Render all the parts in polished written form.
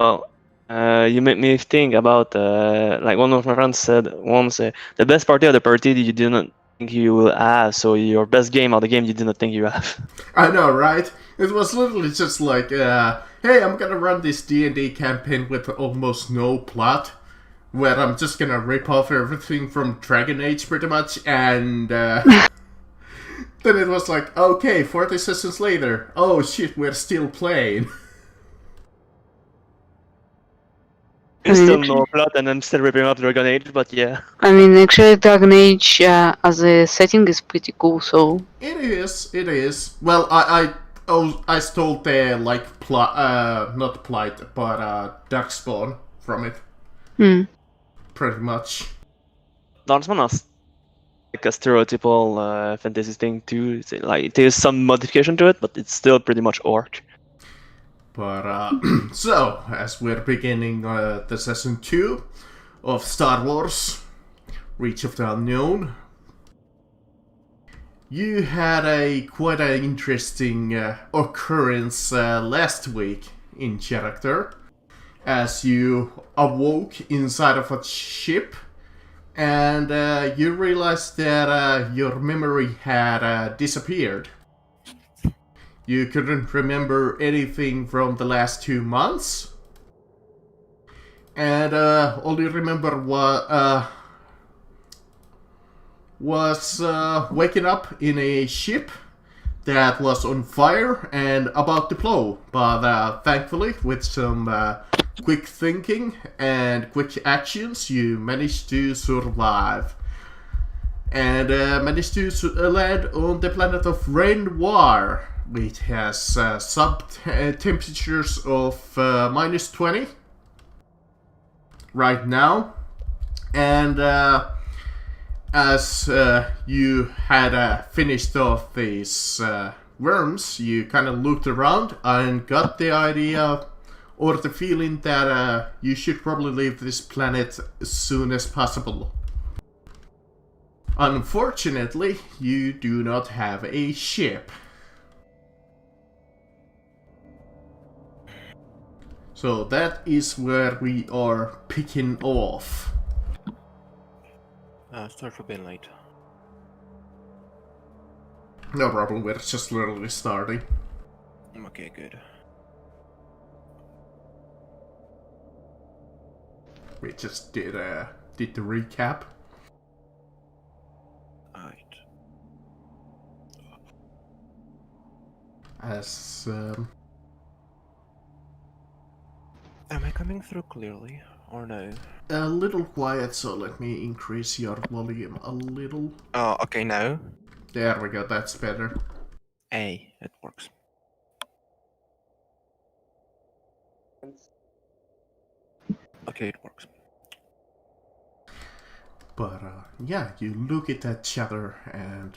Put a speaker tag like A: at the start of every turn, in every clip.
A: Well, you make me think about like one of my friends said once, the best party of the party you do not think you will have, so your best game of the game you do not think you have.
B: I know, right? It was literally just like, hey, I'm gonna run this D&D campaign with almost no plot, where I'm just gonna rip off everything from Dragon Age pretty much, and then it was like, okay, 40 sessions later, oh shit, we're still playing.
A: It's still no plot, and I'm still ripping up Dragon Age, but yeah.
C: I mean, actually, Dragon Age as a setting is pretty cool. So
B: It is. Well, I stole the like not plight, but Darkspawn from it, pretty much.
A: Darkspawn is like a stereotypical fantasy thing too. Like there's some modification to it, but it's still pretty much orc.
B: But so as we're beginning the season 2 of Star Wars: Reach of the Unknown, you had a quite an interesting occurrence last week in character, as you awoke inside of a ship, and you realized that your memory had disappeared. You couldn't remember anything from the last 2 months, and all you remember was waking up in a ship that was on fire and about to blow, but thankfully, with some quick thinking and quick actions, you managed to survive. And managed to land on the planet of Renoir, which has temperatures of minus 20 right now. And as you had finished off these worms, you kind of looked around and got the idea or the feeling that you should probably leave this planet as soon as possible. Unfortunately, you do not have a ship. So that is where we are picking off.
D: Sorry for being late.
B: No problem, we're just literally starting.
D: Okay, good.
B: We just did the recap.
D: Alright.
B: As
D: Am I coming through clearly, or no?
B: a little quiet, so let me increase your volume a little.
D: Oh, okay, now.
B: There we go, that's better.
D: Hey, it works. Okay, it works.
B: But yeah, you look at each other and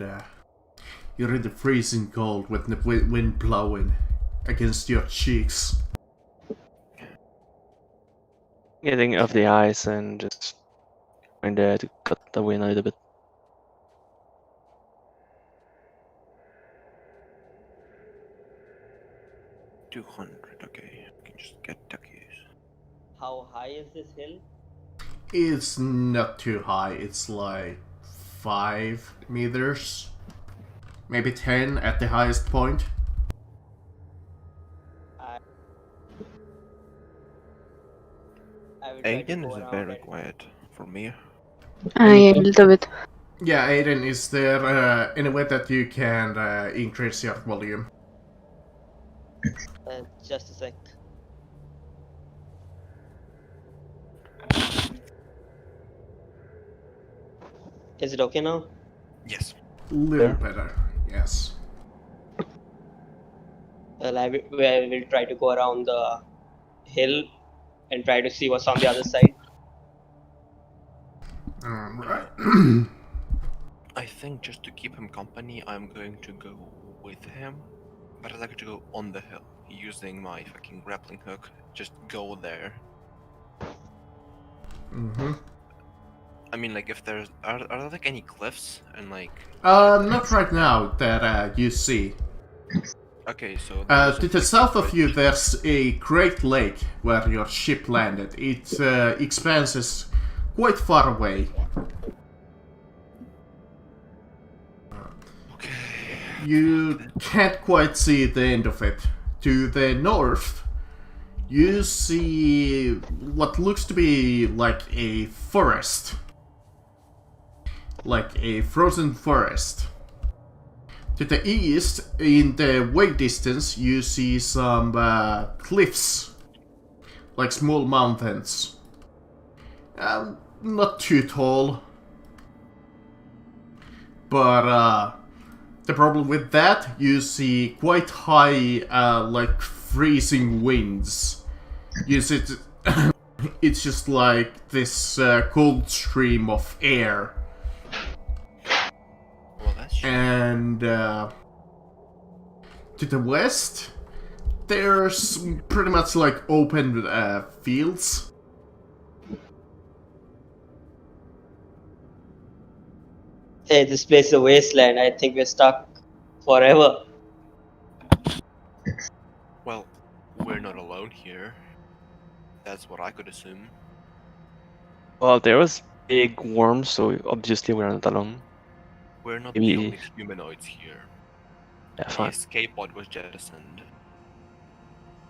B: you're in the freezing cold with the wind blowing against your cheeks.
A: Getting off the ice and just trying to cut the wind a little bit.
D: $200, okay. I can just get duckies.
E: How high is this hill?
B: It's not too high, it's like 5 meters, maybe 10 at the highest point.
E: I will try to
D: Aiden
E: go
D: is
E: around
D: very
E: it.
D: quiet for me.
C: yeah, a little bit.
B: Yeah, Aiden, is there any way that you can increase your volume?
E: Just a sec. Is it okay now?
D: Yes.
B: Little
A: Yeah.
B: better, yes.
E: Well, I will try to go around the hill and try to see what's on the other side.
B: Alright.
D: I think just to keep him company, I'm going to go with him. But I'd like to go on the hill, using my fucking grappling hook. Just go there.
B: Mm-hmm.
D: I mean, like, if there's... Are there, like, any cliffs? And, like...
B: Not right now that you see.
D: Okay, so
B: To the south of you, there's a great lake where your ship landed. It expands quite far away.
D: Okay.
B: You can't quite see the end of it. To the north, you see what looks to be like a forest. Like a frozen forest. To the east, in the way distance, you see some cliffs. Like small mountains. Not too tall. But the problem with that, you see quite high, like freezing winds. You see, it's just like this cold stream of air.
D: Well, that's true.
B: And to the west, there's pretty much like open fields.
E: Hey, this place is a wasteland. I think we're stuck forever.
D: Well, we're not alone here. That's what I could assume.
A: Well, there was big worms, so obviously we're not alone.
D: We're not
A: Maybe-
D: the only humanoids here.
A: Yeah,
D: The
A: fine.
D: escape pod was jettisoned.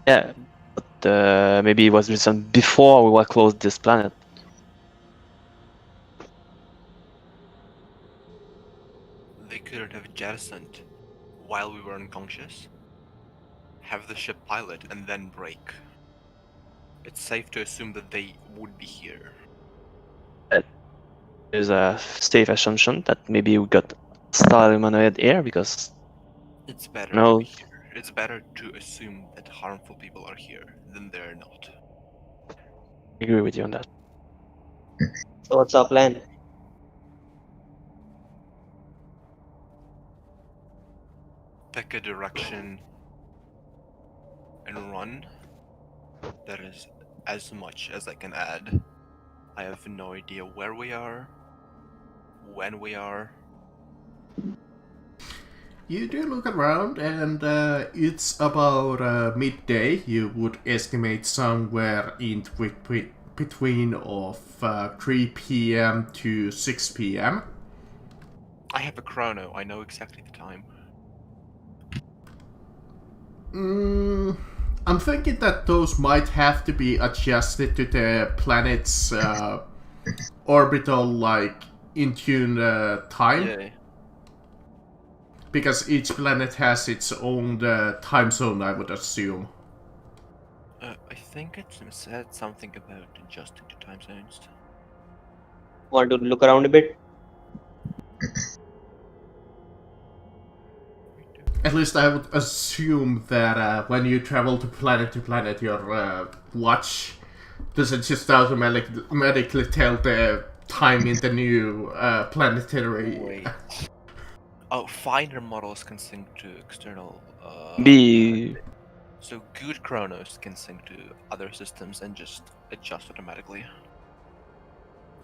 A: Yeah, but maybe it was written before we were close to this planet.
D: They couldn't have jettisoned while we were unconscious. Have the ship pilot and then break. It's safe to assume that they would be here.
A: There's a safe assumption that maybe we got Star Humanoid here because
D: It's better
A: No.
D: to be here. It's better to assume that harmful people are here than they're not.
A: I agree with you on that.
E: So what's our plan?
D: Pick a direction and run. That is as much as I can add. I have no idea where we are, when we are.
B: You do look around, and it's about midday. You would estimate somewhere in between of 3 p.m. to 6 p.m.
D: I have a chrono, I know exactly the time.
B: I'm thinking that those might have to be adjusted to the planet's orbital, like, in tune time.
D: Yeah.
B: Because each planet has its own time zone, I would assume.
D: I think it said something about adjusting to time zones.
E: Want to look around a bit?
B: At least I would assume that when you travel to planet, your watch doesn't just automatically tell the time in the new planetary.
D: Wait. Oh, Finder models can sync to external.
A: Maybe
D: So good chronos can sync to other systems and just adjust automatically.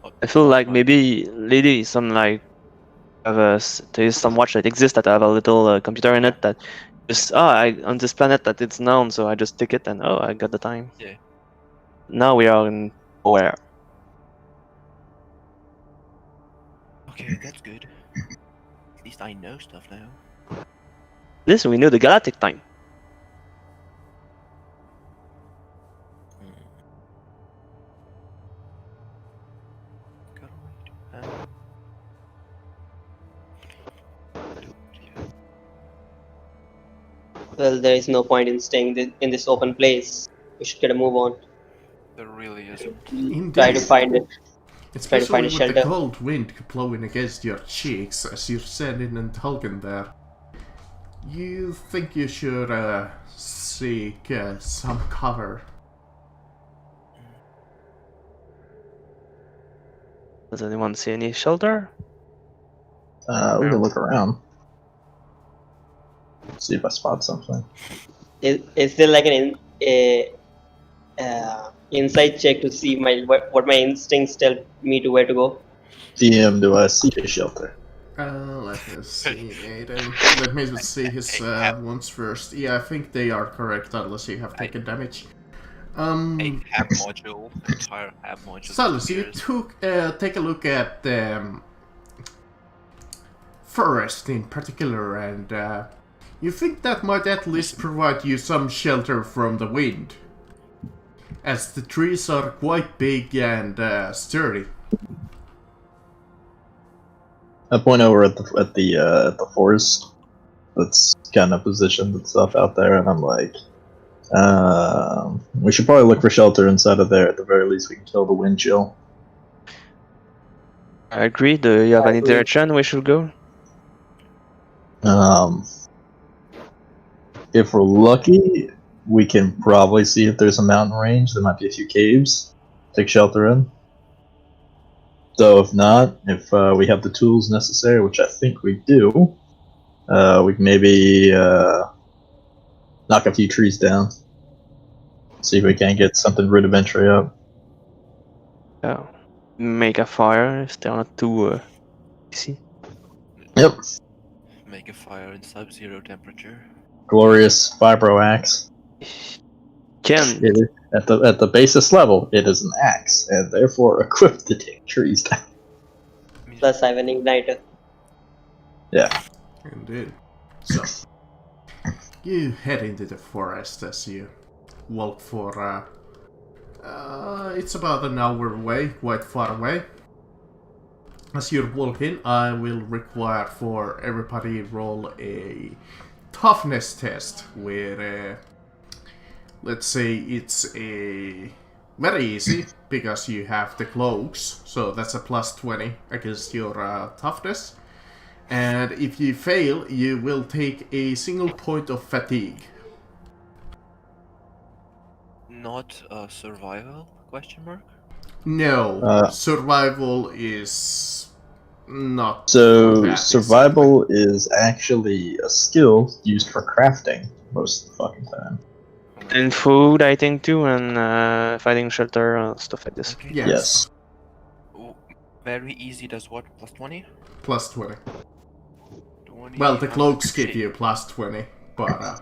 D: Oh,
A: I feel like
D: fine.
A: maybe Lady is some like there is some watch that exists that have a little computer in it that just on this planet that it's known, so I just tick it and I got the time.
D: Yeah.
A: Now we are in where?
D: Okay, that's good. At least I know stuff now.
A: Listen, we know the galactic time.
E: Well, there is no point in staying in this open place. We should get a move on.
D: There really isn't.
B: Indeed.
E: Try to find it.
B: Especially
E: find a
B: with the
E: shelter.
B: cold wind blowing against your cheeks as you're standing in Tulgan there. You think you should seek some cover.
A: Does anyone see any shelter?
F: We can look around. See if I spot something.
E: Is there like an insight check to see what my instincts tell me to where to go?
F: DM, do I see a shelter?
B: Let me see, Aiden. Let me see his ones first. Yeah, I think they are correct unless you have taken damage.
D: A hab module, entire hab module.
B: Silas, you take a look at the forest in particular, and you think that might at least provide you some shelter from the wind, as the trees are quite big and sturdy.
F: I point over at the forest that's kind of positioned itself out there, and I'm like, we should probably look for shelter inside of there. At the very least, we can kill the wind chill.
A: I agree. Do you have
E: I
A: any
E: agree.
A: direction we should go?
F: If we're lucky, we can probably see if there's a mountain range. There might be a few caves. Take shelter in. So if not, if we have the tools necessary, which I think we do, we can maybe knock a few trees down. See if we can't get something rudimentary up.
A: Yeah. Make a fire if they're not too easy.
F: Yep.
D: Make a fire in sub-zero temperature.
F: Glorious vibro axe.
A: Ken,
F: It is, at the basis level, it is an axe, and therefore equipped to take trees down.
E: Plus, I have an igniter.
F: Yeah.
B: Indeed. So, you head into the forest as you walk for, it's about an hour away, quite far away. As you're walking, I will require for everybody roll a toughness test where, let's say it's a very easy because you have the cloaks, so that's a plus 20 against your toughness. And if you fail, you will take a single point of fatigue.
D: Not survival? Question mark.
B: No, survival is not.
F: So
B: that
F: survival is actually a skill used for crafting most of the fucking time.
A: and food, I think too, and finding shelter, stuff like this.
D: Okay.
B: Yes.
F: Yes.
D: Oh, very easy. Does what? Plus 20?
B: Plus 20.
D: 20.
B: Well, the cloaks give you plus 20, but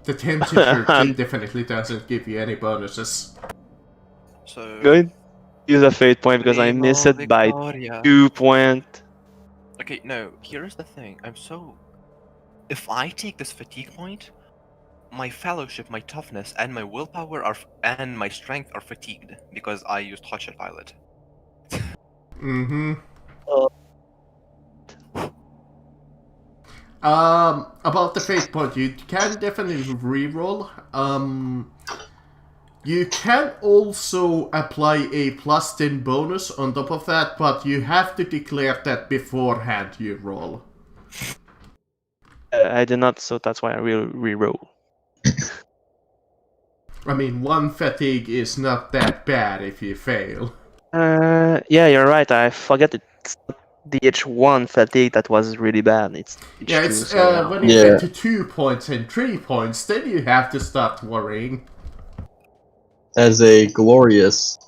B: the temperature definitely doesn't give you any bonuses.
D: So.
A: Good. Use a fate point because I
D: Primo
A: miss it by
D: Victoria.
A: 2 points.
D: Okay, no. Here's the thing. If I take this fatigue point, my fellowship, my toughness, and my willpower and my strength are fatigued because I used Hotshot Violet.
B: Mm-hmm.
E: Uh,
B: About the fate point, you can definitely reroll. You can also apply a plus 10 bonus on top of that, but you have to declare that beforehand you roll.
A: I did not, so that's why I will re-roll.
B: I mean, 1 fatigue is not that bad if you fail.
A: Yeah, you're right. I forget it's not the H1 fatigue that was really bad. It's H2.
B: Yeah, it's
A: so
B: when you
F: Yeah.
B: get to 2 points and 3 points, then you have to start worrying.
F: As a glorious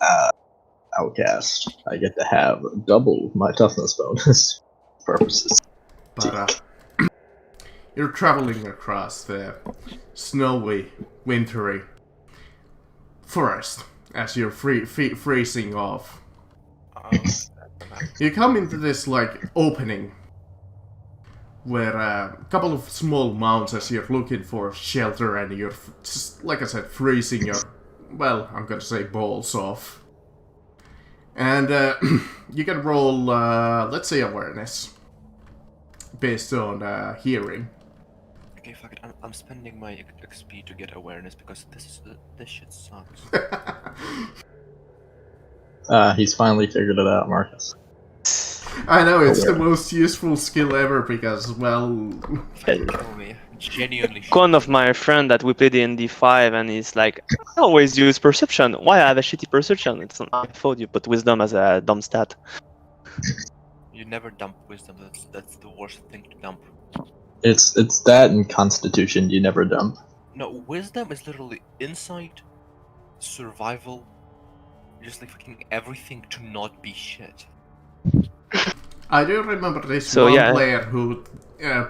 F: outcast, I get to have double my toughness bonus purposes.
B: But you're traveling across the snowy, wintry forest as you're freezing off. You come into this like opening where a couple of small mounds as you're looking for shelter, and you're just, like I said, freezing your, well, I'm gonna say balls off. And you can roll, let's say, awareness based on hearing.
D: Okay, fuck it. I'm spending my XP to get awareness because this shit sucks.
F: He's finally figured it out, Marcus.
B: I know, it's the most useful skill ever because, well...
D: Kill me. Genuinely.
A: one of my friend that we played in D5 and he's like, I always use perception. Why I have a shitty perception? It's not my fault you put wisdom as a dumb stat.
D: You never dump wisdom. That's the worst thing to dump.
F: It's that and Constitution you never dump.
D: No, wisdom is literally insight, survival, just like fucking everything to not be shit.
B: I do remember this
A: So,
B: one
A: yeah.
B: player who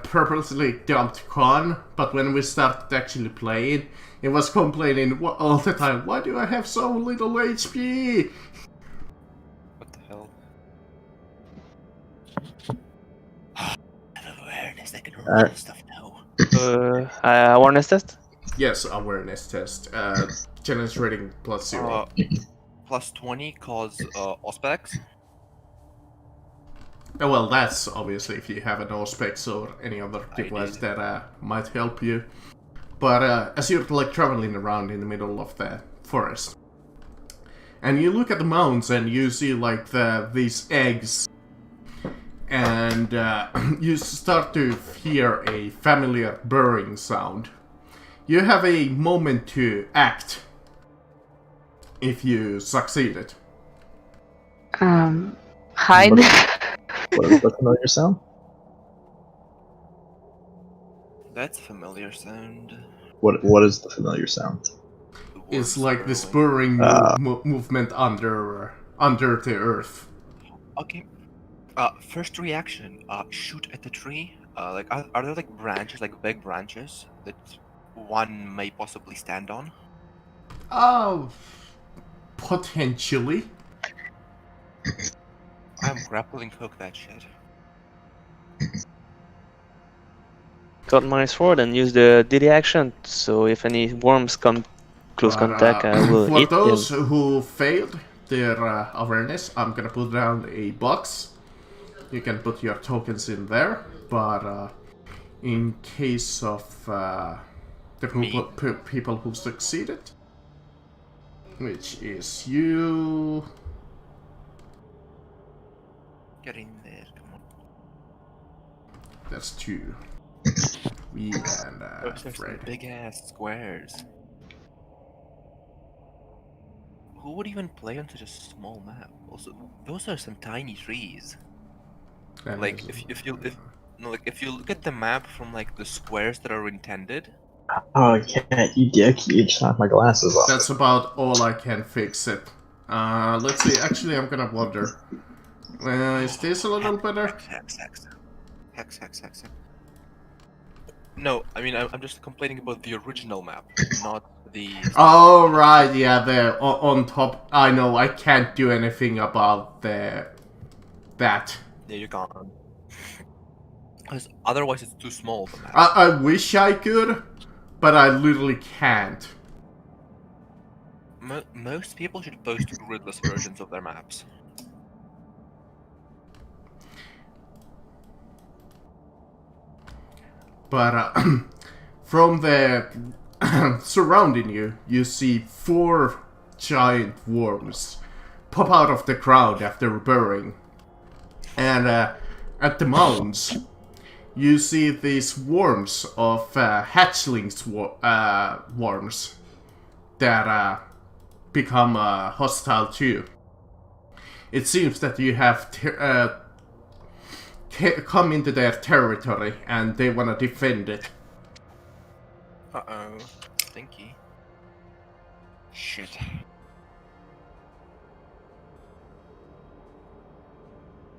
B: purposely dumped Con, but when we started actually playing, he was complaining all the time, why do I have so little HP?
D: What the hell? I have awareness. I can remember stuff now.
A: Awareness test?
B: Yes, awareness test. Challenge rating +0.
D: Plus 20 cause Auspex.
B: Well, that's obviously if you have an Auspex or any other
D: I
B: device
D: did.
B: that might help you. But as you're like traveling around in the middle of the forest, and you look at the mounds and you see like these eggs, and you start to hear a familiar burring sound. You have a moment to act if you succeeded.
C: Hide.
F: What is the familiar sound?
D: That's a familiar sound.
F: What is the familiar sound?
D: The
B: It's
D: worms
B: like this
D: burrowing.
B: burring movement under the earth.
D: Okay. First reaction. Shoot at the tree. Like, are there like branches, like big branches that one may possibly stand on?
B: Oh, potentially.
D: I'm grappling hook that shit.
A: Got -4, then use the DD action. So if any worms come close
B: But,
A: contact, I will
B: for
A: eat
B: those
A: them.
B: who failed their awareness, I'm gonna put down a box. You can put your tokens in there, but in case of the people who succeeded, which is you.
D: Get in there, come on.
B: That's 2. We and
D: Those are some
B: Fred.
D: big ass squares. Who would even play on such a small map? Also, those are some tiny trees.
B: And
D: Like if you look at the map from like the squares that are intended,
F: Oh, cat, you dick! You just knocked my glasses off.
B: that's about all I can fix it. Let's see. Actually, I'm gonna wonder. Is this a little better?
D: Hex. No, I mean I'm just complaining about the original map, not the.
B: Oh right, yeah, there on top. I know I can't do anything about that.
D: Yeah, you're gone. Because otherwise it's too small. The map.
B: I wish I could, but I literally can't.
D: Most people should post gridless versions of their maps.
B: But from the surrounding you, you see 4 giant worms pop out of the ground after burrowing. And at the mounds, you see these worms of hatchlings worms that become hostile too. It seems that you have come into their territory and they want to defend it.
D: Uh-oh. Stinky. Shit.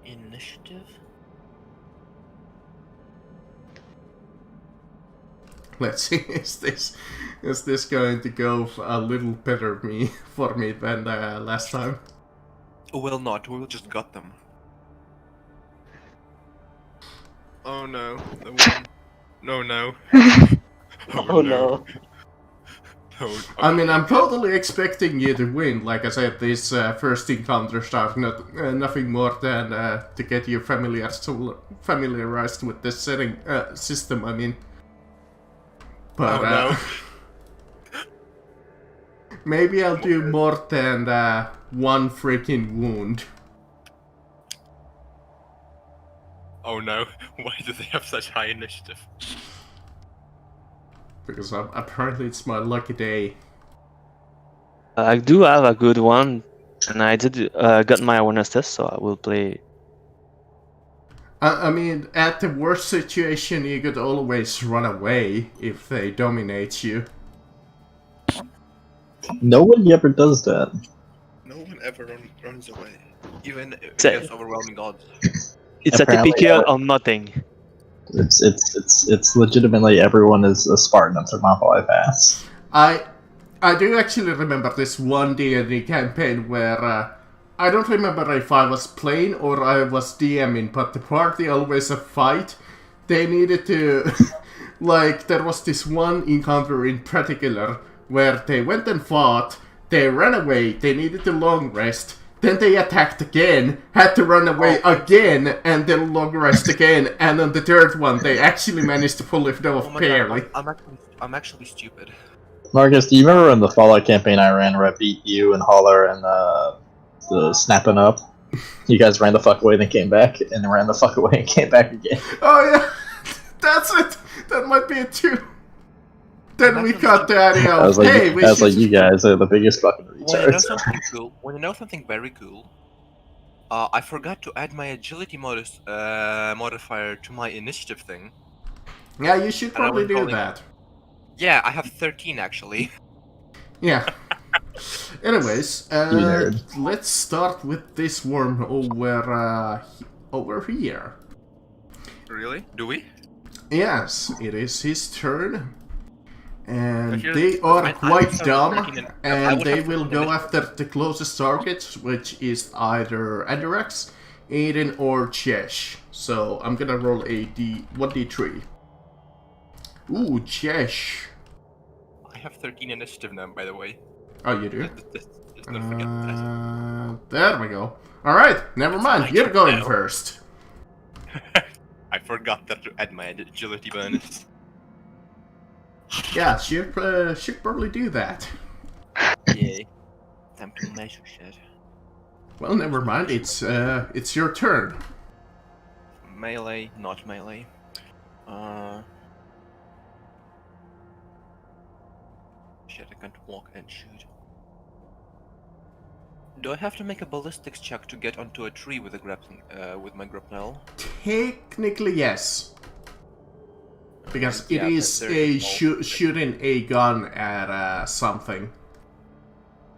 D: Initiative?
B: Let's see, is this going to go a little better for me than last time?
D: Will not. We will just gut them. Oh no. The one. No.
E: Oh no.
B: I mean, I'm totally expecting you to win. Like I said, these first encounters are nothing more than to get you familiarized with this system. I mean, but
D: no.
B: maybe I'll do more than 1 freaking wound.
D: Oh no. Why do they have such high initiative?
B: Because apparently it's my lucky day.
A: I do have a good one, and I did got my awareness test, so I will play.
B: I mean, at the worst situation, you could always run away if they dominate you.
F: Nobody ever does that.
D: No one ever runs away. Even
A: So-
D: against overwhelming odds.
A: It's
F: Apparently,
A: a TPK or nothing.
F: It's legitimately everyone is a Spartan up to Mount Pass.
B: I do actually remember this one D&D campaign where I don't remember if I was playing or I was DMing, but the party always a fight. They needed to like there was this one encounter in particular where they went and fought, they ran away, they needed a long rest, then they attacked again, had to run away again, and then long rest again, and on the third one they actually managed to pull it off
D: Oh my
B: barely.
D: god, I'm actually stupid.
F: Marcus, do you remember in the Fallout campaign I ran where I beat you and Holler and the Snapping Up? You guys ran the fuck away, then came back, and ran the fuck away and came back again.
B: Oh yeah, that's it. That might be it too. Then we got the idea
F: I was
B: of
F: like,
B: hey, we
F: I was
B: should.
F: like, you guys are the biggest fucking
D: When you know
F: retards.
D: something cool, when you know something very cool, I forgot to add my agility modifier to my initiative thing.
B: Yeah, you should
D: And I
B: probably
D: was
B: do
D: calling-
B: that.
D: Yeah, I have 13 actually.
B: Yeah. Anyways,
F: nerd.
B: let's start with this worm over here.
D: Really? Do we?
B: Yes, it is his turn. And
D: Here's-
B: they are
D: I
B: quite
D: would have
B: dumb,
D: 13 I
B: and
D: would
B: they
D: have
B: will
D: 13
B: go
D: initiative.
B: after the closest target, which is either Andrex, Aiden, or Chesh. So I'm gonna roll a 1d3. Ooh, Chesh.
D: I have 13 initiative now, by the way.
B: Oh, you do?
D: Just don't forget that.
B: There we go. Alright, never mind,
D: my
B: you're
D: turn
B: going
D: now.
B: first.
D: I forgot that to add my agility bonus.
B: Yeah, should probably do that.
D: Yay. Time to measure shit.
B: Well, never mind, it's your turn.
D: Melee, not melee. Shit, I can't walk and shoot. Do I have to make a ballistics check to get onto a tree with a grappling, with my grapnel?
B: Technically, yes. Because
D: Yeah,
B: it is
D: but
B: a
D: there's no-
B: shooting a gun at something.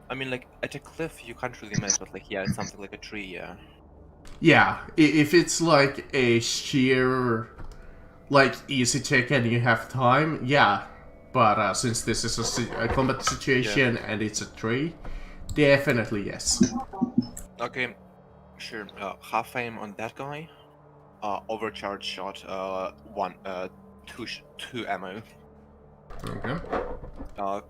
D: I mean, like, at a cliff you can't really mess, but like, yeah, it's something like a tree, yeah.
B: Yeah, if it's like a sheer, like, easy check and you have time, yeah. But since this is a combat situation and it's a tree, definitely yes.
D: Okay, sure. Half aim on that guy. Overcharge shot. Two ammo.
B: Okay.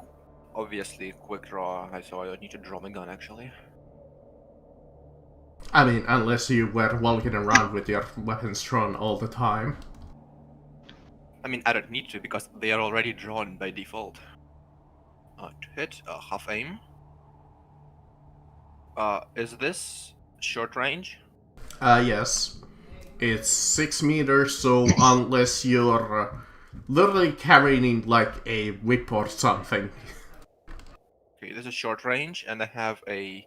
D: Obviously quick draw. So I don't need to draw my gun actually.
B: I mean, unless you were walking around with your weapons drawn all the time.
D: I mean, I don't need to because they are already drawn by default. To hit, half aim. Is this short range?
B: Yes. It's 6 meters, so unless you're literally carrying like a whip or something.
D: Okay, this is short range, and I have a.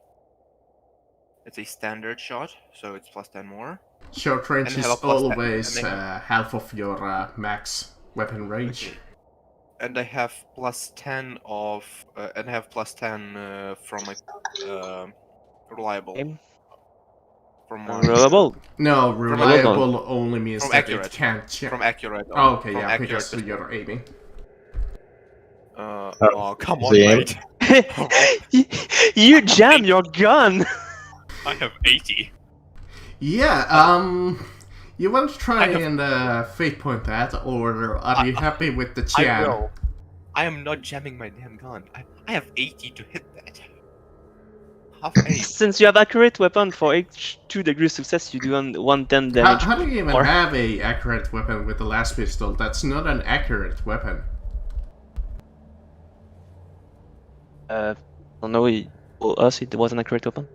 D: It's a standard shot, so it's plus 10 more.
B: Short range
D: And
B: is
D: have a plus 10,
B: always
D: and I
B: half of your max weapon range.
D: Okay. And I have plus 10 of. And I have plus 10 from my. Reliable.
A: Aim.
D: From my.
A: Reliable.
B: No,
A: a
B: reliable only means
D: From
B: that
D: accurate.
B: it can't check.
D: From accurate.
B: Oh, okay,
D: from
B: yeah,
D: accurate
B: because
D: to-
B: you're aiming.
D: Oh, come on,
F: the aim?
D: mate.
A: You jam your gun.
D: I have 80.
B: Yeah, you want to try
D: I have-
B: and fate point that, or are you happy with the
D: I
B: jam?
D: will. I am not jamming my damn gun. I have 80 to hit that. Half aim.
A: Since you have accurate weapon for each 2 degrees success, you do 110 damage.
B: How do you even
A: Or-
B: have a accurate weapon with the last pistol? That's not an accurate weapon.
A: I don't know. For us, it was an accurate weapon.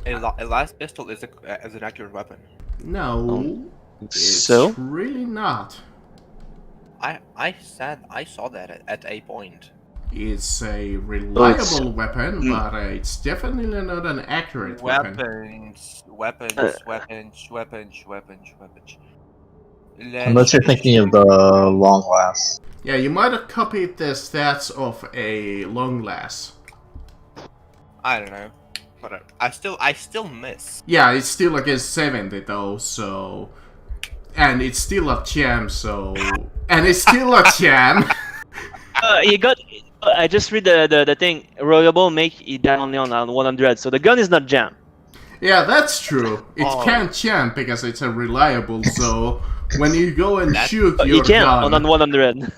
D: A last pistol is an accurate weapon.
B: No, it's
A: So
B: really not.
D: I said I saw that at a point.
B: It's a reliable
A: it's-
B: weapon, but it's definitely not an accurate weapon.
D: Weapons.
F: Unless you're thinking of the long last.
B: Yeah, you might have copied the stats of a long last.
D: I don't know. But I still miss.
B: Yeah, it's still against 70 though, so... And it's still a jam, so... And it's still a jam!
A: You got. I just read the thing. Rollable make it down only on 100, so the gun is not jam.
B: Yeah, that's true. It
D: Oh.
B: can't jam because it's a reliable, so... When you go and shoot
A: But
B: your
A: you can
B: gun...
A: on 100.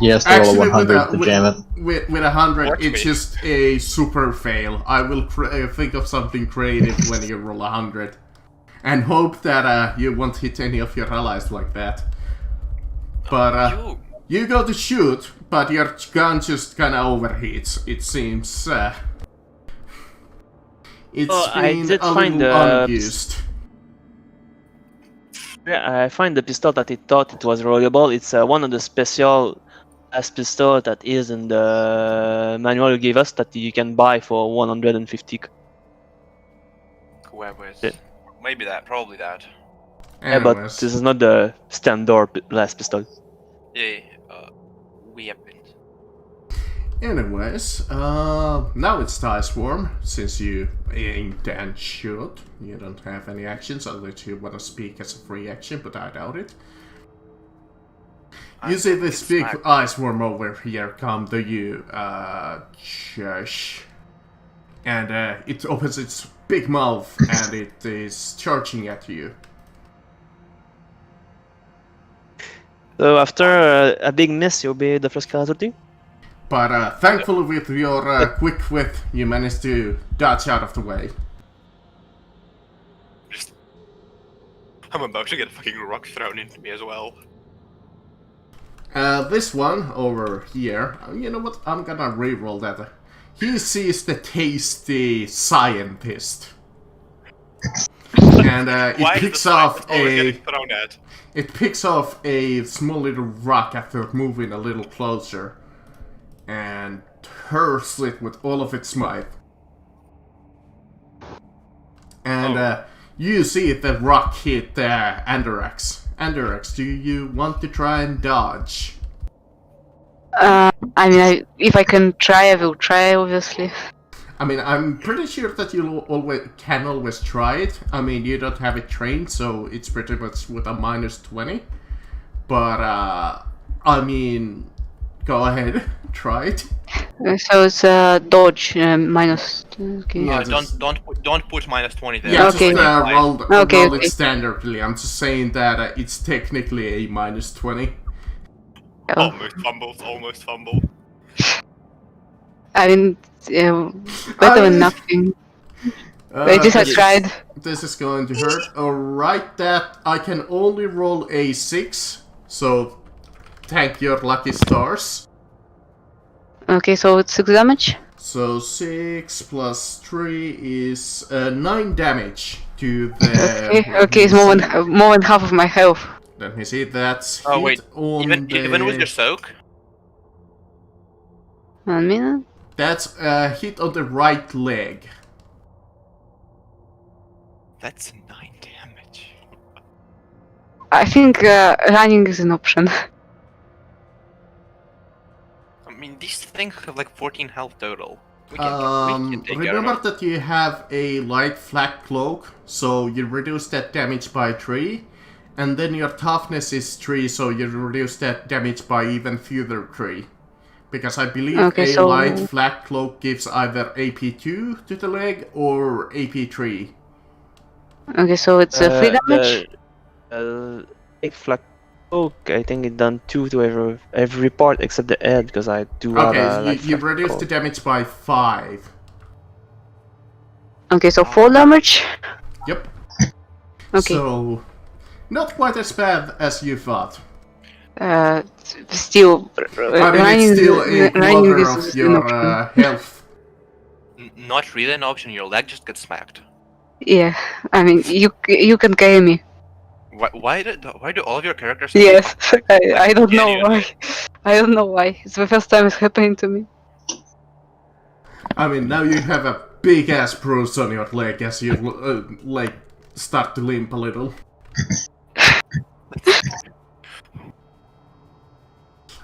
F: He has to roll a
B: Actually,
F: 100 to jam it.
B: with 100,
D: Works
B: it's
D: me.
B: just a super fail. I will think of something creative when you roll 100. And hope that you won't hit any of your allies like that. But you go to shoot, but your gun just kinda overheats. It seems it's
A: Oh, I
B: been
A: did
B: a
A: find
B: little
A: the-
B: unused.
A: Yeah, I find the pistol that it thought it was rollable. It's one of the special as pistol that is in the manual you gave us that you can buy for 150.
D: Whoever is.
A: Yeah.
D: Maybe that. Probably that.
A: Yeah, but
B: Anyways.
A: this is not the standard last pistol.
D: Yeah. Weapons.
B: Anyways, now it's Dice Worm, since you aimed and shoot. You don't have any actions unless you want to speak as a free action, but I doubt it. You see this
D: It's
B: big
D: not-
B: ice worm over here come to you, Josh. And it opens its big mouth and it is charging at you.
A: So after a big miss, you'll be the first casualty.
B: But thankfully with your quick wit, you managed to dodge out of the way.
D: I'm about to get a fucking rock thrown into me as well.
B: This one over here, you know what? I'm gonna reroll that. He sees the tasty scientist, and it
D: Why
B: picks
D: is the
B: off
D: scientist always
B: a
D: getting thrown at?
B: it picks off a small little rock after moving a little closer, and hurls it with all of its might. And you see the rock hit Andarax. Andarax, do you want to try and dodge?
C: I mean, if I can try, I will try, obviously.
B: I mean, I'm pretty sure that you can always try it. I mean, you don't have it trained, so it's pretty much with a -20. But, I mean, go ahead, try it.
C: So it's dodge minus. Okay.
B: Yeah,
D: Don't put -20 there.
B: Yeah,
C: Okay.
B: just roll
C: Okay,
B: it
C: okay.
B: standardly. I'm just saying that it's technically a -20.
C: Oh,
D: Almost fumble.
C: I mean, better than nothing. At least I
B: Yes.
C: tried.
B: This is going to hurt. Alright, that I can only roll a 6, so thank your lucky stars.
C: Okay, so it's 6 damage.
B: So 6 plus 3 is 9 damage to the...
C: Okay, it's more than half of my health.
B: Let me see, that's
D: Oh,
B: hit
D: wait,
B: on
D: Even with your soak?
C: 1 minute.
B: That's hit on the right leg.
D: That's 9 damage.
C: I think running is an option.
D: I mean, these things have like 14 health total. We can take care of
B: Remember
D: them.
B: that you have a light flak cloak, so you reduce that damage by 3. And then your toughness is 3, so you reduce that damage by even further 3. Because I believe
C: Okay,
B: a
C: so-
B: light flak cloak gives either AP2 to the leg or AP3.
C: Okay, so it's 3 damage.
A: Big flak oak. I think it done 2 to every part except the head because I do have
B: Okay,
A: a
B: so
A: light
B: you
A: flak
B: reduce the
A: oak.
B: damage by 5.
C: Okay, so 4 damage.
B: Yep.
C: Okay.
B: So, not quite as bad as you thought.
C: Still,
B: I mean,
C: running,
B: it's still a
C: running
B: quarter
C: is
B: of
C: an
B: your
C: option.
B: health.
D: Not really an option, your leg just gets smacked.
C: Yeah, I mean, you can carry me.
D: Why do all of your characters
C: Yes, I don't know
D: Yeah,
C: why. I don't know why. It's the first time it's happening to me.
B: I mean, now you have a big ass bruise on your leg as you like start to limp a little.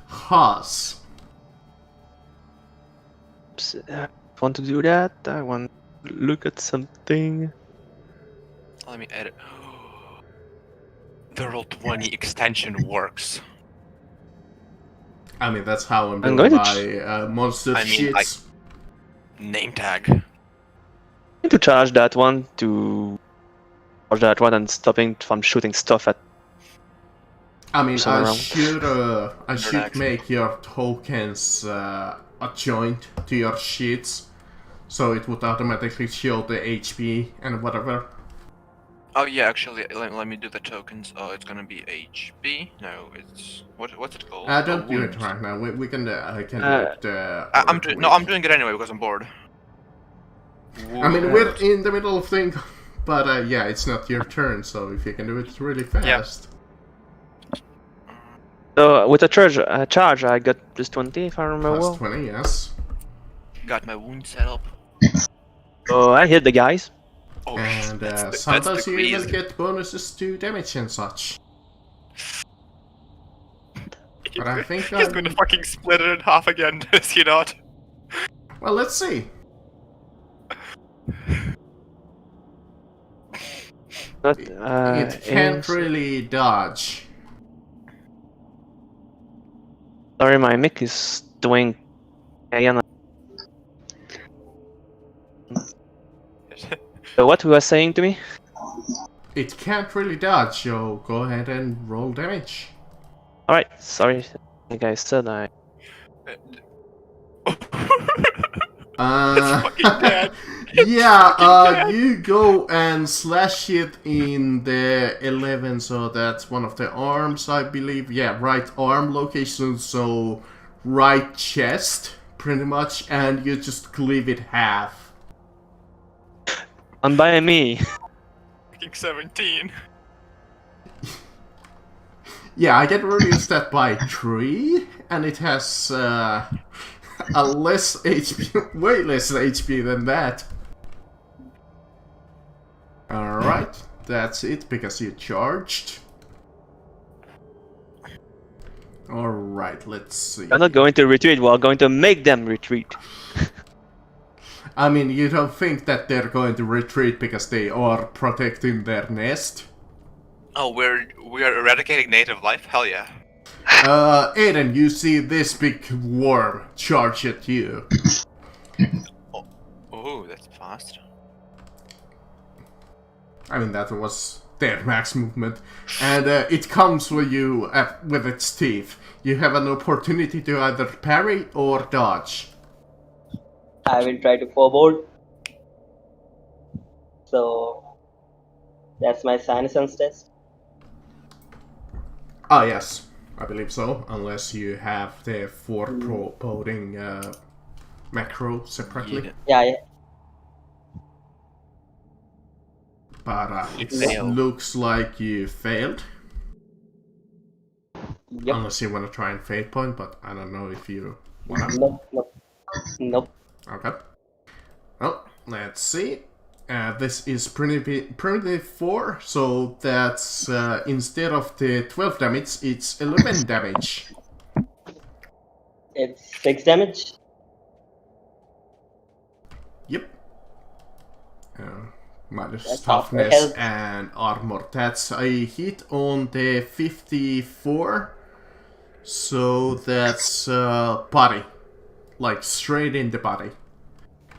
B: Haas.
A: Want to do that? I want look at something.
D: Let me edit. The Roll20 extension works.
B: I mean, that's how I'm
A: I'm
B: doing
A: going to
B: my monster
D: I mean,
B: shits.
D: Name tag.
A: I'm going to charge that one to charge that one and stopping from shooting stuff at.
B: I mean,
A: Some
B: I
A: around.
B: should
D: Relax.
B: make your tokens adjoint to your sheets, so it would automatically show the HP and whatever.
D: Oh yeah, actually, let me do the tokens. Oh, it's gonna be HP. No, it's what's it called?
B: Don't
D: Oh,
B: do it
D: wounds.
B: right now. We can I can do it.
D: I'm doing no, I'm doing it anyway because I'm bored.
B: I mean, we're in the middle of thing, but yeah, it's not your turn. So if you can do it really fast.
A: So with a charge, I got plus 20 if I remember
B: Plus
A: well.
B: 20, yes.
D: Got my wound set up.
A: So I hit the guys.
D: Oh,
B: And
D: that's
B: sometimes
D: the
B: you even
D: crazy.
B: get bonuses to damage and such. But I think
D: He's gonna fucking split it in half again, is he not?
B: Well, let's see.
A: Not,
B: It can't
A: aim.
B: really dodge.
A: Sorry, my mic is doing again. So what you were saying to me?
B: It can't really dodge, so go ahead and roll damage.
A: Alright, sorry. Like I said, I.
D: fucking dead.
B: Yeah,
D: fucking dead.
B: you go and slash it in the 11, so that's one of the arms, I believe. Yeah, right arm location, so right chest, pretty much, and you just cleave it half.
A: I'm by me.
D: Fucking 17.
B: Yeah, I can reduce that by 3, and it has a less HP, way less HP than that. Alright, that's it, because you charged. Alright, let's see.
A: We're not going to retreat, we're going to make them retreat.
B: I mean, you don't think that they're going to retreat because they are protecting their nest?
D: Oh, we are eradicating native life? Hell yeah.
B: Aiden, you see this big worm charge at you.
D: Oh, that's fast.
B: I mean, that was their max movement. And it comes for you with its teeth. You have an opportunity to either parry or dodge.
E: I will try to forward. So that's my senescence test.
B: Ah, yes, I believe so. Unless you have the foreboding macro separately.
E: Yeah.
B: But it
D: failed.
B: looks like you failed.
E: Yep.
B: Unless you want to try and fate point, but I don't know if you wanna.
E: Nope.
B: Okay. Well, let's see. This is primitive 4, so that's instead of the 12 damage, it's 11 damage.
E: It's 6 damage.
B: Yep. Minus
E: That's half my
B: toughness
E: health.
B: and armor. That's a hit on the 54. So that's body. Like straight in the body.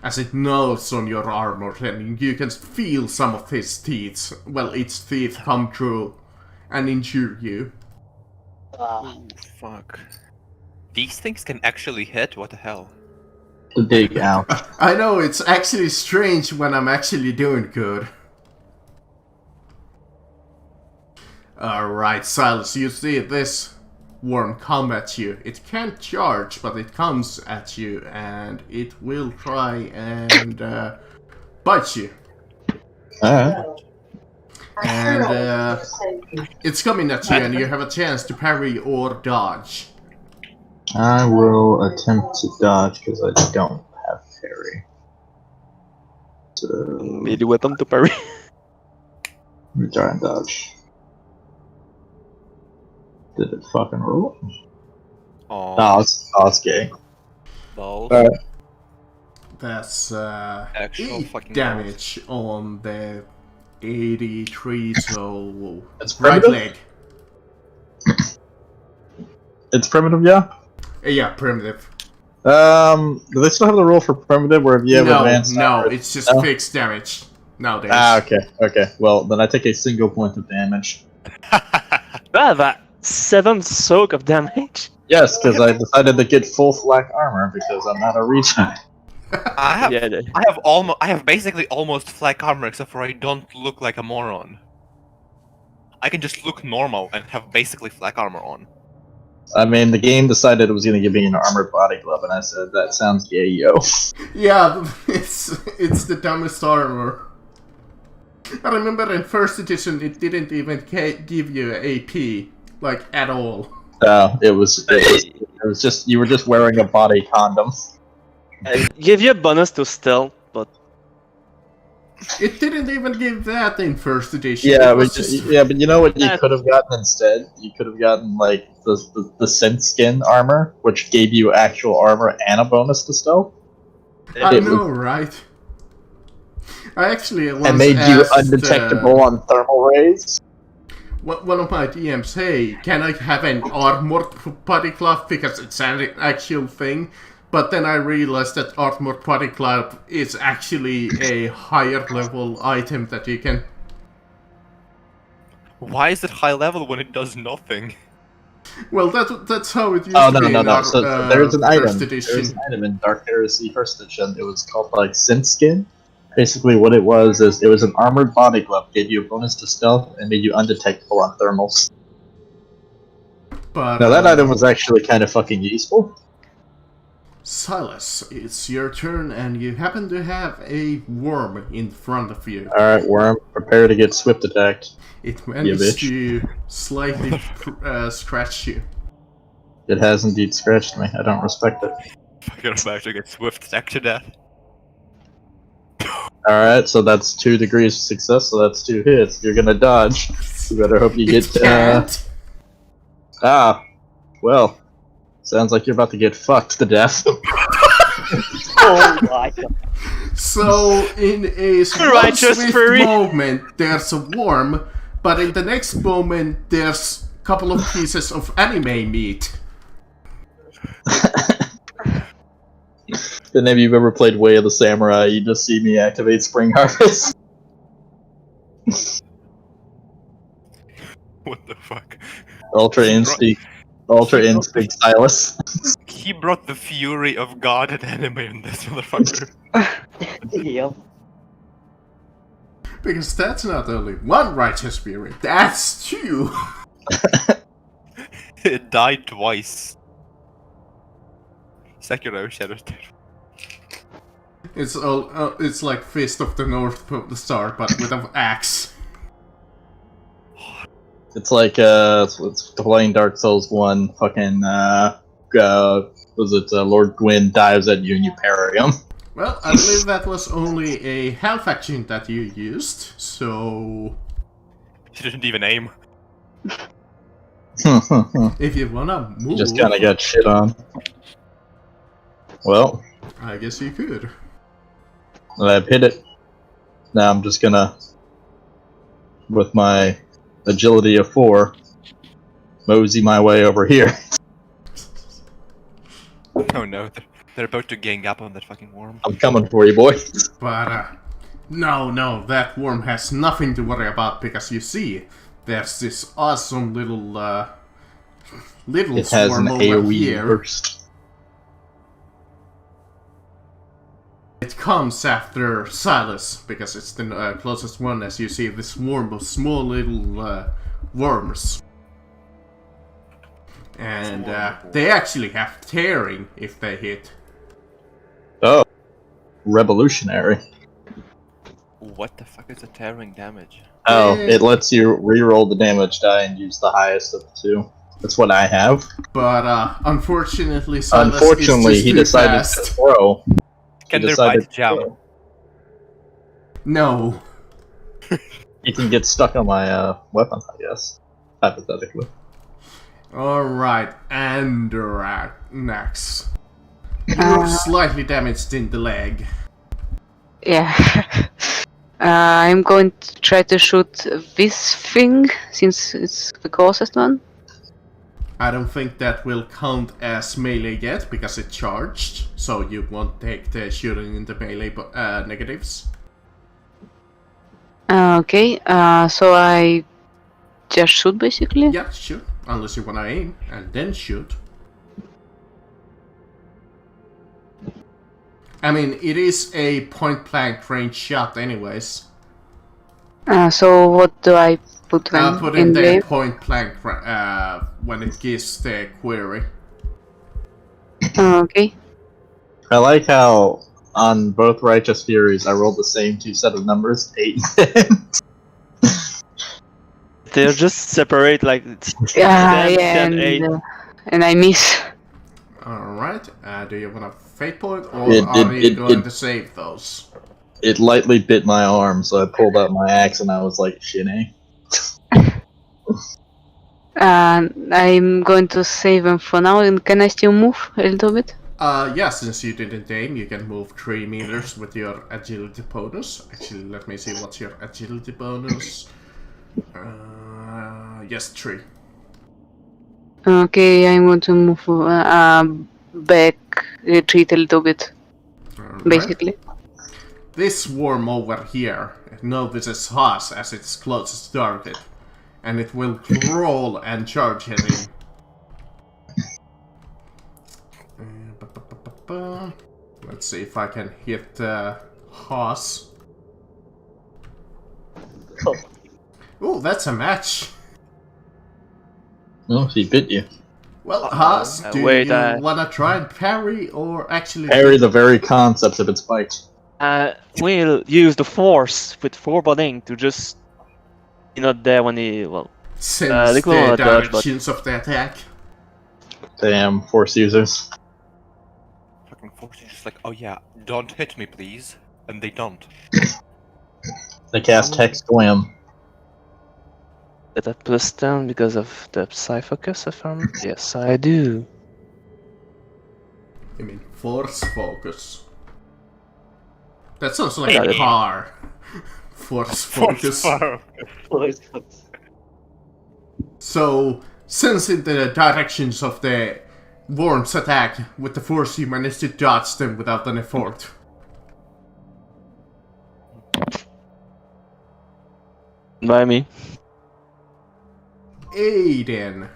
B: As it gnaws on your armor, and you can feel some of his teeth. Well, its teeth come through and injure you.
D: Ooh, fuck. These things can actually hit? What the hell?
F: The big ouch.
B: I know, it's actually strange when I'm actually doing good. Alright, Silas, you see this worm come at you. It can't charge, but it comes at you, and it will try and bite you.
F: Alright.
B: And it's coming at you, and you have a chance to parry or dodge.
F: I will attempt to dodge because I don't have parry. So,
A: Melee weapon to parry.
F: let me try and dodge. Did it fucking roll?
D: Oh,
F: Oh, it's gay.
D: balls.
B: That's
D: Actual
B: 8
D: fucking
B: damage on the 83, so
F: It's
B: right
F: primitive?
B: leg.
F: It's primitive, yeah?
B: Yeah, primitive.
F: Do they still have the rule for primitive where if you have
B: No,
F: advanced
B: no,
F: armor,
B: it's just
F: no?
B: fixed damage nowadays.
F: Okay. Well, then I take a single point of damage.
A: Wow, that 7 soak of damage.
F: Yes, because I decided to get full flak armor because I'm not a regen.
D: I have
A: Yeah,
D: I have basically almost flak armor except for I don't look like a moron. I can just look normal and have basically flak armor on.
F: I mean, the game decided it was going to give me an armored body glove, and I said, that sounds gay, yo.
B: Yeah, it's the dumbest armor. I remember in first edition it didn't even give you AP, like, at all.
F: No, it was just, you were just wearing a body condom.
A: give you a bonus to stealth, but
B: It didn't even give that in first edition.
F: Yeah,
B: It was
F: but you know what you
A: Uh,
F: could have gotten instead? You could have gotten, like, the scent skin armor, which gave you actual armor and a bonus to stealth.
B: I
F: it
B: know, right? I actually once
F: And made you
B: asked,
F: undetectable on thermal rays.
B: one of my DMs, hey, can I have an armored body glove because it's an actual thing? But then I realized that armored body glove is actually a higher level item that you can.
D: Why is it high level when it does nothing?
B: Well, that's how it used
F: Oh,
B: to be in
F: no.
B: our
F: So there's an item.
B: first
F: There's
B: edition.
F: an item in Dark Heresy First Edition. It was called, like, scent skin. Basically, what it was is it was an armored body glove, gave you a bonus to stealth, and made you undetectable on thermals.
B: But
F: Now, that item was actually kind of fucking useful.
B: Silas, it's your turn, and you happen to have a worm in front of you.
F: Alright, Worm, prepare to get swift attacked.
B: It managed
F: bitch.
B: to slightly scratch you.
F: It has indeed scratched me. I don't respect it.
D: Fucking about to get swift attack to death.
F: Alright, so that's 2 degrees of success, so that's 2 hits. You're gonna dodge. You better hope you
B: It
F: get,
B: can't.
F: Well, sounds like you're about to get fucked to death.
E: Oh my god.
B: So, in a
A: Righteous
B: swift
A: furry.
B: moment, there's a worm, but in the next moment, there's a couple of pieces of anime meat.
F: Then if you've ever played Way of the Samurai, you just see me activate Spring Harvest.
D: What the fuck?
F: Ultra Instinct Silas.
D: He brought the fury of God and anime in this motherfucker.
E: Yep.
B: Because that's not only one righteous spirit, that's 2!
D: It died twice. Sekiro Shadows Dead.
B: It's like Fist of the North Star, but with an axe.
F: It's like, it's playing Dark Souls 1, fucking, Lord Gwyn dives at you and you parry him.
B: Well, I believe that was only a half action that you used, so
D: She didn't even aim.
B: if you wanna move,
F: You just kinda got shit on. Well,
B: I guess you could.
F: I've hit it. Now I'm just gonna, with my agility of 4, mosey my way over here.
D: Oh no, they're about to gang up on that fucking worm.
F: I'm coming for you, boy.
B: But, no, that worm has nothing to worry about, because you see, there's this awesome little
F: It has
B: swarm
F: an
B: over
F: AoE
B: here.
F: burst.
B: It comes after Silas, because it's the closest one, as you see this swarm of small little worms. And they actually have tearing if they hit.
F: Oh. Revolutionary.
D: What the fuck is a tearing damage?
F: Oh, it lets you re-roll the damage die and use the highest of the 2. That's what I have.
B: But unfortunately, Silas
F: Unfortunately,
B: is just
F: he
B: too
F: decided
B: fast.
F: to throw.
D: Can
F: He
D: their
F: decided
D: bite
F: to
D: jam?
F: throw.
B: No.
F: He can get stuck on my weapon, I guess. Hypothetically.
B: Alright, Andarax. You You're slightly damaged in the leg.
C: Yeah. I'm going to try to shoot this thing, since it's the closest one.
B: I don't think that will count as melee yet, because it charged, so you won't take the shooting in the melee negatives.
C: Okay, so I just shoot, basically?
B: Yeah, shoot. Unless you wanna aim, and then shoot. I mean, it is a point-blank range shot anyways.
C: So what do I put then
B: Put in the
C: game?
B: point-blank when it gives the query.
C: Okay.
F: I like how on both Righteous Furies I rolled the same two set of numbers, 8 and 10.
A: They're just separate like
C: Yeah,
A: 10,
C: yeah,
A: 10, 8.
C: and I miss.
B: Alright, do you want a fate point, or
F: It-
B: are
F: it-
B: you
F: it-
B: going
F: it-
B: to save those?
F: It lightly bit my arm, so I pulled out my axe and I was like, shit, eh?
C: I'm going to save them for now, and can I still move a little bit?
B: Yeah, since you didn't aim, you can move 3 meters with your agility bonus. Actually, let me see what's your agility bonus. Yes, 3.
C: Okay, I'm going to move back, retreat a little bit,
B: Alright.
C: basically.
B: This worm over here notices Haas as its closest target, and it will crawl and charge at him. Let's see if I can hit Haas.
E: Oh.
B: Oh, that's a match.
F: Oh, he bit you.
B: Well, Haas, do
A: wait,
B: you wanna try and parry or actually
F: Parry the very concept of its bite.
A: We'll use the force with foreboding to just not there when he
B: sense
A: they
B: the
A: could dodge, but-
B: directions of the attack?
F: Damn, Force users.
D: Fucking force is just like, oh yeah, don't hit me, please. And they don't.
F: They cast Hex Swim.
A: Get a plus 10 because of the Psy Focus, if I'm... Yes, I do.
B: I mean, force focus. That sounds like
A: Yeah,
B: a
A: that-
B: car. Force focus. So, sensing the directions of the worm's attack, with the force you managed to dodge them without an effort.
A: By me.
B: Aiden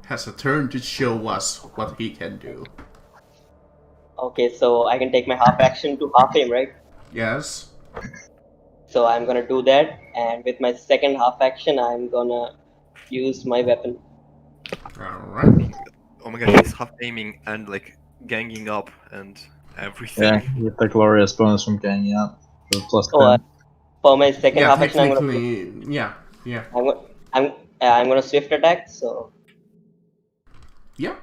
B: has a turn to show us what he can do.
E: Okay, so I can take my half action to half aim, right?
B: Yes?
E: So I'm gonna do that, and with my second half action, I'm gonna use my weapon.
B: Alright.
D: Oh my god, he's half aiming and like ganging up and everything.
F: Yeah, you get the glorious bonus from ganging up. The plus 10.
E: Oh, for my second
B: Yeah,
E: half action, I'm gonna
B: technically, yeah.
E: I'm gonna swift attack. So
B: Yeah.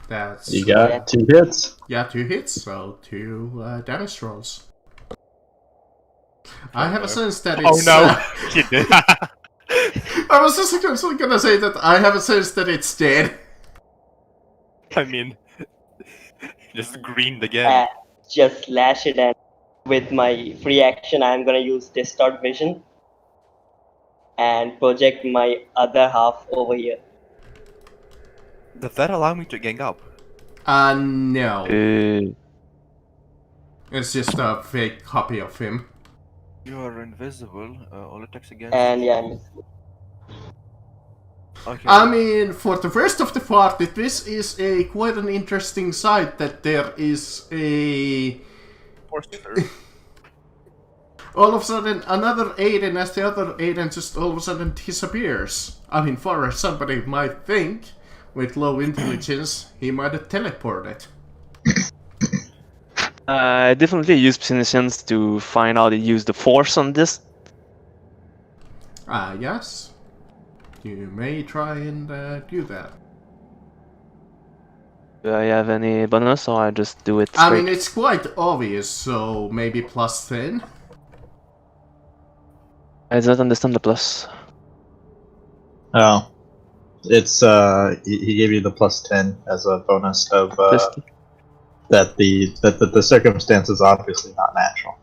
B: That's...
F: You got 2 hits.
B: Yeah, 2 hits, so 2 damage rolls. I have a sense that
D: Oh
B: it's...
D: no! He did.
B: I was just gonna say that I have a sense that it's dead.
D: I mean, just greened again.
E: just slash it, and with my free action, I'm gonna use distort vision and project my other half over here.
D: Does that allow me to gang up?
B: No. It's just a fake copy of him.
D: You are invisible. All attacks against.
E: And yeah,
D: Okay.
B: I mean, for the rest of the party, this is a quite an interesting sight that there is a... all of a sudden, another Aiden as the other Aiden just all of a sudden disappears. I mean, for somebody might think, with low intelligence, he might have teleported.
A: I definitely use Psiniscience to find out and use the force on this.
B: Yes. You may try and do that.
A: Do I have any bonus or I just do it
B: I
A: straight?
B: mean, it's quite obvious, so maybe plus 10.
A: I don't understand the plus.
F: Oh. It's he gave you the +10 as a bonus of
A: Plus-
F: that the circumstance is obviously not natural.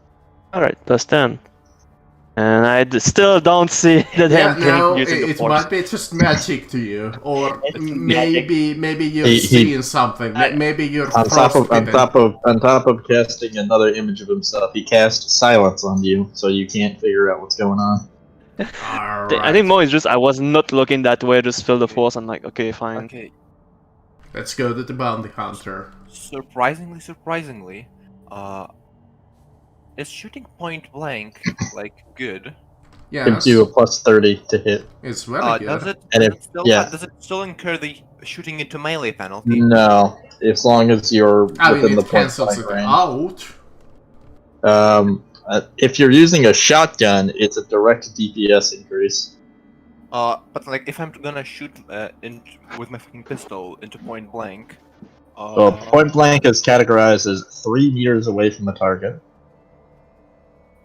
A: Alright, +10. And still don't see that
B: Yeah,
A: I'm
B: no,
A: using the
B: it
A: force.
B: might be just magic to you, or
E: It's
B: maybe you've
F: He-
B: seen something. Maybe you're
F: On
B: frostbitten.
F: top of casting another image of himself, he cast silence on you, so you can't figure out what's going on.
A: I think more is just I was not looking that way, just feel the force. I'm like, okay, fine.
D: Okay.
B: Let's go to the bounty hunter.
D: Surprisingly, is shooting point blank like good?
B: Yes,
F: Gives you a +30 to hit.
B: it's very good.
D: Does it?
F: And
D: Does
F: if-
D: it still
F: yeah.
D: does it still incur the shooting into melee penalty?
F: No, as long as you're
B: I mean,
F: within the
B: it
F: point
B: cancels
F: blank
B: it
F: range.
B: out.
F: If you're using a shotgun, it's a direct DPS increase.
D: But like if I'm gonna shoot with my fucking pistol into point blank,
F: Well, point blank is categorized as 3 meters away from the target.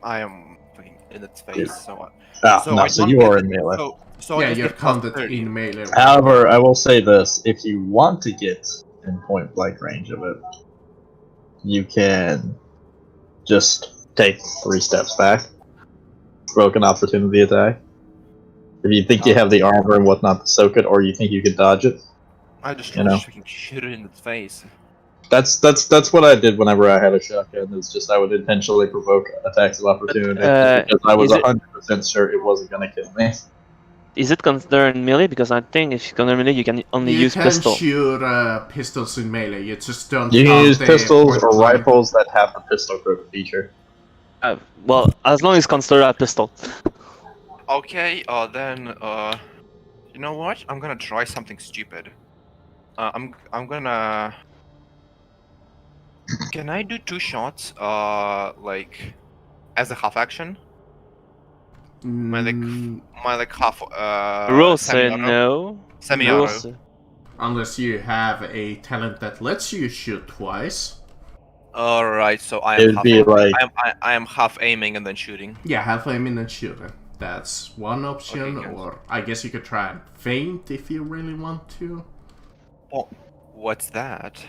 D: I am fucking in its face. So
F: So
D: don't
F: you
D: get
F: are
D: it.
F: in melee.
D: So I
B: Yeah,
D: just
B: you're
D: get plus
B: counted
D: 30.
B: in melee.
F: However, I will say this: if you want to get in point blank range of it, you can just take 3 steps back, broken opportunity attack. If you think you have the armor and whatnot to soak it, or you think you can dodge it,
D: I just
F: you know.
D: fucking shoot it in its face.
F: that's what I did whenever I had a shotgun. Is just I would intentionally provoke attacks of opportunity because I was
A: is it-
F: 100% sure it wasn't gonna kill me.
A: Is it considered melee? Because I think if you consider melee, you can only
B: You
A: use
B: can
A: pistol.
B: shoot pistols in melee. You just don't.
F: You can
B: count
F: use
B: the
F: pistols
B: point
F: or
B: blank.
F: rifles that have the pistol grip feature.
A: Well, as long as it's considered a pistol.
D: Okay, then you know what? I'm gonna try something stupid. I'm gonna. Can I do 2 shots? Like as a half action? My like half
A: Rules say
D: semi-auto?
A: no.
D: Semi-auto.
A: Rules say-
B: Unless you have a talent that lets you shoot twice.
D: All right, so I
F: It
D: am
F: would
D: half.
F: be like
D: I am half aiming and then shooting.
B: Yeah, half aiming and shooting. That's one option,
D: Okay, good.
B: or I guess you could try and feint if you really want to.
D: Oh, what's that?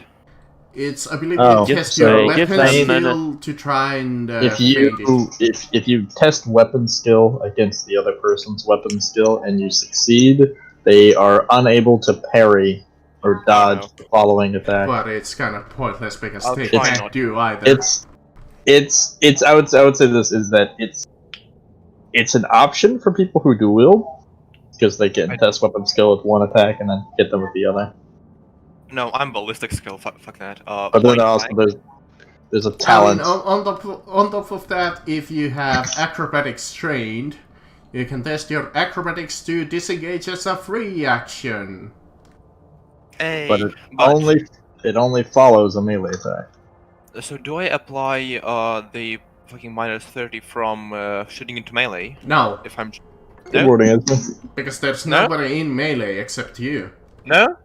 B: It's, I believe,
F: Oh,
B: you
A: give-
B: test your
A: so give
B: weapon
A: them
B: skill to try and
F: if
B: feint
F: you
B: it.
F: if you test weapon skill against the other person's weapon skill and you succeed, they are unable to parry or dodge
D: no.
F: the following attack.
B: But it's kind of pointless because
D: I'll
B: they
D: try
B: can't
D: not
B: do either.
F: It's I would say this is that it's an option for people who do will because they can test weapon skill with one attack and then hit them with the other.
D: No, I'm ballistic skill. Fuck that.
F: But then
D: point
F: also
D: blank.
F: there's a
B: I mean,
F: talent.
B: on top of that, if you have acrobatics trained, you can test your acrobatics to disengage as a free action.
D: Hey,
F: But it only follows a melee attack.
D: So do I apply the fucking -30 from shooting into melee
B: No,
D: if I'm?
F: Good
D: No?
F: wording, isn't it?
B: because there's
D: No?
B: nobody in melee except you.
D: No?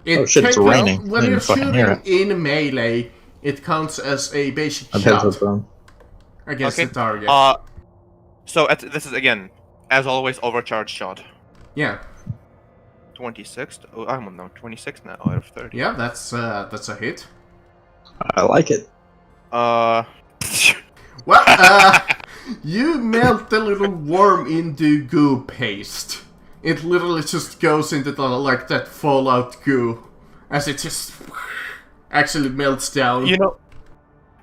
F: Oh shit, it's
B: well,
F: raining. I
B: when
F: didn't
B: you're
F: fucking hear
B: shooting in melee, it counts as a basic
F: I think that's
B: shot
F: wrong.
B: against
D: Okay.
B: the target.
D: So this is again, as always, overcharged shot.
B: Yeah,
D: 26. Oh, I'm on now 26 now out of 30.
B: yeah, that's a hit.
F: I like it.
B: Well, you melt the little worm into goo paste. It literally just goes into the, like that Fallout goo, as it just actually melts down.
D: You know,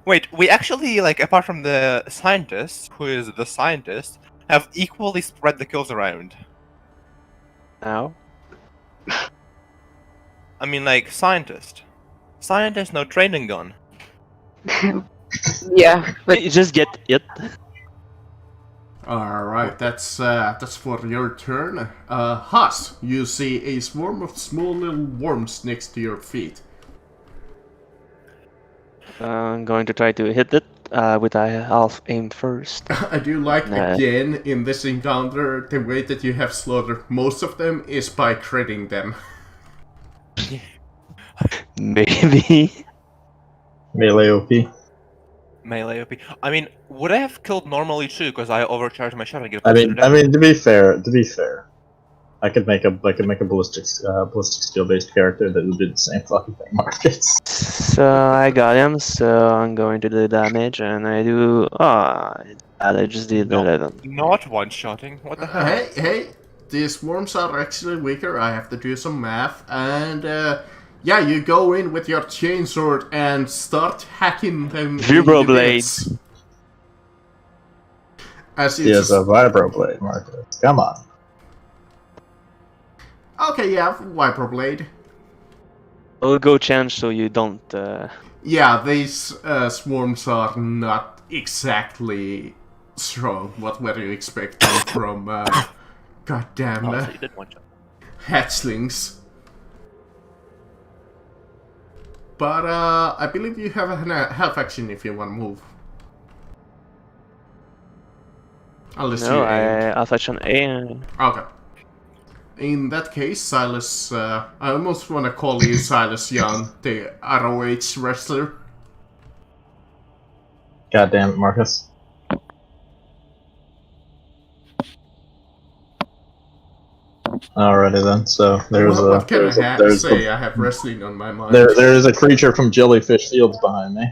D: wait. We actually like, apart from the scientist, who is the scientist, have equally spread the kills around.
A: Now.
D: I mean, like scientist, no training gun.
C: Yeah, but
A: You just get it.
B: Alright, that's for your turn. Haas, you see a swarm of small little worms next to your feet.
A: I'm going to try to hit it with a half aim first.
B: I do like,
A: Nah.
B: again, in this encounter, the way that you have slaughtered most of them is by critting them.
A: Maybe.
F: Melee OP.
D: Melee OP. I mean, would I have killed normally too? Because I overcharged my shot. I get
F: I mean, to be fair, I could make a ballistic steel based character that would do the same fucking thing Marcus.
A: So I got him, so I'm going to do damage, and I do. I just did
D: No.
A: 11.
D: Not one-shotting. What the hell?
B: Hey, these worms are actually weaker. I have to do some math, and yeah, you go in with your chainsword and start hacking them.
A: Vibroblade.
B: As
F: He has
B: it's
F: a vibroblade, Marcus. Come on.
B: okay, yeah, vibroblade.
A: I'll go change so you don't.
B: Yeah, these swarms are not exactly strong. What were you expecting from goddamn
D: Oh, so you did one-shot.
B: hatchlings? But I believe you have a half action if you want to move. Unless
A: No,
B: you aim.
A: I'll touch on A.
B: Okay. In that case, Silas, I almost want to call you Silas Young, the ROH wrestler.
F: God damn it, Marcus. Alrighty then. So there's
B: What can I
F: there's
B: say? I have wrestling on my mind.
F: there is a creature from Jellyfish Fields behind me.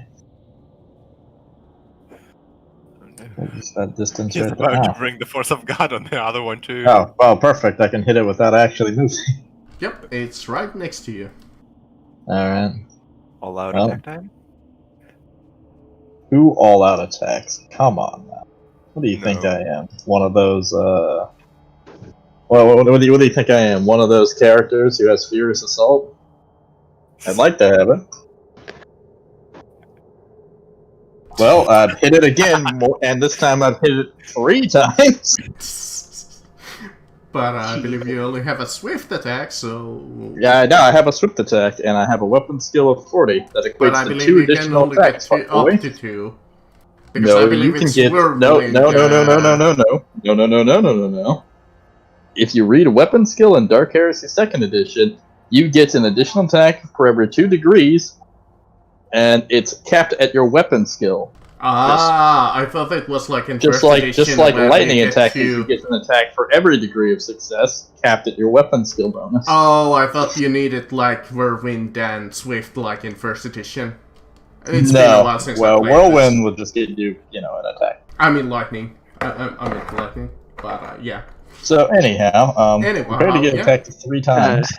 F: Just that distance
D: He's
F: right
D: about
F: there.
D: to bring the force of God on the other one too.
F: Oh, well, perfect. I can hit it without actually moving.
B: Yep, it's right next to you.
F: Alright.
D: All out
F: Well.
D: attack time.
F: Who all-out attacks? Come on now. What do you think
D: No.
F: I am? One of those, Well, what do you think I am? One of those characters who has Furious Assault? I'd like to have it. Well, I've hit it again, and this time I've hit it 3 times.
B: But I believe you only have a swift attack, so...
F: Yeah, I know, I have a swift attack, and I have a weapon skill of 40. That
B: But I
F: equates to
B: believe
F: 2
B: you can
F: additional
B: only get
F: attacks, fuckboy.
B: up to 2. Because
F: No,
B: I believe
F: you can
B: it's
F: get no. If you read a weapon skill in Dark Heresy 2nd Edition, you get an additional attack for every 2 degrees, and it's capped at your weapon skill.
B: I thought it was like in
F: Just
B: first
F: like
B: edition where
F: lightning
B: you get
F: attack,
B: to...
F: you get an attack for every degree of success, capped at your weapon skill bonus.
B: Oh, I thought you needed like Whirlwind and Swift like in first edition. It's been a while since I played
F: Whirlwind
B: this.
F: would just get you, an attack.
B: I mean lightning. I mean lightning. But yeah.
F: So anyhow, prepare to get
B: yeah.
F: attacked 3 times.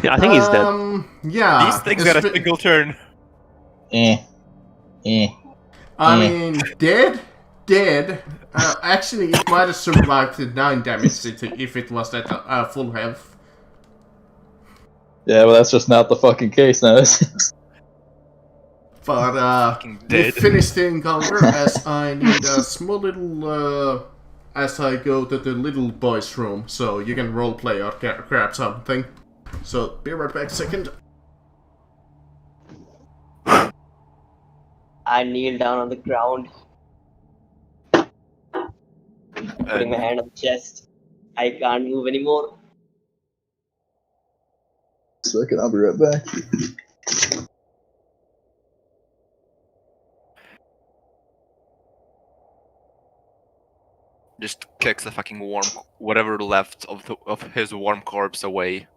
A: Yeah, I think he's dead.
B: Yeah.
D: These things got a single turn.
B: I mean, dead. Actually, it might have survived the 9 damage if it was at full health.
F: Yeah, well, that's just not the fucking case now.
B: But
D: Fucking
B: we
D: dead.
B: finished the encounter as I need a small little as I go to the little boy's room, so you can roleplay or grab something. So be right back a second.
E: I kneel down on the ground, putting my hand on the chest. I can't move anymore.
F: Second, I'll be right back.
D: Just kicks the fucking whatever left of his warm corpse away.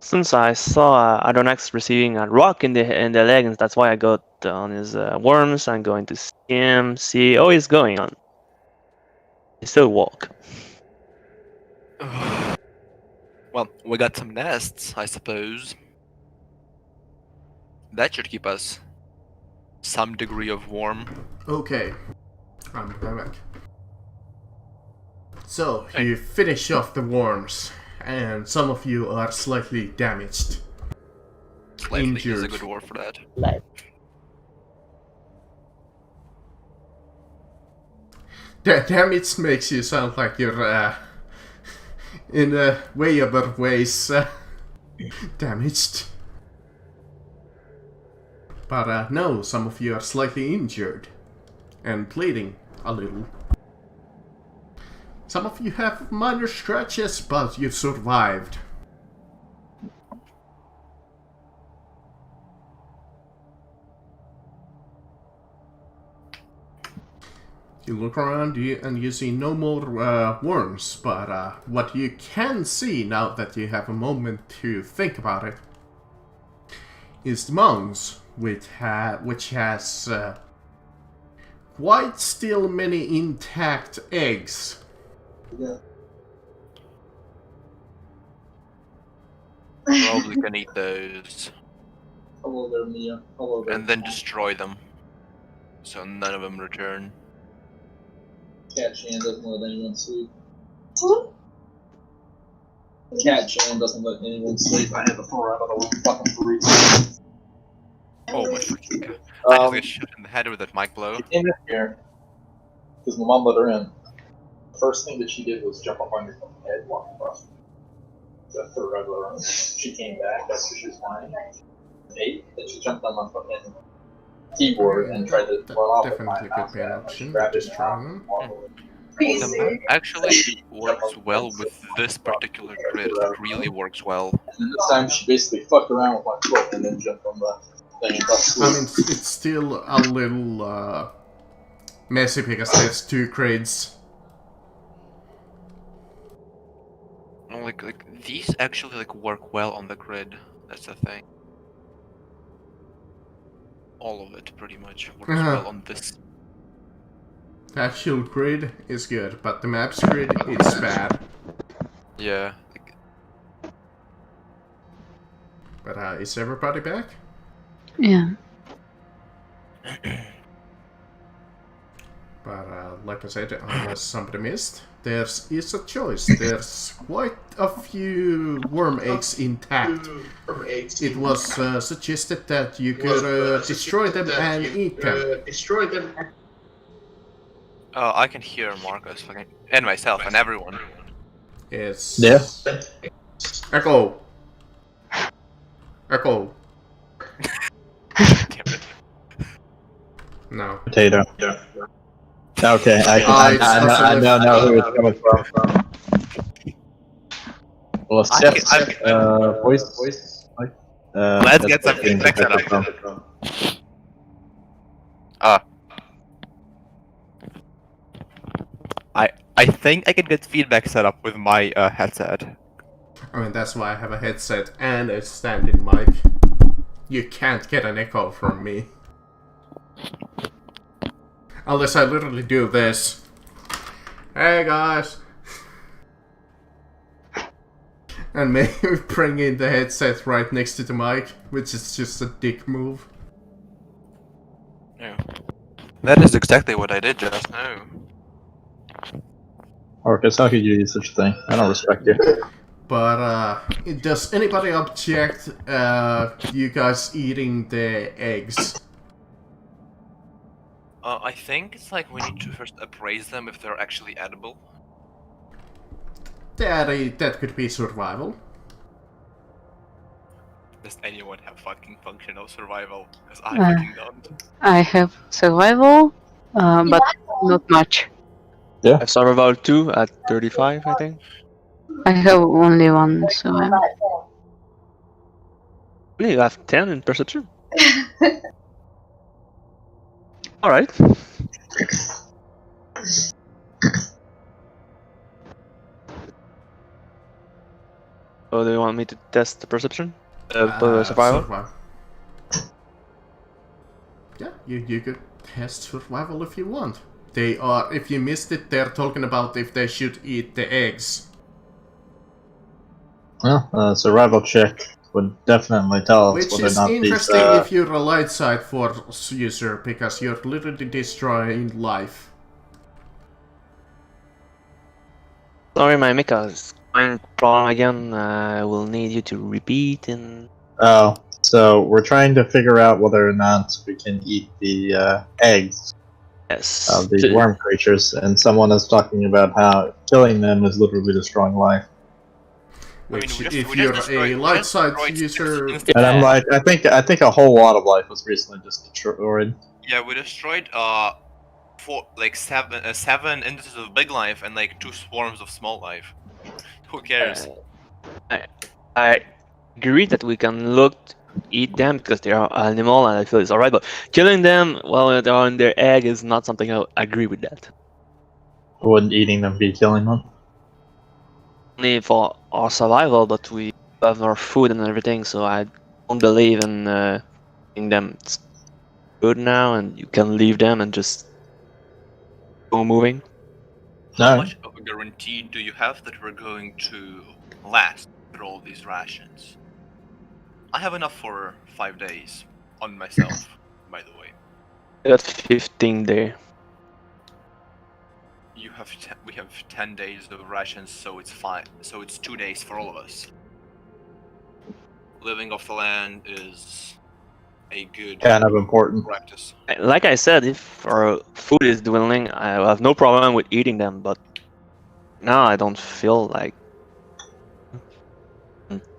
A: Since I saw Adronax receiving a rock in the legs, that's why I got on his worms. I'm going to see him, see. Oh, he's going on. He still walk.
D: Well, we got some nests, I suppose. That should keep us some degree of warm.
B: Okay, I'm back. So you finish off the worms, and some of you are slightly damaged.
D: Slightly is a
B: Injured.
D: good word for that.
E: Like,
B: That damage makes you sound like you're in way other ways damaged. But no, some of you are slightly injured and bleeding a little. Some of you have minor scratches, but you survived. You look around and you see no more worms, but what you can see now that you have a moment to think about it is the mounds, which has quite still many intact eggs.
D: Probably can eat those
F: Hello there, Mia. Hello there.
D: and then destroy them, so none of them return.
F: Cat Chan doesn't let anyone sleep. Cat Chan doesn't let anyone sleep. I had to throw her out of the room fucking 3 times.
D: Oh my fucking god! I just got shot in the head with that mic blow.
F: She came in here because my mom let her in. The first thing that she did was jump up on your fucking head, walk across. So I threw her out of the room. She came back. That's what she was flying. Then she jumped on my fucking keyboard and tried to run off.
B: Definitely could be an option to destroy them.
D: The map actually works well with this particular grid. It really works well.
F: And then this time she basically fucked around with my foot and then jumped on the thing and got
B: I
F: asleep.
B: mean, it's still a little messy because there's 2 grids.
D: Like these actually like work well on the grid. That's the thing. All of it pretty much works well on this.
B: The actual grid is good, but the map's grid is bad.
D: Yeah. Like,
B: But is everybody back?
C: Yeah.
B: But like I said, unless somebody missed, there is a choice. There's quite a few worm eggs intact. It was suggested that you could destroy them and eat them.
D: I can hear Marcus fucking and myself and everyone.
B: It's
F: Yeah.
B: Echo. Echo.
D: Damn it.
B: No.
F: Potato. Okay, I know who it's coming from. Well, Steph's voice.
D: Let's get some feedback set up. I think I can get feedback set up with my headset.
B: I mean, that's why I have a headset and a stand-in mic. You can't get an echo from me. Unless I literally do this. Hey guys! And maybe bring in the headset right next to the mic, which is just a dick move.
D: Yeah. That is exactly what I did just now.
F: Marcus, how could you do such a thing? I don't respect you.
B: But, does anybody object, you guys eating the eggs?
D: I think it's like we need to first appraise them if they're actually edible.
B: That could be survival.
D: Does anyone have fucking functional survival? Because I fucking don't.
C: I have survival, but not much.
F: Yeah.
A: I survival 2 at 35, I think.
C: I have only 1 survival.
A: Really, you have 10 in perception? Alright. So do you want me to test the perception? Survival?
B: Yeah, you could test survival if you want. They are, if you missed it, they're talking about if they should eat the eggs.
F: Well, survival check would definitely tell us
B: Which
F: whether or
B: is
F: not
B: interesting
F: these.
B: if you're a light side force user, because you're literally destroying life.
A: Sorry, my Mika is going wrong again. I will need you to repeat and...
F: Oh, so we're trying to figure out whether or not we can eat the eggs
A: Yes.
F: of these worm creatures, and someone is talking about how killing them is literally destroying life.
B: Which,
D: we
B: if
D: just
B: you're
D: destroyed-
B: a
D: we
B: light
D: just
B: side
D: destroyed
B: user,
D: six
F: And I'm like, I think a whole lot of life was recently just destroyed.
D: Yeah, we destroyed seven instances of big life and like 2 swarms of small life. Who cares?
A: I agree that we can look eat them because they are animal, and I feel it's alright. But killing them while they're on their egg is not something I agree with that.
F: Wouldn't eating them be killing them?
A: Only for our survival, but we have our food and everything, so I don't believe in eating them. It's good now, and you can leave them and just go moving.
D: How
F: Alright.
D: much of a guarantee do you have that we're going to last through all these rations? I have enough for 5 days on myself, by the way.
A: I got 15 there.
D: You have we have 10 days of rations, so it's 5. So it's 2 days for all of us. Living off the land is a good
F: Kind of important.
D: practice.
A: Like I said, if our food is dwindling, I have no problem with eating them, but now I don't feel like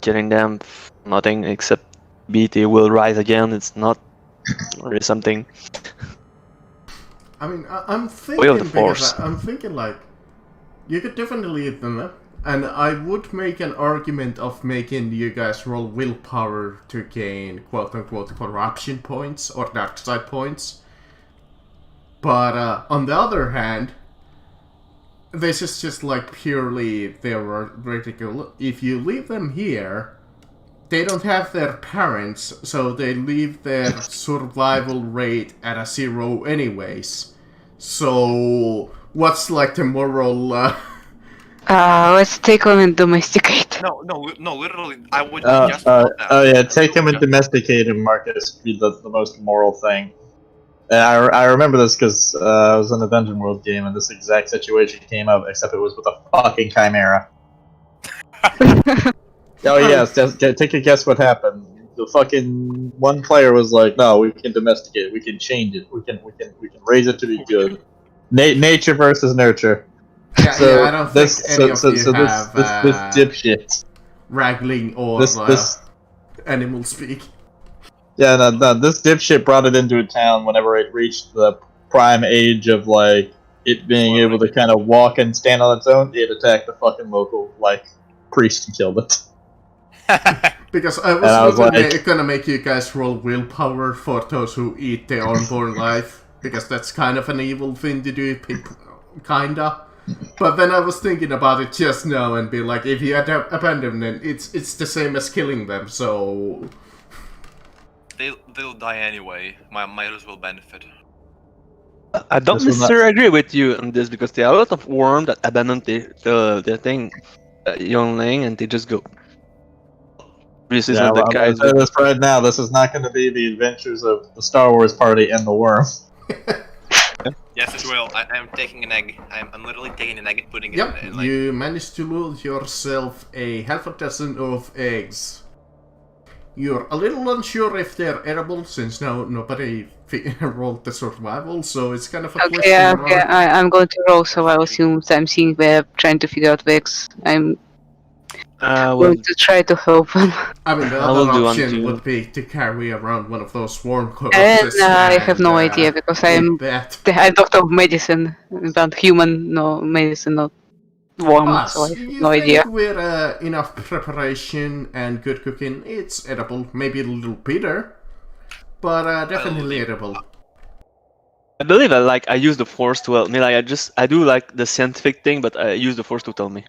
A: killing them. Nothing except BT will rise again. It's not really something.
B: I mean, I'm
A: Way
B: thinking
A: of the
B: because
A: Force.
B: I'm thinking like you could definitely eat them, and I would make an argument of making you guys roll willpower to gain quote-unquote corruption points or dark side points. But on the other hand, this is just like purely theoretical. If you leave them here, they don't have their parents, so they leave their survival rate at a 0 anyways. So, what's like the moral...
C: Let's take on and domesticate.
D: No, literally, I would
F: Oh
D: just want that.
F: yeah, take him and domesticate him, Marcus. Be the most moral thing. And I remember this because I was in the Dungeon World game and this exact situation came up, except it was with a fucking chimera. Oh yes, take a guess what happened. The fucking one player was like, "No, we can domesticate it. We can change it. We can raise it to be good." Nature versus nurture.
B: Yeah, I don't think any of you have
F: this dipshit.
B: wrangling or
F: This
B: animal speak.
F: yeah, no, this dipshit brought it into a town whenever it reached the prime age of like it being able to kind of walk and stand on its own. It attacked the fucking local like priest and killed it.
B: Because I was not gonna make you guys roll willpower for those who eat their unborn life, because that's kind of an evil thing to do, kinda. But then I was thinking about it just now and be like, if you abandon them, it's the same as killing them, so...
D: They'll die anyway. Might as well benefit.
A: I don't
F: This was not-
A: necessarily agree with you on this because there are a lot of worms that abandon their thing, youngling, and they just go. This is
F: Yeah,
A: what the
F: I'm
A: guys.
F: gonna say this right now. This is not going to be the adventures of the Star Wars party and the worm.
D: Yes, it will. I'm taking an egg. I'm literally taking an egg and putting it
B: Yep,
D: in like...
B: you managed to loot yourself a half a dozen of eggs. You're a little unsure if they're edible, since now nobody rolled the survival, so it's kind of a
C: Okay,
B: question
C: okay,
B: mark.
C: I'm going to roll, so I assume I'm seeing we're trying to figure out Vex. I'm
A: Well,
C: going to try to help them.
B: I mean, the
A: I will
B: other
A: do one
B: option
A: too.
B: would be to carry around one of those worm
C: And
B: corpses.
C: I have no idea, because I'm
B: eat that.
C: a doctor of medicine, but human, no medicine, not worm, so I have
B: You
C: no
B: think
C: idea.
B: with enough preparation and good cooking, it's edible. Maybe a little bitter, but definitely edible.
A: I believe I use the force to help me. Like I do like the scientific thing, but I use the force to tell me.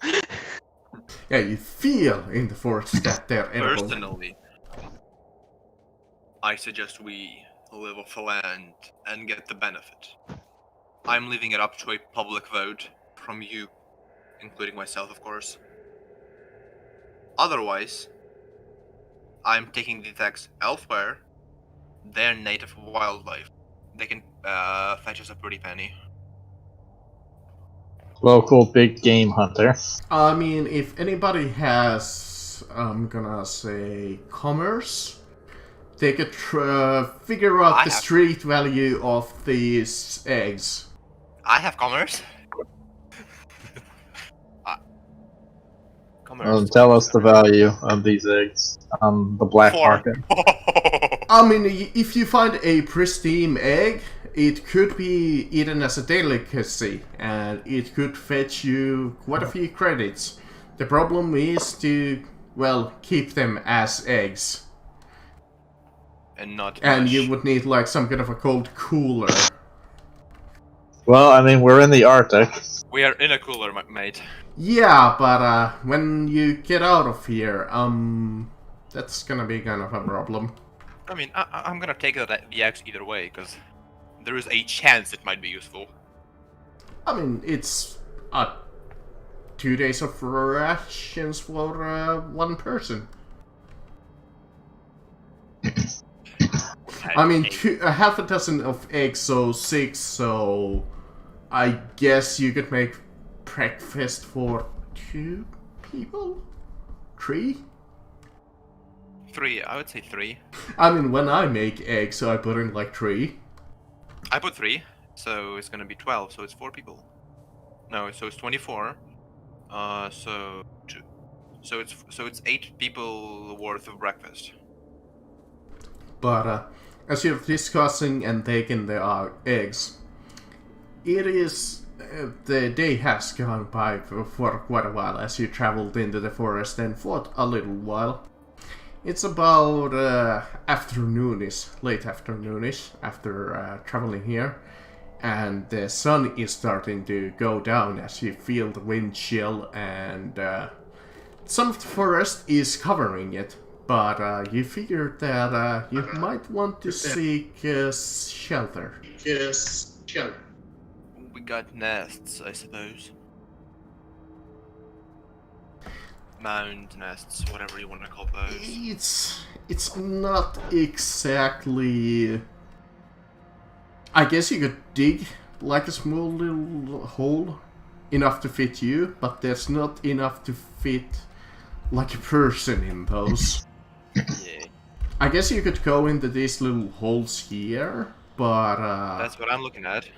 B: Yeah, you feel in the force that they're edible.
D: Personally, I suggest we live off the land and get the benefit. I'm leaving it up to a public vote from you, including myself, of course. Otherwise, I'm taking the attacks elsewhere. They're native wildlife. They can fetch us a pretty penny.
F: Local big game hunter.
B: I mean, if anybody has, I'm gonna say, commerce, they could figure out
D: I
B: the
D: have-
B: street value of these eggs.
D: I have commerce. Commerce.
F: Tell us the value of these eggs on the black
D: 4.
F: market.
B: I mean, if you find a pristine egg, it could be eaten as a delicacy, and it could fetch you quite a few credits. The problem is to, well, keep them as eggs.
D: and not
B: And
D: much.
B: you would need like some kind of a cold cooler.
F: Well, I mean, we're in the Arctic.
D: We are in a cooler, mate.
B: Yeah, but when you get out of here, that's gonna be kind of a problem.
D: I mean, I'm gonna take the axe either way, because there is a chance it might be useful.
B: I mean, it's 2 days of rations for one person. I mean, a half a dozen of eggs, so 6, so I guess you could make breakfast for 2 people? 3?
D: 3, I would say 3.
B: I mean, when I make eggs, I put in like 3.
D: I put 3, so it's gonna be 12, so it's 4 people. No, so it's 24. So 2. So it's 8 people worth of breakfast.
B: But as you're discussing and taking the eggs, it is the day has gone by for quite a while as you traveled into the forest and fought a little while. It's about afternoonish, late afternoonish after traveling here, and the sun is starting to go down as you feel the wind chill, and some of the forest is covering it. But you figured that you might want to seek shelter. Yes, shelter.
D: We got nests, I suppose. Mound nests, whatever you want to call those.
B: It's not exactly. I guess you could dig like a small little hole enough to fit you, but there's not enough to fit like a person in those.
D: Yeah.
B: I guess you could go into these little holes here, but
D: That's what I'm looking at.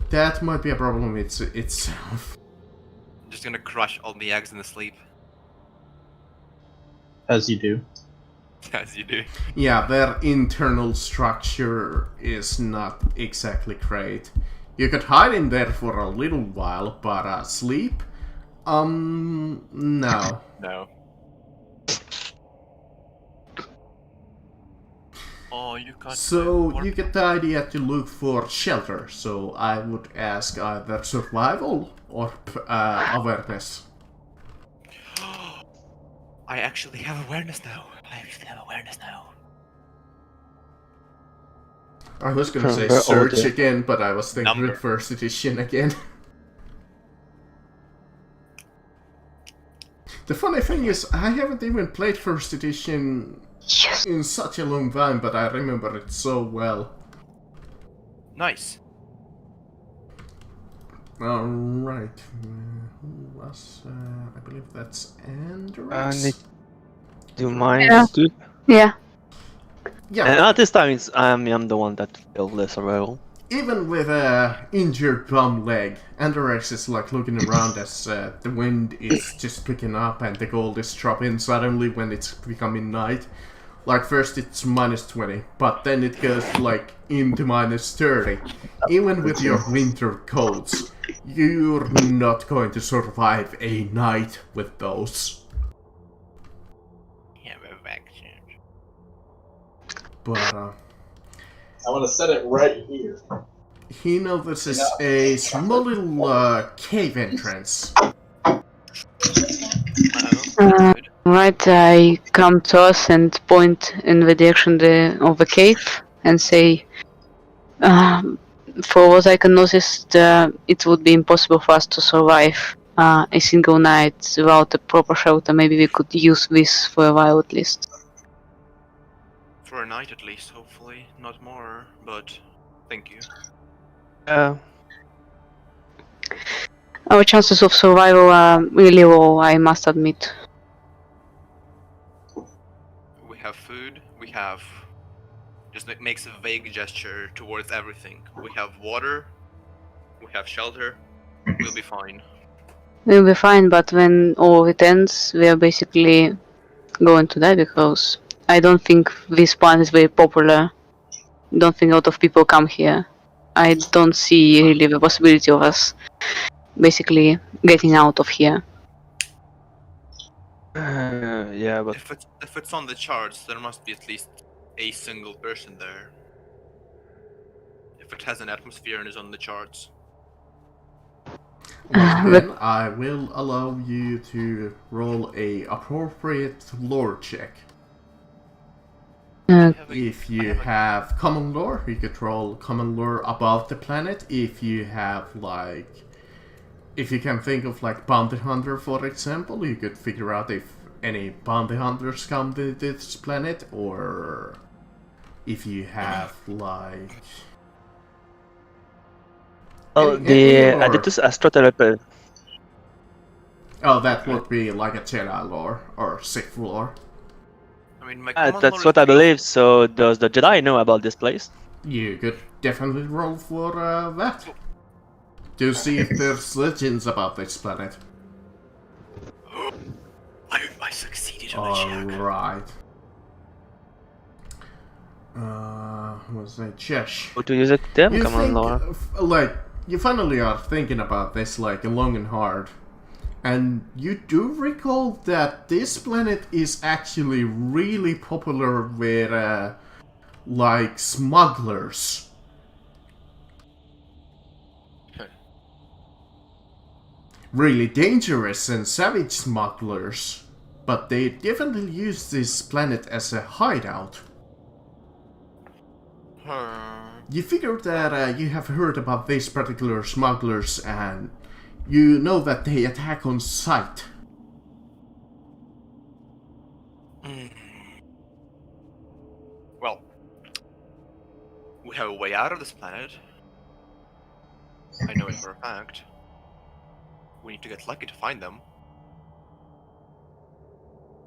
B: that might be a problem itself.
D: I'm just gonna crush all the eggs in the sleep.
F: As you do.
D: As you do.
B: Yeah, their internal structure is not exactly great. You could hide in there for a little while, but sleep? No.
D: No. Oh, you got.
B: So you get the idea to look for shelter, so I would ask either survival or awareness.
D: I actually have awareness now.
B: I was gonna say
A: Very
B: search
A: old, yeah.
B: again, but I was thinking
D: Number.
B: first edition again. The funny thing is, I haven't even played first edition
C: Yes.
B: in such a long time, but I remember it so well.
D: Nice.
B: Alright. Who was... I believe that's Andrex?
A: Need do mine,
C: Yeah.
A: dude.
C: Yeah.
B: Yeah,
A: And this time I'm the one that failed the survival.
B: even with a injured bum leg, Andrex is like looking around as the wind is just picking up and the gold is dropping suddenly when it's becoming night. Like first it's minus 20, but then it goes like into minus 30. Even with your winter coats, you're not going to survive a night with those.
D: Yeah, we're back soon.
B: But
F: I want to set it right here.
B: he notices a small little cave entrance.
D: Good.
C: Right, I come to us and point in the direction of the cave and say, for what I can notice, it would be impossible for us to survive a single night without a proper shelter. Maybe we could use this for a while at least.
D: For a night at least, hopefully. Not more, but thank you.
C: Our chances of survival are really low, I must admit.
D: We have food, we have... Just makes a vague gesture towards everything. We have water, we have shelter, we'll be fine.
C: We'll be fine, but when all of it ends, we are basically going to die because I don't think this planet is very popular. Don't think a lot of people come here. I don't see really the possibility of us basically getting out of here.
A: Yeah, but
D: If it's on the charts, there must be at least a single person there. If it has an atmosphere and is on the charts.
B: Once
C: But-
B: again, I will allow you to roll a appropriate lore check. If you have common lore, you could roll common lore about the planet. If you have if you can think of bounty hunter, for example, you could figure out if any bounty hunters come to this planet, or if you have
A: oh,
B: any
A: the
B: lore.
A: Aditus Astrotelepy.
B: Oh, that would be like a Jedi lore or Sith lore.
D: I mean, my common
A: That's
D: lore
A: what
D: is
A: I believe. So does the Jedi know about this place?
B: You could definitely roll for that. To see if there's legends about this planet.
D: I succeeded on the check.
B: Alright. What's that? Chesh.
A: How to use it? Them?
B: You
A: Come on,
B: think,
A: Laura.
B: you finally are thinking about this long and hard. And you do recall that this planet is actually really popular with, smugglers. Really dangerous and savage smugglers. But they definitely use this planet as a hideout. You figure that you have heard about these particular smugglers and you know that they attack on sight.
D: Well, we have a way out of this planet. I know it for a fact. We need to get lucky to find them.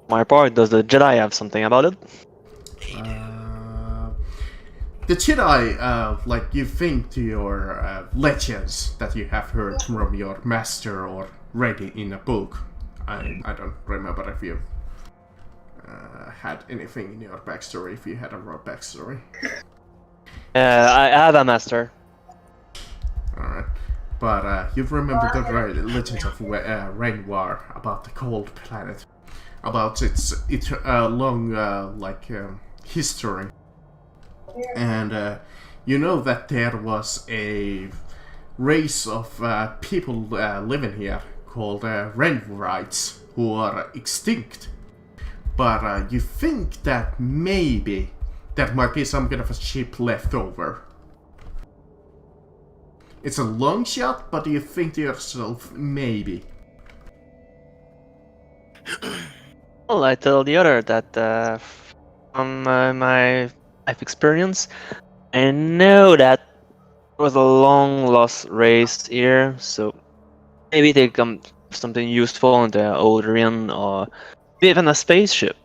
A: My part, does the Jedi have something about it?
B: The Jedi, you think to your legends that you have heard from your master or read in a book. I don't remember if you had anything in your backstory, if you had a raw backstory.
A: I have a master.
B: Alright. But you remember the legends of Renoir about the cold planet. About its long, history. And you know that there was a race of people living here called Renwrights who are extinct. But you think that maybe there might be some kind of a ship left over. It's a long shot, but you think to yourself, maybe.
A: Well, I tell the other that from my life experience, I know that there was a long lost race here, so maybe they come something useful in the Alderian or even a spaceship.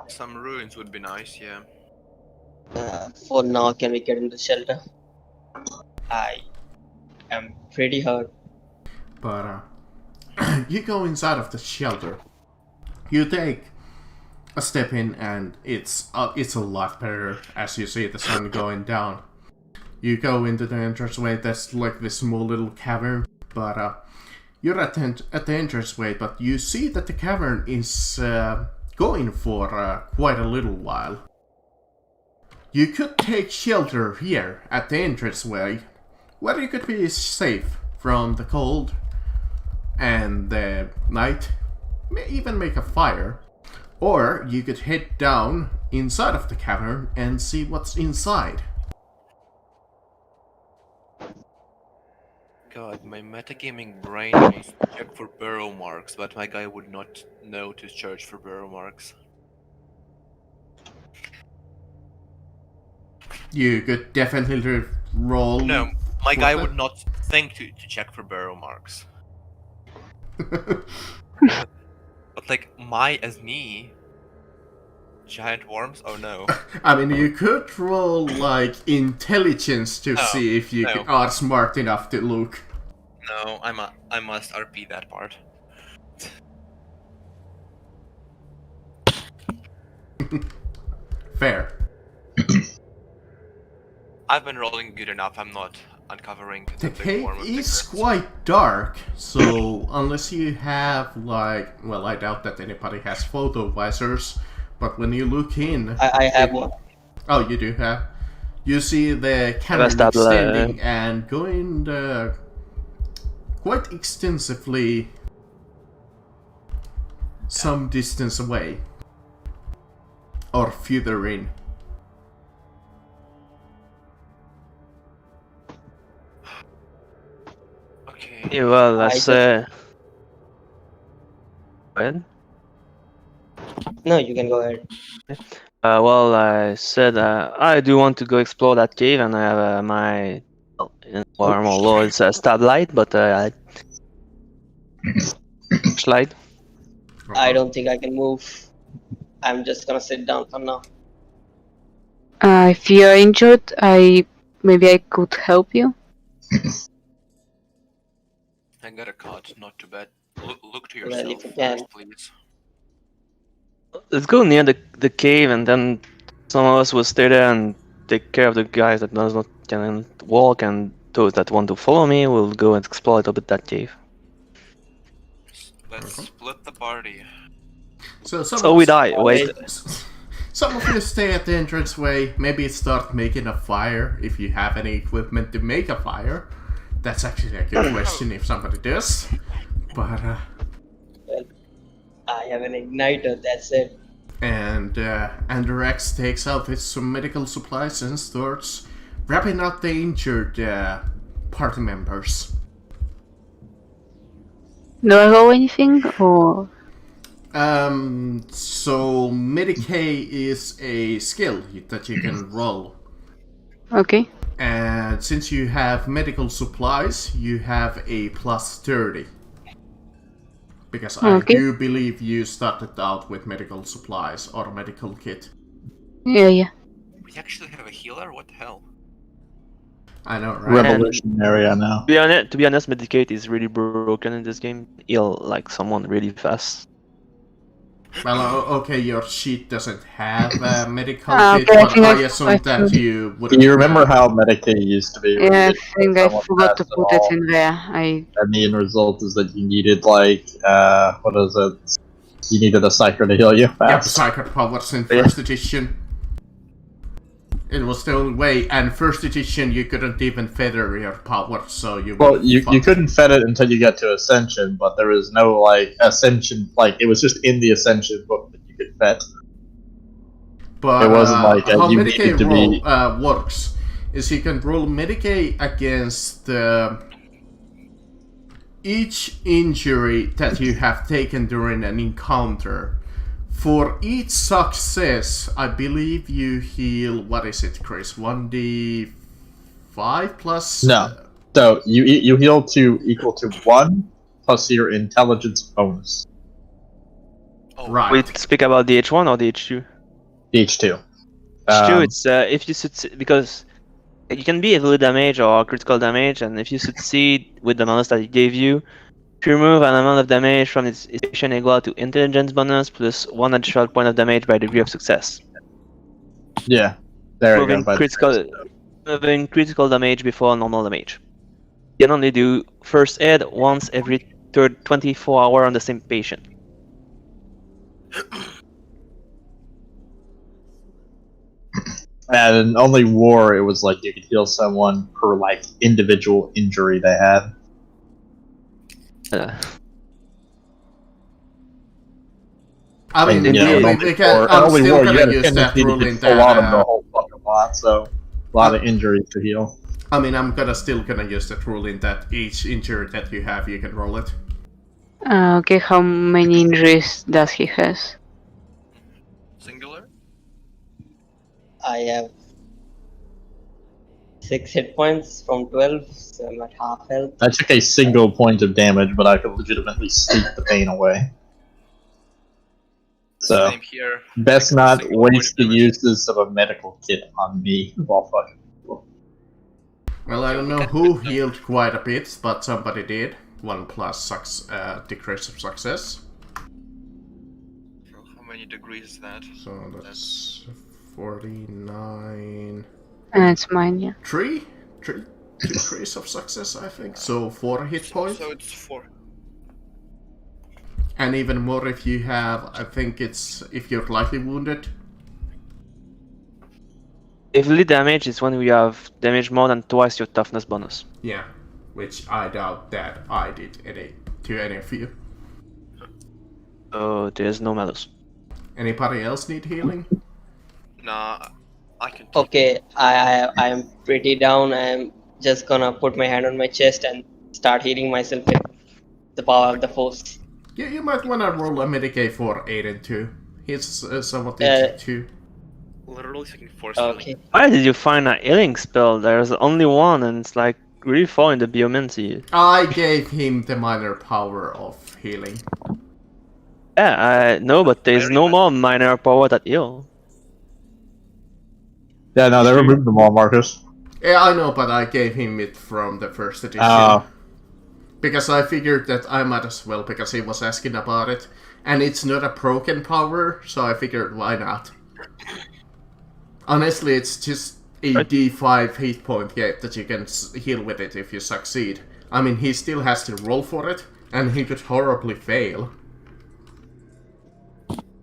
D: Some ruins would be nice, yeah.
E: For now, can we get into shelter? I am pretty hurt.
B: But you go inside of the shelter. You take a step in, and it's a lot better as you see the sun going down. You go into the entranceway. There's this small little cavern, but you're at the entranceway. But you see that the cavern is going for quite a little while. You could take shelter here at the entranceway, where you could be safe from the cold and the night, even make a fire. Or you could head down inside of the cavern and see what's inside.
D: God, my metagaming brain wants to check for burrow marks, but my guy would not know to search for burrow marks.
B: You could definitely roll.
D: No, my
B: for
D: guy
B: that.
D: would not think to check for burrow marks. But my as me, giant worms? Oh no.
B: I mean, you could roll intelligence to see if you
D: no.
B: are smart enough to look.
D: No, I must RP that part.
B: Fair.
D: I've been rolling good enough. I'm not uncovering
B: The
D: big
B: cave
D: worm of
B: is
D: the crypt.
B: quite dark, so unless you have like, well, I doubt that anybody has photo visors, but when you look in,
E: I have one.
B: oh, you do have. You see the cannon
A: Vestable,
B: extending and going quite extensively some distance away or further in.
D: Okay.
A: Yeah, well,
E: I
A: that's
E: just-
A: Go ahead.
E: No, you can go ahead.
A: Well, I said I do want to go explore that cave, and I have my in Warhammer Law it's a stab light, but I slide.
E: I don't think I can move. I'm just gonna sit down for now.
C: If you're injured, maybe I could help you.
D: I got a cot, not too bad. Look to
E: Well,
D: yourself
E: if you can.
D: first, please.
A: Let's go near the cave, and then some of us will stay there and take care of the guys that does not can walk, and those that want to follow me will go and explore a little bit that cave.
D: Let's split the party.
B: So, some
A: So
B: of
A: we
B: us-
A: die. Wait.
B: Some of you stay at the entranceway, maybe start making a fire if you have any equipment to make a fire. That's actually a good question if somebody does. But,
E: Well, I have an igniter, that's it.
B: and Andrex takes out some medical supplies and starts wrapping up the injured party members.
C: Do I roll anything or?
B: So Medicae is a skill that you can roll.
C: Okay.
B: And since you have medical supplies, you have a plus 30. Because
C: Okay.
B: I do believe you started out with medical supplies or medical kit.
C: Yeah.
D: We actually have a healer? What the hell?
B: I know, right?
F: Revolutionary, I know.
A: To be honest, Medicate is really broken in this game. Heal like someone really fast.
B: Well, okay, your sheet doesn't have a medical
C: Okay,
B: kit,
C: I
B: but
C: think
B: I
C: I
B: assume that
C: think-
B: you would.
F: You remember how Medicaid used to be?
C: Yeah, I think I
F: Someone
C: forgot to
F: passed
C: put
F: it
C: it
F: all.
C: in there.
F: And the end result is that you needed, like, what is it? You needed a psyker to heal you
B: Yep,
F: fast.
B: Psychic powers in
A: Yeah.
B: first edition. It was the only way, and first edition you couldn't even feather your power, so you.
F: Well,
B: were
F: you
B: fucked.
F: couldn't fed it until you get to Ascension, but there was no, like, Ascension, like, it was just in the Ascension book that you could fed.
B: But
F: It wasn't like
B: how
F: you
B: Medicaid
F: needed to
B: roll
F: be-
B: works is you can roll Medicaid against each injury that you have taken during an encounter. For each success, I believe you heal. What is it, Chris? 1d5 plus.
F: No. So, you heal to equal to 1 plus your intelligence bonus.
D: Oh,
B: Right.
A: We speak about the H1 or the H2?
F: H2.
A: H2, it's if you succeed, because you can be heavily damage or critical damage, and if you succeed with the bonus that it gave you, if you remove an amount of damage from its station equal to intelligence bonus plus 1 additional point of damage by degree of success.
F: Yeah. There you
A: Moving
F: go.
A: critical damage before normal damage. You can only do first aid once every 24 hours on the same patient.
F: And in only war, it was like you could heal someone per, like, individual injury they had.
B: I mean,
A: And,
F: You know,
A: Yeah,
F: in
B: we
F: only
B: can,
F: war,
B: I'm
F: only
B: still
F: war, you
B: gonna
F: had a
B: use that
F: tendency to
B: rule in
F: just full on them the
B: that.
F: whole fucking lot, so a lot of injuries to heal.
B: I mean, I'm still gonna use that rule in that each injury that you have, you can roll it.
C: Okay, how many injuries does he has?
D: singular?
E: I have 6 hit points from 12, so I'm at half health.
F: I took a single point of damage, but I could legitimately sleep the pain away. So,
D: Same here.
F: best
D: Like,
F: not
D: single point
F: waste
D: of
F: the
D: damage.
F: uses of a medical kit on me while fucking.
B: Well, I don't know who healed quite a bit, but somebody did. 1 plus decrease of success.
D: So how many degrees is that?
B: So that's 49.
C: It's mine, yeah.
B: 3? 2 degrees of success, I think. So 4 hit points.
D: So it's 4.
B: And even more if you have, I think it's if you're lightly wounded.
A: Heavily damage is when you have damage more than twice your toughness bonus.
B: Yeah, which I doubt that I did to any of you.
A: So there's no malus.
B: Anybody else need healing?
D: Nah, I can take
E: Okay, I'm pretty down. I'm just gonna put my hand on my chest and start healing myself with the power of the force.
B: Yeah, you might wanna roll a Medicaid for Aiden too. He's somewhat injured too.
D: literally taking force.
E: Okay.
A: Why did you find a healing spell? There's only one, and it's like really far in the Biomancy.
B: I gave him the minor power of healing.
A: Yeah, I know, but there's
D: Very
A: no
D: much.
A: more minor power that heal.
F: Yeah, no, they removed them all, Marcus.
B: Yeah, I know, but I gave him it from the first edition.
F: Oh.
B: Because I figured that I might as well, because he was asking about it. And it's not a broken power, so I figured why not. Honestly, it's just a D5 hit point gap that you can heal with it if you succeed. I mean, he still has to roll for it, and he could horribly fail.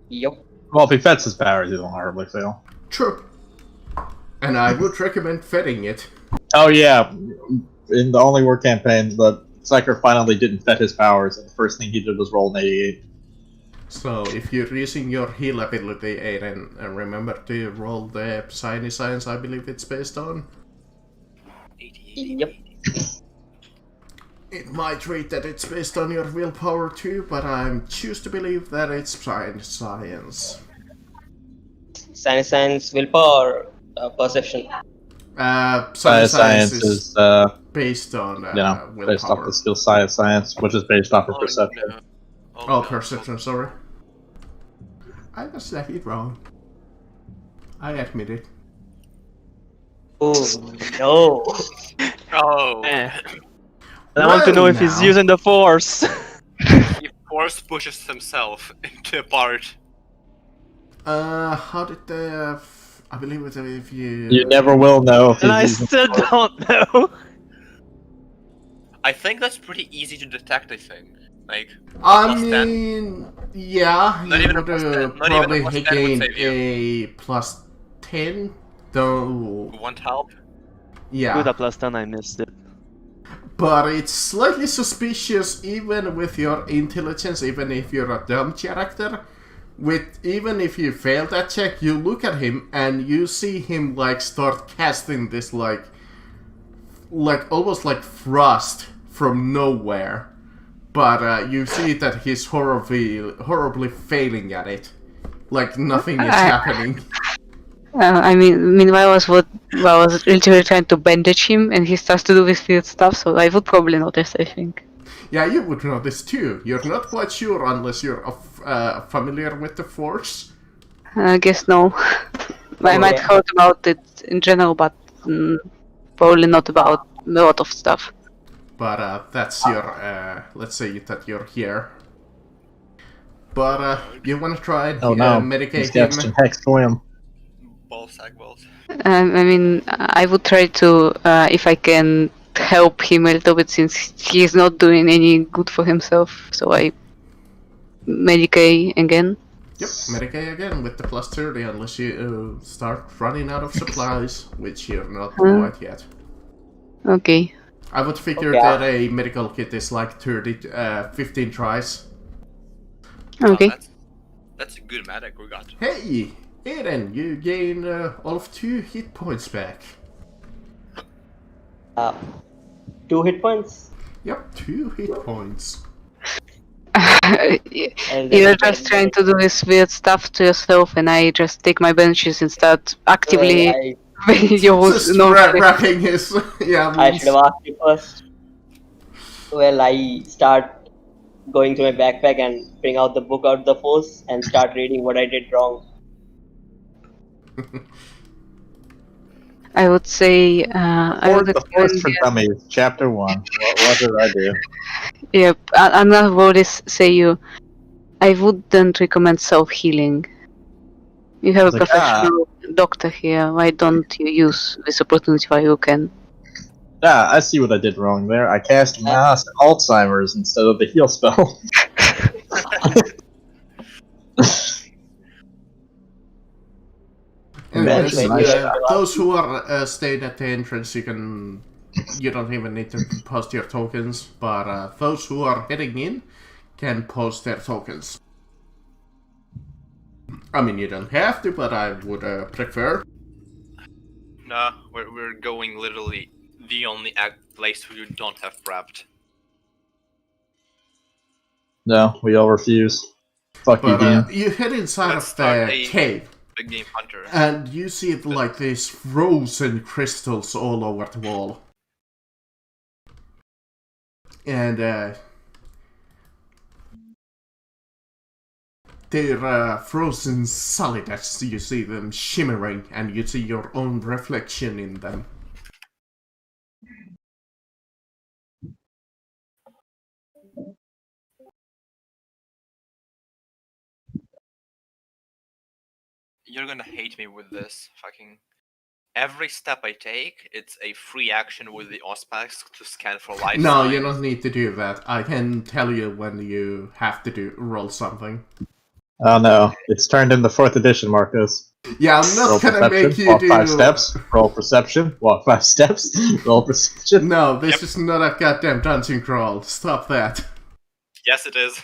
E: Yup.
F: Well, if he fets his powers, he won't horribly fail.
B: True. And I would recommend fetting it.
F: Oh yeah, in the Only War campaign, the Psyker finally didn't fet his powers, and the first thing he did was roll an 88.
B: So, if you're using your heal ability, Aiden, remember to roll the Shiny Science I believe it's based on.
D: 88.
E: Yep.
B: It might read that it's based on your willpower too, but I choose to believe that it's Shiny Science.
E: Science, willpower, perception.
B: Shiny
F: Science is
B: based on willpower.
F: based off the skill science, which is based off of perception.
D: No.
B: Oh,
D: no.
B: perception, sorry. I was slightly wrong. I admit it.
E: Oh no!
D: Oh.
A: Eh. I want to know if he's
B: now.
A: using the force.
D: He force pushes himself into a part.
B: How did the... I believe it if you...
F: You never will know if
A: And I
F: he's using
A: still don't know.
D: I think that's pretty easy to detect, I think. Like,
B: I
D: plus 10.
B: mean... Yeah,
D: Not
B: you
D: even a
B: would
D: plus 10. Not even a
B: probably
D: plus 10 would
B: gained
D: save you.
B: a plus 10, though...
D: Want help?
B: Yeah.
A: With a plus 10, I missed it.
B: But it's slightly suspicious even with your intelligence, even if you're a dumb character. Even if you fail that check, you look at him and you see him like start casting this like almost like frost from nowhere. But you see that he's horribly failing at it. Like nothing is happening.
C: I mean, meanwhile, I was literally trying to bandage him, and he starts to do this weird stuff. So I would probably notice. I think.
B: Yeah, you would notice too. You're not quite sure unless you're familiar with the Force.
C: I guess no. I might
E: yeah.
C: heard about it in general, but probably not about a lot of stuff.
B: But that's your, let's say that you're here. But you wanna try and
F: Oh no,
B: medicate
F: he's got
B: him?
F: hex to him.
D: Ballsack balls.
C: I mean, I would try to, if I can, help him a little bit since he's not doing any good for himself. So I medicate again.
B: Yep, medicate again with the plus 30 unless you start running out of supplies, which you're not quite yet.
C: Okay.
B: I would figure
E: Okay.
B: that a medical kit is like 15 tries.
C: Okay.
D: Oh, that's a good medic we got.
B: Hey, Aiden, you gain all of 2 hit points back.
E: 2 hit points.
B: Yep, 2 hit points.
E: And
C: You're just trying to do this weird stuff to yourself, and I just take my benches and start actively use
B: Just
C: normally.
B: wrapping his yeah.
E: I
B: wounds.
E: should have asked you first. Well, I start going to my backpack and bring out the book out of the force and start reading what I did wrong.
C: I would say I would
F: The Force for
C: recommend.
F: Dummies, Chapter 1. What did I do?
C: Yep, I'm gonna always say you. I wouldn't recommend self-healing. You have a
F: Like,
C: professional doctor here. Why don't you use this opportunity while you can?
F: Ah, I see what I did wrong there. I cast Mass Alzheimer's instead of the heal spell.
B: Anyways,
F: Imagine I shot.
B: those who are staying at the entrance, you don't even need to post your tokens, but those who are heading in can post their tokens. I mean, you don't have to, but I would prefer.
D: Nah, we're going literally the only place where you don't have prepped.
F: No, we all refuse. Fuck you,
B: But
F: game.
B: you head inside
D: Let's
B: of
D: start
B: the
D: a-
B: cave,
D: Big Game Hunter.
B: and you see like these frozen crystals all over the wall. And they're frozen solid as you see them shimmering, and you see your own reflection in them.
D: You're gonna hate me with this. Fucking every step I take, it's a free action with the Auspex to scan for life.
B: No,
D: signs.
B: you don't need to do that. I can tell you when you have to roll something.
F: Oh no, it's turned into 4th edition, Marcos.
B: Yeah, I'm
F: Roll
B: not gonna
F: perception,
B: make you
F: walk
B: do
F: 5 steps, roll perception, walk 5 steps, roll perception.
B: No, this is not a goddamn dungeon crawl. Stop that.
D: Yes, it is.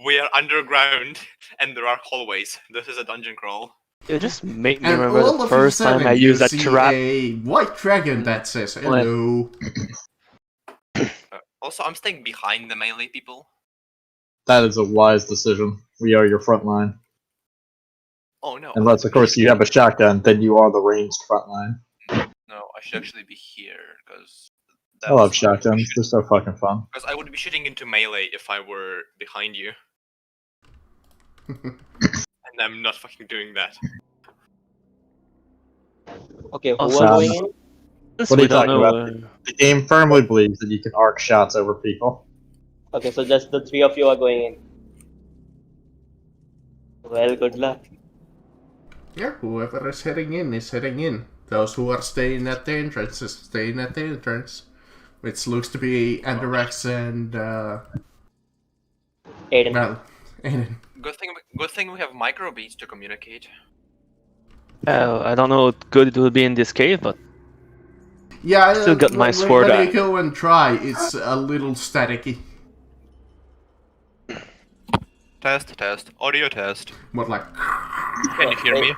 D: We are underground, and there are hallways. This is a dungeon crawl.
A: You just make me
B: And
A: remember
B: all
A: the
B: of
A: first
B: a sudden,
A: time I
B: you
A: used that
B: see
A: trap.
B: a white dragon that says hello.
D: Also, I'm staying behind the melee people.
F: That is a wise decision. We are your front line.
D: Oh no.
F: Unless, of course, you have a shotgun, then you are the ranged front line.
D: No, I should actually be here because.
F: I love shotguns. They're so fucking fun.
D: Because I would be shooting into melee if I were behind you. And I'm not fucking doing that.
E: Okay, who
A: Awesome.
E: are going in?
A: Since
F: What are
A: we
F: you
A: don't
F: talking
A: know,
F: about? The game firmly believes that you can arc shots over people.
E: Okay, so just the 3 of you are going in. Well, good luck.
B: Yeah, whoever is heading in is heading in. Those who are staying at the entrance is staying at the entrance. Which looks to be Andarax and,
E: Aiden.
B: well, Aiden.
D: Good thing we have microbeats to communicate.
A: I don't know what good it will be in this cave, but
B: Yeah,
A: Still got my sword
B: when
A: out.
B: you go and try, it's a little staticky.
D: Test. Audio test.
B: What, like
D: Can you hear me?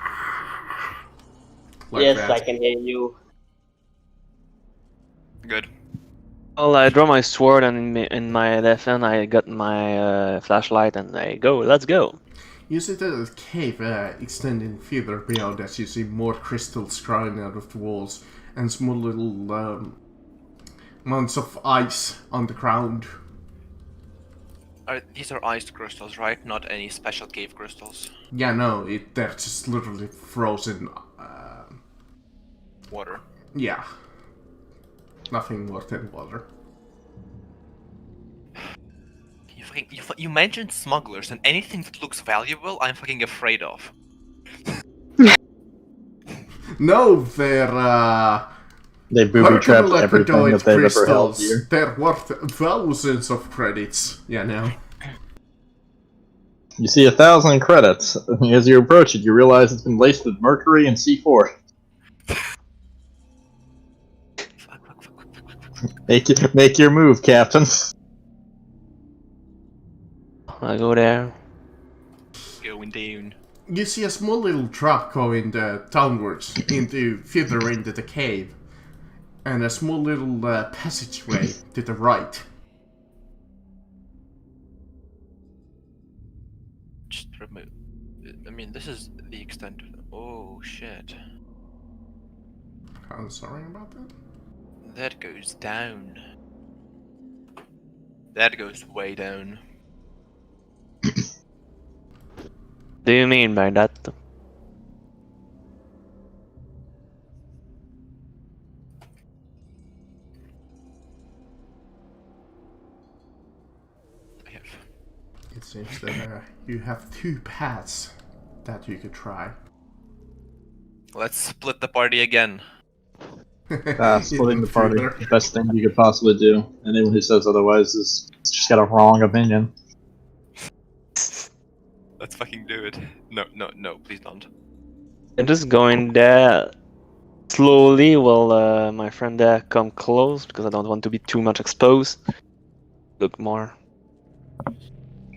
E: Yes,
B: that.
E: I can hear you.
D: Good.
A: well, I draw my sword and in my left hand I got my flashlight and I go. Let's go.
B: You see the cave extending further beyond as you see more crystals crying out of the walls and small little mounds of ice on the ground.
D: These are iced crystals, right? Not any special cave crystals.
B: Yeah, no, they're just literally frozen.
D: Water.
B: Yeah. Nothing more than water.
D: You mentioned smugglers, and anything that looks valuable, I'm fucking afraid of.
B: No, they're
F: They booby trapped
B: Purple
F: everything
B: lepidoid
F: that they've ever held
B: crystals.
F: here.
B: They're worth thousands of credits. Yeah, no.
F: You see 1,000 credits. As you approach it, you realize it's been laced with mercury and C4. Make your move, Captain.
A: I go there.
D: Going down.
B: You see a small little trap going downwards further into the cave, and a small little passageway to the right.
D: Just remove. I mean, this is the extent of. Oh shit.
B: I'm sorry about that.
D: That goes down. That goes way down.
A: Do you mean by that?
D: I have.
B: It seems that you have 2 paths that you could try.
D: Let's split the party again.
F: Splitting the party.
B: Intruder.
F: The best thing you could possibly do. Anyone who says otherwise is just got a wrong opinion.
D: Let's fucking do it. No, please don't.
A: I'm just going there slowly while my friend there come close because I don't want to be too much exposed. Look more.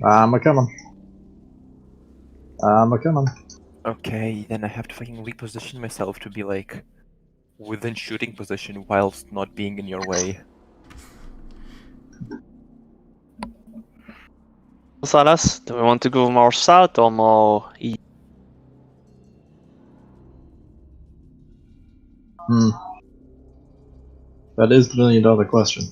F: I'm a coming.
G: Okay, then I have to fucking reposition myself to be like within shooting position whilst not being in your way.
A: Salas, do we want to go more south or more east?
F: That is the $1 million question.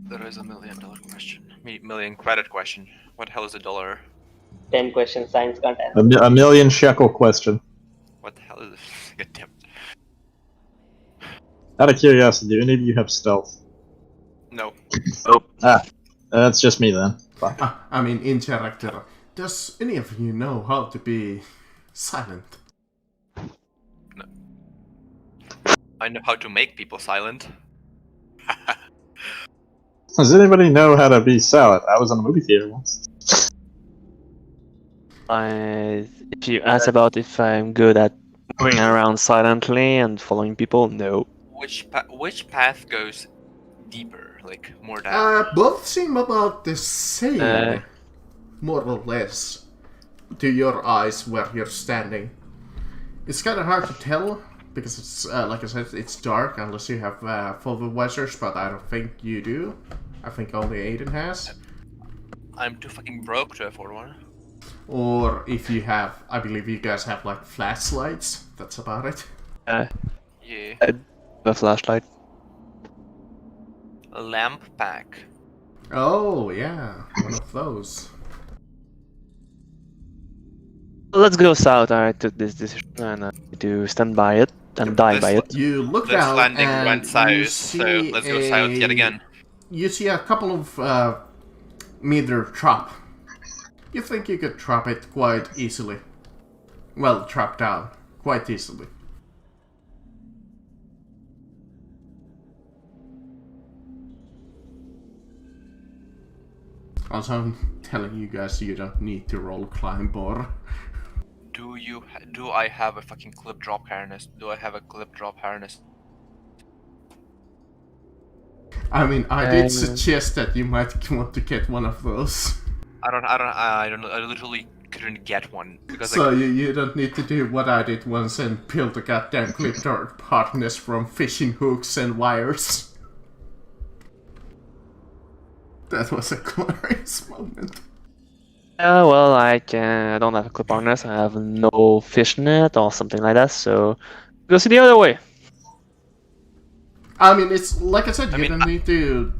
D: There is $1 million question. Million credit question. What the hell is a dollar?
E: 10 question science can't answer.
F: A million shekel question.
D: What the hell is this? God damn.
F: Out of curiosity, do any of you have stealth?
D: No.
F: That's just me then. Fuck.
B: I mean, in character, does any of you know how to be silent?
D: I know how to make people silent.
F: Does anybody know how to be silent? I was in a movie theater once.
A: If you ask about if I'm good at moving around silently and following people, no.
D: Which path goes deeper, like more down?
B: Both seem about the same, more or less, to your eyes where you're standing. It's kind of hard to tell because it's like I said, it's dark unless you have full visors, but I don't think you do. I think only Aiden has.
D: I'm too fucking broke to afford one.
B: Or if you have, I believe you guys have like flashlights. That's about it.
D: Yeah.
A: A flashlight.
D: A lamp pack.
B: Oh yeah, one of those.
A: Let's go south. I took this decision and I need to stand by it and die by it.
B: You look
D: This
B: down
D: landing
B: and
D: went
B: you
D: south,
B: see
D: so let's go south yet again.
B: You see a couple of meter drop. You think you could drop it quite easily. Well, drop down quite easily. Also, I'm telling you guys you don't need to roll climb or...
D: Do I have a fucking clip drop harness? Do I have a clip drop harness?
B: I mean, I did suggest that you might want to get one of those.
D: I literally couldn't get one because
B: So you don't need to do what I did once and build a goddamn clip harness from fishing hooks and wires. That was a glorious moment.
A: Well, I don't have a clip harness. I have no fishnet or something like that. So go see the other way.
B: I mean, it's like I said. Don't need to.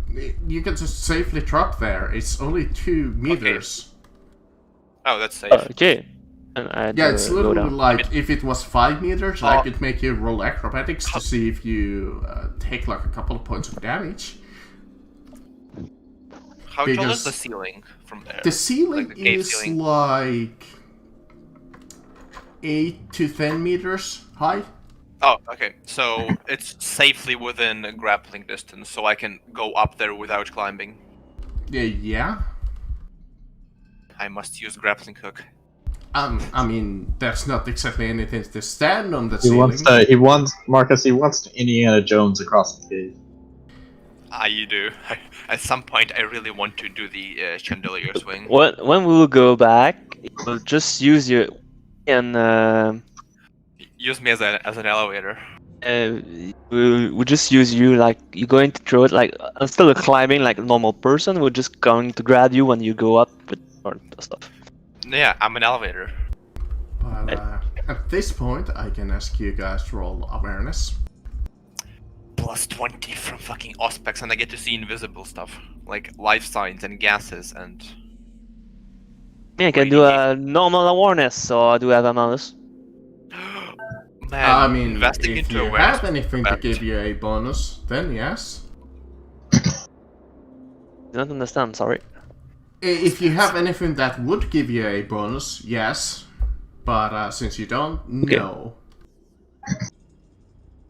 B: You can just safely drop there. It's only 2 meters.
D: Oh, that's safe.
A: Okay. And
B: Yeah, it's literally
A: down.
B: like if it was 5 meters, I could make you roll acrobatics to see if you take like a couple of points of damage.
D: How tall
B: because
D: is the ceiling from there?
B: The ceiling
D: Like the cave
B: is
D: ceiling?
B: like 8 to 10 meters high.
D: Oh, okay. So it's safely within a grappling distance, so I can go up there without climbing.
B: Yeah.
D: I must use grappling hook.
B: I mean, there's not exactly anything to stand on the
F: He
B: ceiling.
F: wants to Indiana Jones across the cave.
D: You do. At some point, I really want to do the chandelier swing.
A: When we will go back, we'll just use you and
D: Use me as an elevator.
A: we'll just use you like you're going to throw it like instead of climbing like a normal person. We're just going to grab you when you go up with or stuff.
D: Yeah, I'm an elevator.
B: But at this point, I can ask you guys to roll awareness.
D: Plus 20 from fucking Auspex, and I get to see invisible stuff like life signs and gases and.
A: Yeah, I can do a normal awareness, or do I have a malus?
D: Man,
B: I mean,
D: investing
B: if
D: into
B: you
D: awareness.
B: have anything to give you a bonus, then yes.
A: I don't understand. Sorry.
B: If you have anything that would give you a bonus, yes. But since you don't, no.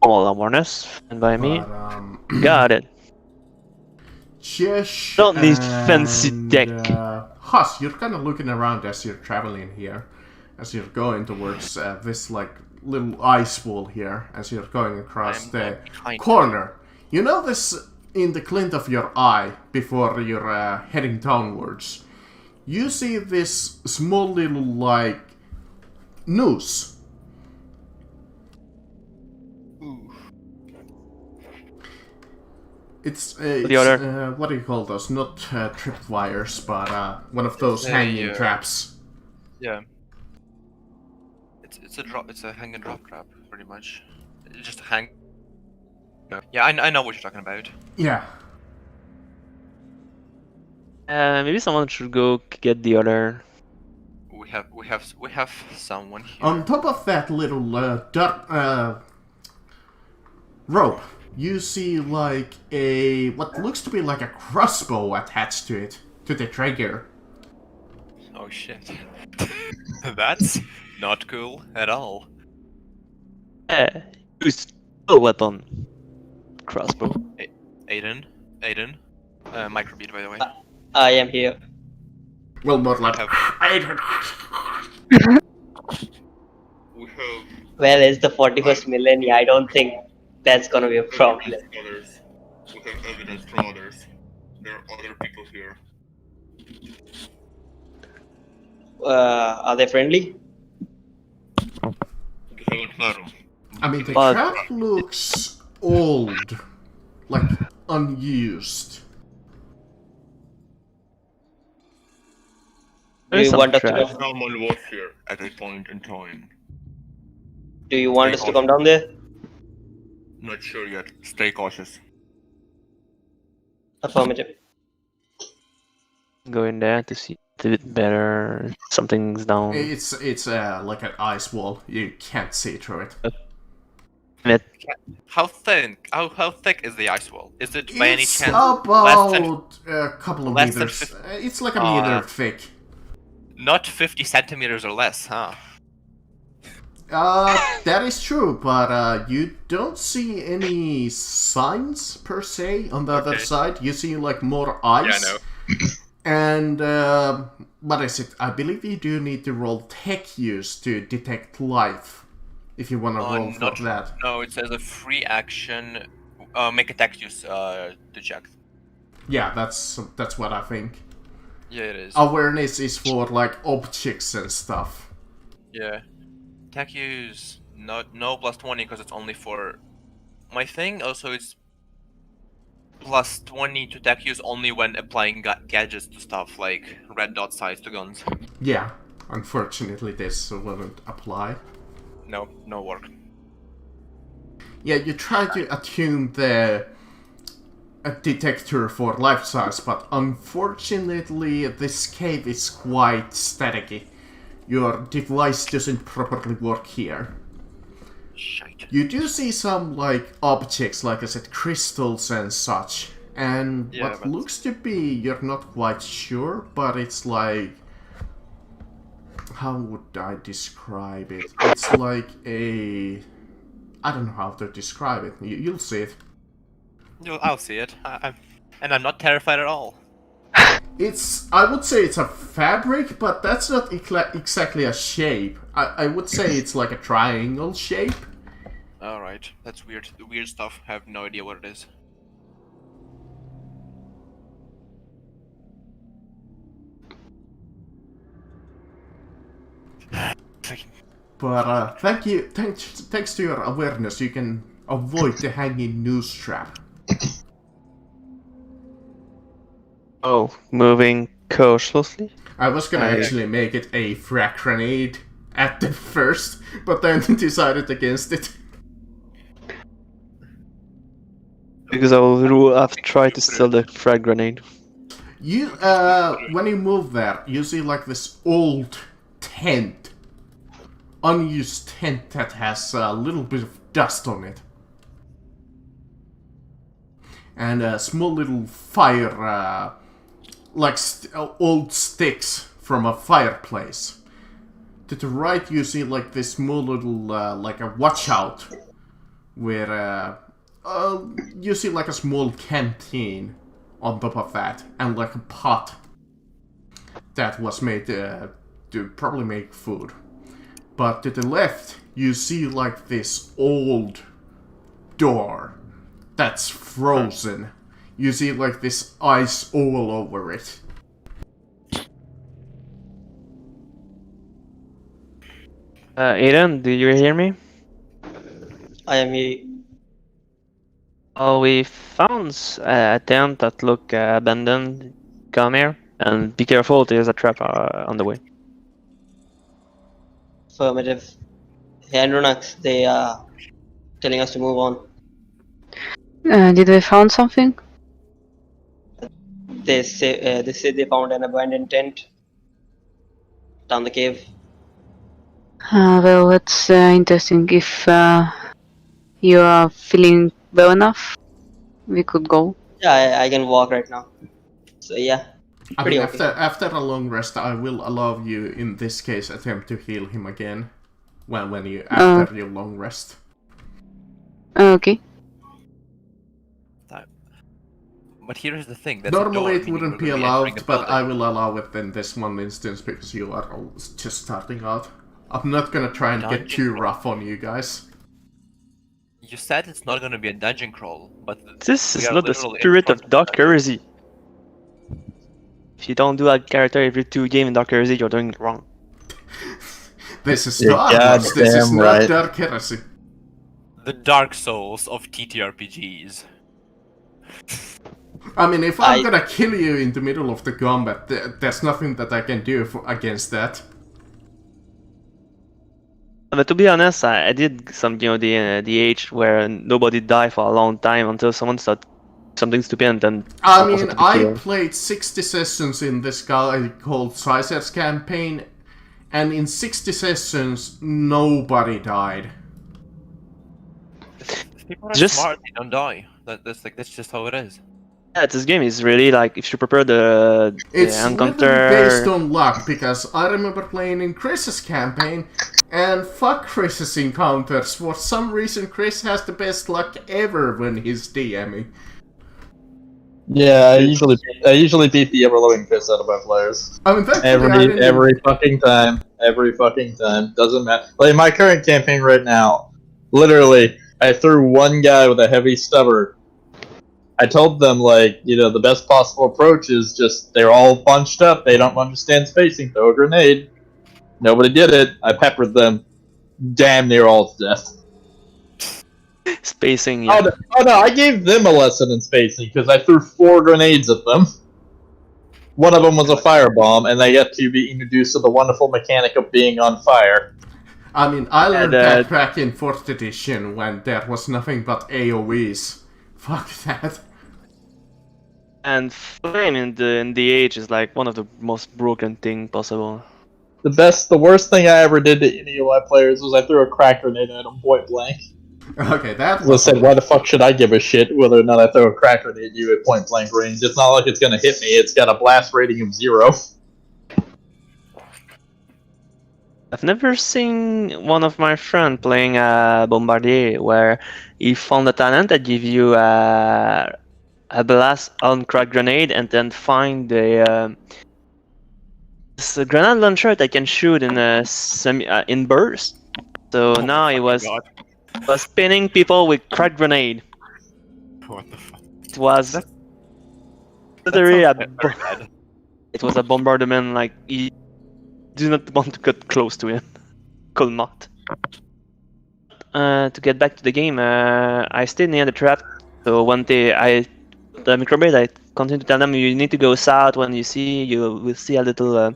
A: All awareness, and by me,
B: But,
A: got it.
B: Chesh
A: Don't need fancy deck.
B: Huss, you're kind of looking around as you're traveling here, as you're going towards this like little ice wall here, as you're going across the corner. You know this in the glint of your eye before you're heading downwards. You see this small little like noose. It's what do you call those? Not tripwires, but one of those hanging traps.
D: Yeah. It's a drop. It's a hang and drop trap, pretty much. It's just a hang. Yeah, I know what you're talking about.
B: Yeah.
A: Maybe someone should go get the other.
D: We have someone here.
B: On top of that little rope, you see like a what looks to be like a crossbow attached to it, to the trigger.
D: Oh shit. That's not cool at all.
A: Use a weapon. Crossbow.
D: Aiden, microbeat by the way.
E: I am here.
B: Well, more like
D: We have
E: Well, it's the 41st millennia. I don't think that's gonna be a problem.
D: others. We have evidence from others. There are other people here.
E: Are they friendly?
D: We haven't met them.
B: I mean, the
A: But-
B: trap looks old, like unused.
E: Do you want us to
A: Trap.
E: go?
D: Someone was here at a point in time.
E: Do you want us to come down there?
D: Not sure yet. Stay cautious.
E: Affirmative.
A: Go in there to see a bit better. Something's down.
B: It's like an ice wall. You can't see through it.
D: How thin? How thick is the ice wall? Is it by any
B: It's
D: chance
B: about
D: less than
B: a couple of
D: less than
B: meters.
D: 50
B: It's like a meter thick.
D: not 50 centimeters or less, huh?
B: That is true, but you don't see any signs per se on the other
D: Okay.
B: side. You see like more ice.
D: Yeah, I know.
B: And what is it? I believe you do need to roll tech use to detect life, if you want to roll for
D: not-
B: that.
D: No, it says a free action. Make a tech use to check.
B: Yeah, that's what I think.
D: Yeah, it is.
B: Awareness is for like objects and stuff.
D: Yeah. Tech use, no plus 20 because it's only for my thing. Also, it's plus 20 to tech use only when applying gadgets to stuff like red dot size to guns.
B: Yeah, unfortunately this wouldn't apply.
D: No work.
B: Yeah, you try to attune the detector for life size, but unfortunately this cave is quite staticky. Your device doesn't properly work here.
D: Shite.
B: You do see some, like, objects, like I said, crystals and such. And
D: Yeah,
B: what
D: but-
B: looks to be, you're not quite sure, but it's like... How would I describe it? It's like a... I don't know how to describe it. You'll see it.
D: I'll see it. And I'm not terrified at all.
B: It's... I would say it's a fabric, but that's not exactly a shape. I would say it's like a triangle shape.
D: Alright, that's weird. Weird stuff. I have no idea what it is.
B: But thanks to your awareness, you can avoid the hanging noose trap.
A: Oh, moving cautiously.
B: I was gonna
A: Okay.
B: actually make it a frag grenade at the first, but then decided against it.
A: Because I will have tried to steal the frag grenade.
B: You, when you move there, you see like this old tent. Unused tent that has a little bit of dust on it. And a small little fire, like old sticks from a fireplace. To the right you see like this small little, like a watch out where you see like a small canteen on top of that, and like a pot that was made to probably make food. But to the left, you see like this old door that's frozen. You see like this ice all over it.
A: Aiden, do you hear me?
E: I am here.
A: Oh, we found a tent that look abandoned. Come here and be careful. There's a trap on the way.
E: Affirmative. Andronax, they are telling us to move on.
C: Did we found something?
E: They say they found an abandoned tent down the cave.
C: Well, that's interesting. If you are feeling well enough, we could go.
E: Yeah, I can walk right now. So yeah,
B: I
E: pretty
B: mean,
E: okay.
B: after a long rest, I will allow you, in this case, attempt to heal him again. When you after your long rest.
C: Okay.
G: But here's the thing. That's a door,
B: Normally it
G: meaning
B: wouldn't
G: we're
B: be
G: gonna entering
B: allowed,
G: the
B: but
G: building.
B: I will allow it in this one instance because you are all just starting out. I'm not gonna try and get
G: Dungeon
B: too
G: crawl.
B: rough on you guys.
G: You said it's not gonna be a dungeon crawl, but
A: This
G: we
A: is
G: are
A: not the
G: literally in
A: spirit
G: front
A: of Dark
G: that.
A: Heresy. If you don't do a character every 2 games in Dark Heresy, you're doing it wrong.
B: This is
F: You're
B: Star Wars, this is
F: goddamn
B: not
F: right.
B: Dark Heresy.
G: The Dark Souls of TTRPGs.
B: I mean, if I'm gonna kill you in the middle of the combat, there's nothing that I can do against that.
A: But to be honest, I did some, the age where nobody died for a long time until someone started something stupid and then...
B: I mean,
A: supposed to
B: I
A: kill.
B: played 60 sessions in this guy called Caesar's campaign, and in 60 sessions, nobody died.
G: If people are
A: Just-
G: smart, they don't die. That's just how it is.
A: Yeah, this game is really like, if you prepare the
B: It's
A: encounter...
B: literally based on luck, because I remember playing in Chris's campaign, and fuck Chris's encounters. For some reason, Chris has the best luck ever when he's DMing.
F: Yeah, I usually beat the ever-loving piss out of my players.
B: I mean, thankfully, I didn't...
F: Every fucking time. Doesn't matter. Like in my current campaign right now, literally, I threw one guy with a heavy stubber. I told them, like, the best possible approach is just, they're all bunched up, they don't understand spacing, throw a grenade. Nobody did it. I peppered them damn near all to death.
A: Spacing, yeah.
F: Oh no, I gave them a lesson in spacing, because I threw 4 grenades at them. One of them was a firebomb, and they got to be introduced to the wonderful mechanic of being on fire.
B: I mean, I learned
A: And,
B: that back in 4th edition when there was nothing but AoEs. Fuck that.
A: And flame in the age is like one of the most broken thing possible.
F: The worst thing I ever did to any of my players was I threw a crack grenade at them point blank.
B: Okay, that
F: I
B: was...
F: said, why the fuck should I give a shit whether or not I throw a crack grenade at you at point blank range? It's not like it's gonna hit me, it's got a blast rating of 0.
A: I've never seen one of my friends playing a Bombardier where he found a talent that give you a blast on crack grenade and then find it's a grenade launcher that can shoot in a in burst. So now he was spinning people with crack grenade.
G: What the fuck?
A: It was
G: That
A: literally
G: sounds very bad.
A: it was a bombardment. Like you do not want to get close to him. Could not. To get back to the game, I stayed near the trap. So one day the microbit, I continue to tell them you need to go south. When you will see a little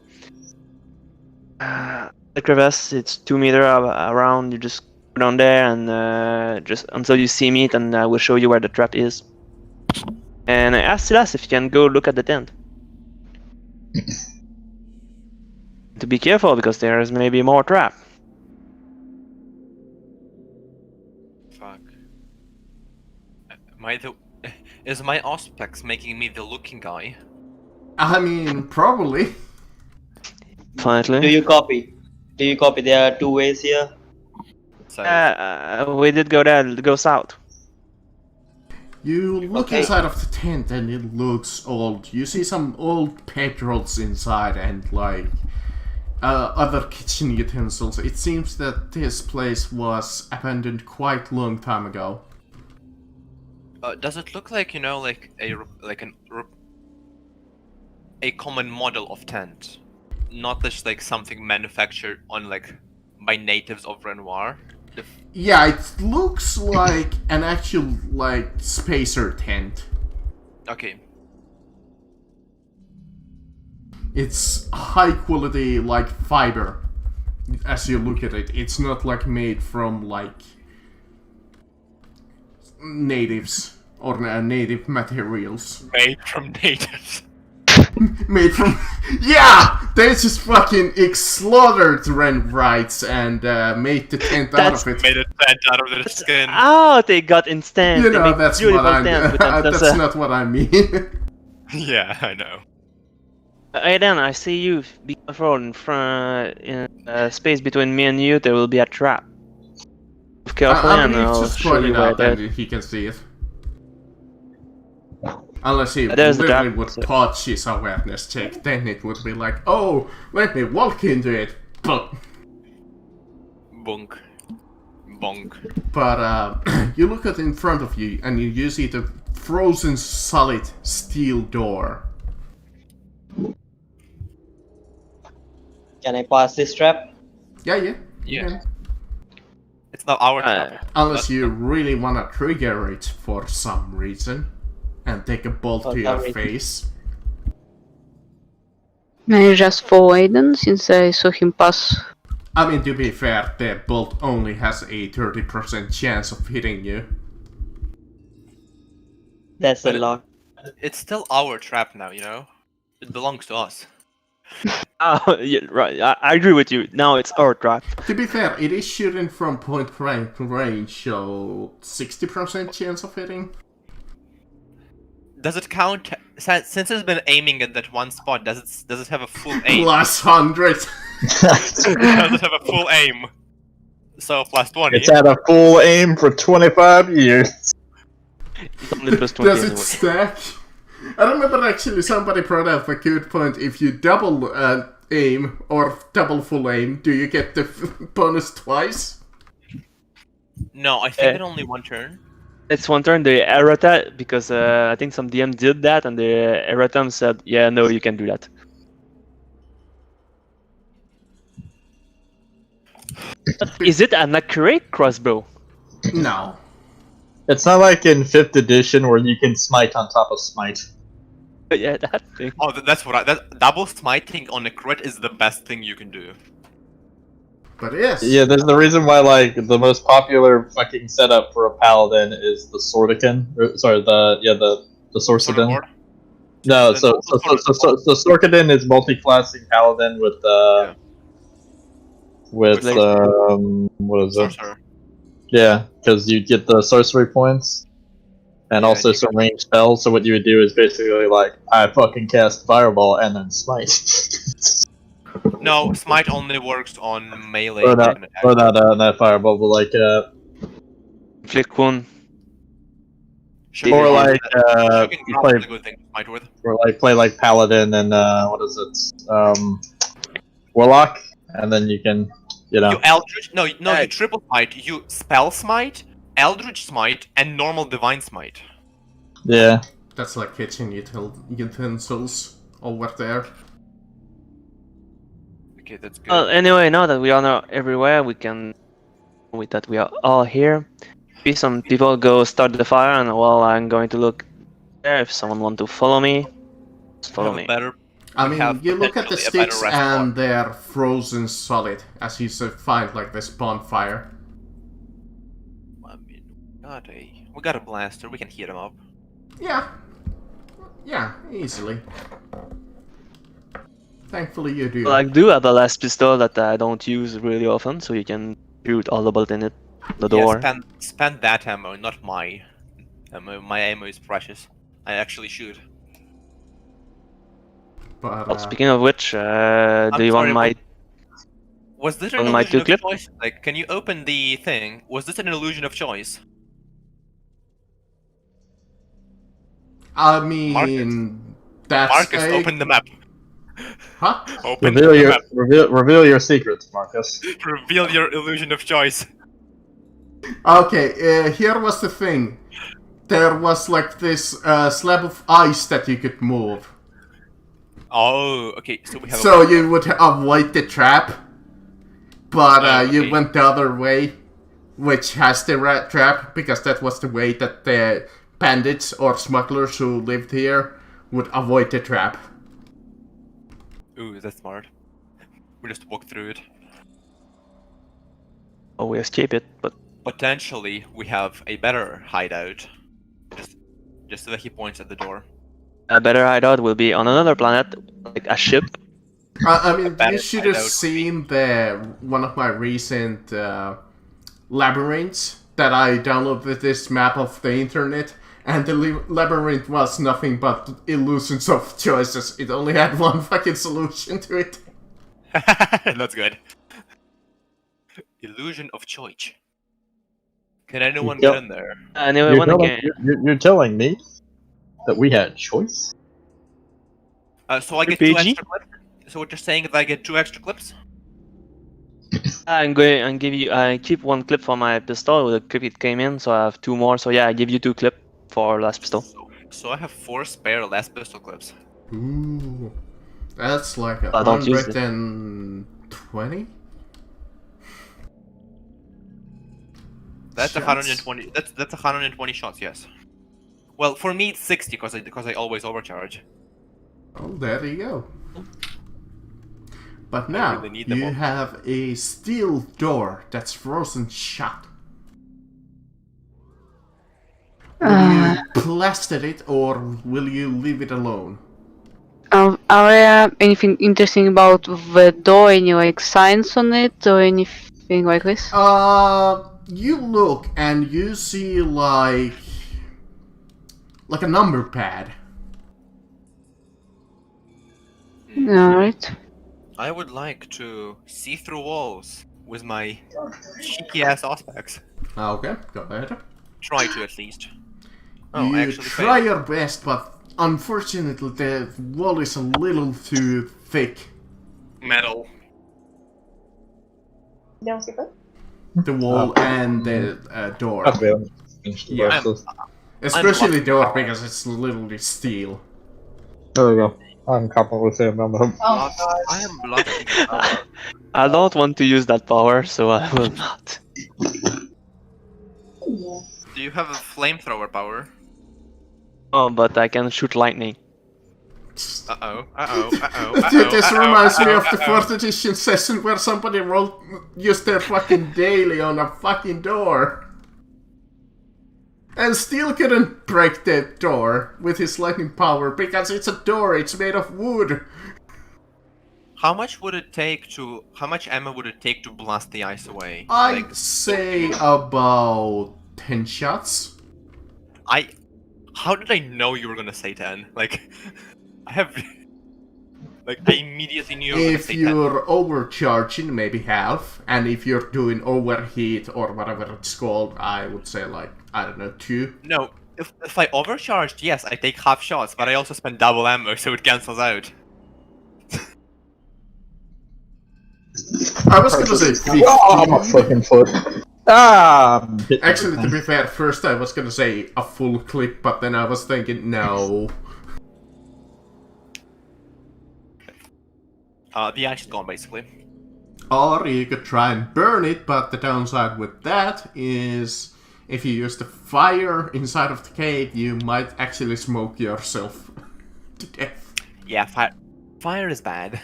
A: the crevasse. It's 2 meters around. You just go down there and just until you see me, and I will show you where the trap is. And I asked Silas if you can go look at the tent. To be careful because there is maybe more trap.
G: Fuck. Is my Auspex making me the looking guy?
B: I mean, probably.
A: Finally.
E: Do you copy? There are 2 ways here.
D: inside.
A: We did go there. Go south.
B: You look
E: Okay.
B: inside of the tent and it looks old. You see some old petrels inside and like other kitchen utensils. It seems that this place was abandoned quite long time ago.
D: Does it look like, you know, like a common model of tent, not just like something manufactured on like by natives of Renoir?
B: Yeah, it looks like an actual like spacer tent.
D: Okay.
B: It's high quality like fiber. As you look at it, it's not like made from like natives or native materials.
D: Made from natives.
B: Made from yeah, they just fucking slaughtered Renvrites and made the tent out
A: That's
B: of it.
D: Made a tent out of their skin.
A: Oh, they got instant.
B: You
A: They
B: know,
A: make
B: that's
A: beautiful
B: what I
A: tent with them.
B: that's not what I mean.
D: Yeah, I know.
A: Aiden, I see you. Be careful in front. In space between me and you, there will be a trap. Be careful,
B: I
A: and
B: mean,
A: I'll
B: just
A: show
B: point
A: you
B: it
A: where
B: out
A: that.
B: and he can see it. Unless he
A: There's the
B: literally
A: trap,
B: would
A: so-
B: patch his awareness check, then it would be like, oh, let me walk into it. But
D: Bonk. Bonk.
B: you look at in front of you and you see the frozen solid steel door.
E: Can I pass this trap?
B: Yeah.
D: Yeah.
B: You can.
D: It's not our trap.
B: Unless you really wanna trigger it for some reason and take a bolt
E: For
B: to your
E: some reason.
B: face.
C: May I just follow Aiden since I saw him pass?
B: I mean, to be fair, the bolt only has a 30% chance of hitting you.
E: That's a
D: But it-
E: lot.
D: It's still our trap now, you know? It belongs to us.
A: Oh, yeah, right. I agree with you. Now it's our trap.
B: To be fair, it is shooting from point blank range, so 60% chance of hitting.
D: Does it count since it's been aiming at that one spot? Does it have a full aim?
B: Plus 100.
D: Does it have a full aim? So plus 20.
F: It's had a full aim for 25 years.
A: It's only plus 20
B: Does it
A: anyway.
B: stack? I remember actually somebody brought up a good point. If you double aim or double full aim, do you get the bonus twice?
D: No, I think it only one turn.
A: It's one turn. The errata, because I think some DM did that, and the erratum said, "Yeah, no, you can do that." Is it an accurate crossbow?
B: No.
F: It's not like in 5th edition where you can smite on top of smite.
A: Yeah, that thing.
D: Oh, that's what that double smiting on a crit is the best thing you can do.
B: But yes.
F: Yeah, there's the reason why, like, the most popular fucking setup for a paladin is the Sortican. Sorry, the Sorcidin.
D: Sword?
F: No,
D: Then
F: so
D: also
F: Sorkadin is multi-classing paladin with
D: With
F: what is it?
D: Sorcerer.
F: Yeah, because you get the sorcery points and
D: Yeah,
F: also
D: you
F: some ranged spells. So what you would do is basically like, I fucking cast fireball and then smite.
D: No, smite only works on melee.
F: or not,
D: and
F: or not fireball, but like
A: Flick one.
D: Shooting
F: or
D: ground-
F: like
D: shooting
F: you
D: ground
F: play
D: is a good thing to smite with.
F: or like play like paladin and what is it? Warlock, and then you can
D: You
F: know.
D: Eldritch, you triple smite. You spell smite, Eldritch smite, and normal divine smite.
F: Yeah.
B: That's like kitchen utensils over there.
D: Okay, that's good.
A: Well, anyway, now that we are now everywhere, we can. With that, we are all here. Maybe some people go start the fire, and while I'm going to look there, if someone want to follow me, just follow
D: Have a
A: me.
D: better
B: I
D: We have
B: mean, you look at the
D: potentially a better
B: sticks
D: reservoir.
B: and they're frozen solid, as you find like this bonfire.
D: I mean, we got a blaster. We can heat them up.
B: Yeah, easily. Thankfully you do.
A: Well, I do have a last pistol that I don't use really often, so you can shoot all the bullet in it. The door.
D: Yeah, spend that ammo, not my ammo. My ammo is precious. I actually shoot.
B: But
A: Well, speaking of which, do
D: I'm
A: you
D: sorry,
A: want my?
D: Was this an
A: On my
D: illusion of
A: 2 clip?
D: choice? Like, can you open the thing? Was this an illusion of choice?
B: I mean, that's
D: Marcus,
B: a...
D: open the map.
B: Huh?
D: Open
F: Reveal
D: the
F: your
D: map.
F: reveal your secrets, Marcus.
D: Reveal your illusion of choice.
B: Okay, here was the thing. There was like this slab of ice that you could move.
D: Oh, okay. So we have.
B: So you would avoid the trap, but you
D: okay.
B: went the other way, which has the rat trap, because that was the way that the bandits or smugglers who lived here would avoid the trap.
D: Ooh, that's smart. We just walk through it.
A: Oh, we escape it, but
D: Potentially, we have a better hideout. Just so that he points at the door.
A: a better hideout will be on another planet, like a ship.
B: I mean,
D: better
B: you should have
D: hideout would
B: seen one of my recent labyrinths that I downloaded this map of the internet, and the labyrinth was nothing but illusions of choices. It only had one fucking solution to it.
D: That's good. Illusion of choice. Can anyone
F: Yep.
D: get in there?
A: Anyway,
F: You're
A: when
F: telling,
A: again,
F: you're telling me that we had choice?
D: So I get
A: PG?
D: 2 extra clips. So what you're saying is I get 2 extra clips?
A: I'm going and give you. I keep 1 clip for my pistol with the clip it came in, so I have 2 more. So yeah, I give you 2 clip for last pistol.
D: So I have 4 spare last pistol clips.
B: Ooh, that's like
A: I don't use it.
B: 120?
D: That's
B: Shots?
D: 120. That's 120 shots. Yes. Well, for me it's 60 because I always overcharge.
B: Oh, there you go. But
D: I
B: now,
D: really need them
B: you
D: all.
B: have a steel door that's frozen shut. Will you plaster it, or will you leave it alone?
C: Are there anything interesting about the door? Any like signs on it or anything like this?
B: You look and you see like a number pad.
C: Alright.
D: I would like to see through walls with my cheeky ass aspects.
B: Okay, go ahead.
D: Try to at least. Oh, I
B: You
D: actually
B: try
D: failed.
B: your best, but unfortunately the wall is a little too thick.
D: Metal.
B: The wall and the door.
F: Yeah.
D: I'm-
B: Especially
D: I'm
B: door, because it's literally steel.
F: There we go. I'm completely saying on the
D: I am blocking the power.
A: I don't want to use that power, so I will not.
D: Do you have a flamethrower power?
A: Oh, but I can shoot lightning.
D: Uh-oh, uh-oh, uh-oh,
B: This reminds me of the 4th edition session where somebody used their fucking daily on a fucking door. And still couldn't break the door with his lightning power because it's a door, it's made of wood.
D: How much ammo would it take to blast the ice away?
B: I'd say about 10 shots.
D: How did I know you were gonna say 10? Like, I immediately knew you were gonna
B: If
D: say 10.
B: you're overcharging, maybe half. And if you're doing overheat or whatever it's called, I would say like, I don't know, 2.
D: No, if I overcharged, yes, I take half shots, but I also spend double ammo, so it cancels out.
B: I was gonna say 15.
F: Oh, my fucking foot. Ah! I'm hitting
B: Actually, to
F: everything.
B: be fair, first I was gonna say a full clip, but then I was thinking, no.
D: The ice is gone, basically.
B: Or you could try and burn it, but the downside with that is if you use the fire inside of the cave, you might actually smoke yourself to death.
D: Yeah, fire is bad.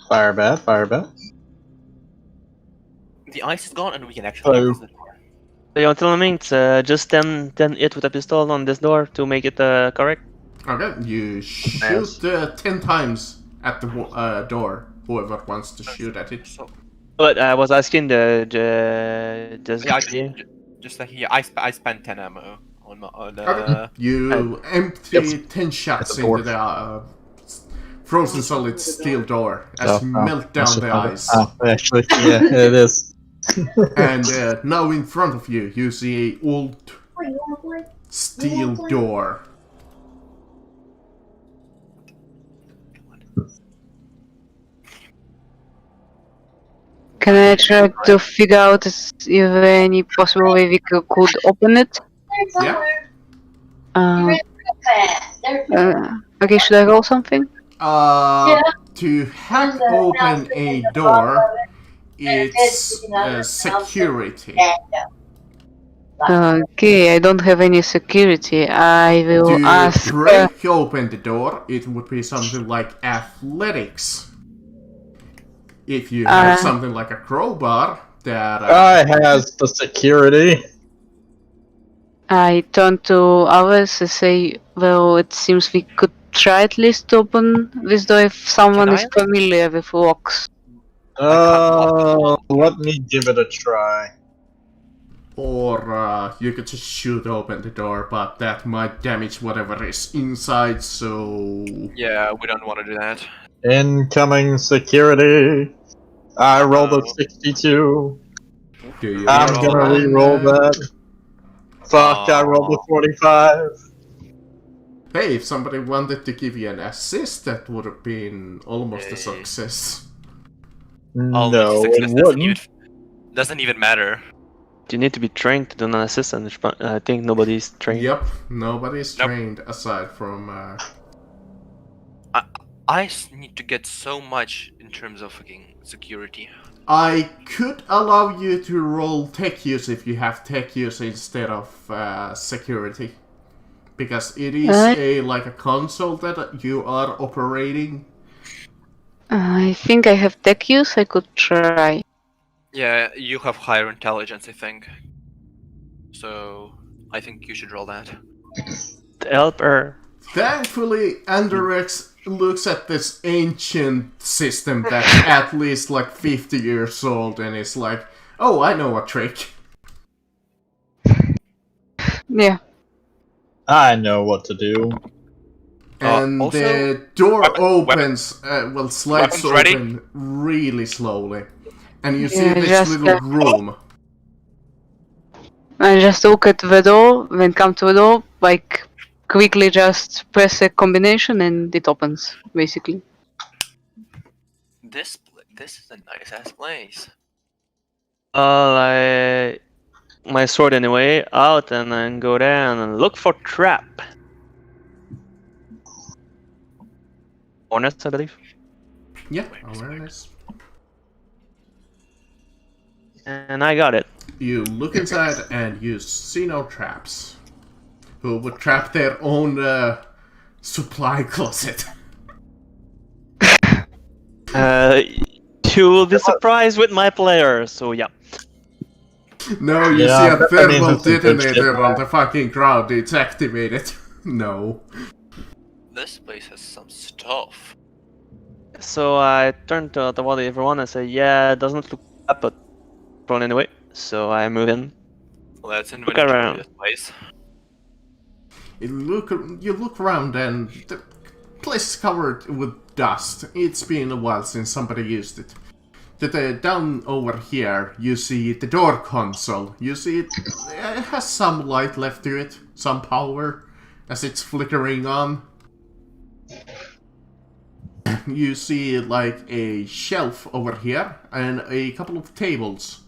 F: Fire bad, fire bad.
D: The ice is gone, and we can actually
F: Hello.
D: use the door.
A: So you're telling me it's just 10 hit with a pistol on this door to make it correct?
B: Okay, you shoot 10 times at the door, whoever wants to shoot at it.
D: So,
A: But I was asking the
D: yeah, just like here, I spent 10 ammo on
B: Okay. You empty
F: Yes.
B: 10 shots
F: At the door.
B: into the frozen solid steel door as you melt down the ice.
F: Actually, yeah, it is.
B: And now in front of you, you see a old steel door.
C: Can I try to figure out if there any possible way we could open it?
B: Yeah.
C: Okay, should I roll something?
B: To hack open a door, it's security.
C: Okay, I don't have any security. I will
B: To
C: ask.
B: break open the door, it would be something like athletics. If you have something like a crowbar that...
F: I has the security.
C: I turn to others and say, well, it seems we could try at least to open this door if someone is familiar with locks.
F: Let me give it a try.
B: Or you could just shoot open the door, but that might damage whatever is inside, so...
D: Yeah, we don't want to do that.
F: Incoming security. I rolled a 62.
B: Do you
F: I'm gonna re-roll that. Fuck, I rolled a 45.
B: Hey, if somebody wanted to give you an assist, that would have been almost a success.
F: No,
D: Success
F: it wouldn't.
D: doesn't even matter.
A: You need to be trained to do an assist, and I think nobody's trained.
B: Yep, nobody's trained aside from...
D: I need to get so much in terms of fucking security.
B: I could allow you to roll tech use if you have tech use instead of security. Because it is like a console that you are operating.
C: I think I have tech use, I could try.
D: Yeah, you have higher intelligence, I think. So, I think you should roll that.
A: Help her.
B: Thankfully, Andrex looks at this ancient system that's at least like 50 years old and is like, oh, I know a trick.
C: Yeah.
F: I know what to do.
B: And
D: also,
B: the door opens, slides
D: weapons ready?
B: open really slowly. And you see
C: Yeah,
B: this
C: just
B: little room.
C: I just look at the door, then come to the door, like quickly just press a combination and it opens, basically.
D: This is a nice ass place.
A: My sword anyway, out and then go down and look for trap. Honest, I believe.
B: Yeah, awareness.
A: And I got it.
B: You look inside and you see no traps. Who would trap their own supply closet?
A: You will be surprised with my player, so yeah.
B: No, you
F: Yeah,
B: see a
F: that
B: thermal
F: means it's some good
B: detonator
F: shit.
B: on the fucking ground. It's activated. No.
D: This place has some stuff.
A: So I turn to everyone and say, yeah, it doesn't look bad, but prone anyway. So I move in.
D: Let's
A: around.
D: inventory this place.
B: You look around and the place is covered with dust. It's been a while since somebody used it. Down over here, you see the door console. You see it has some light left to it, some power, as it's flickering on. You see like a shelf over here and a couple of tables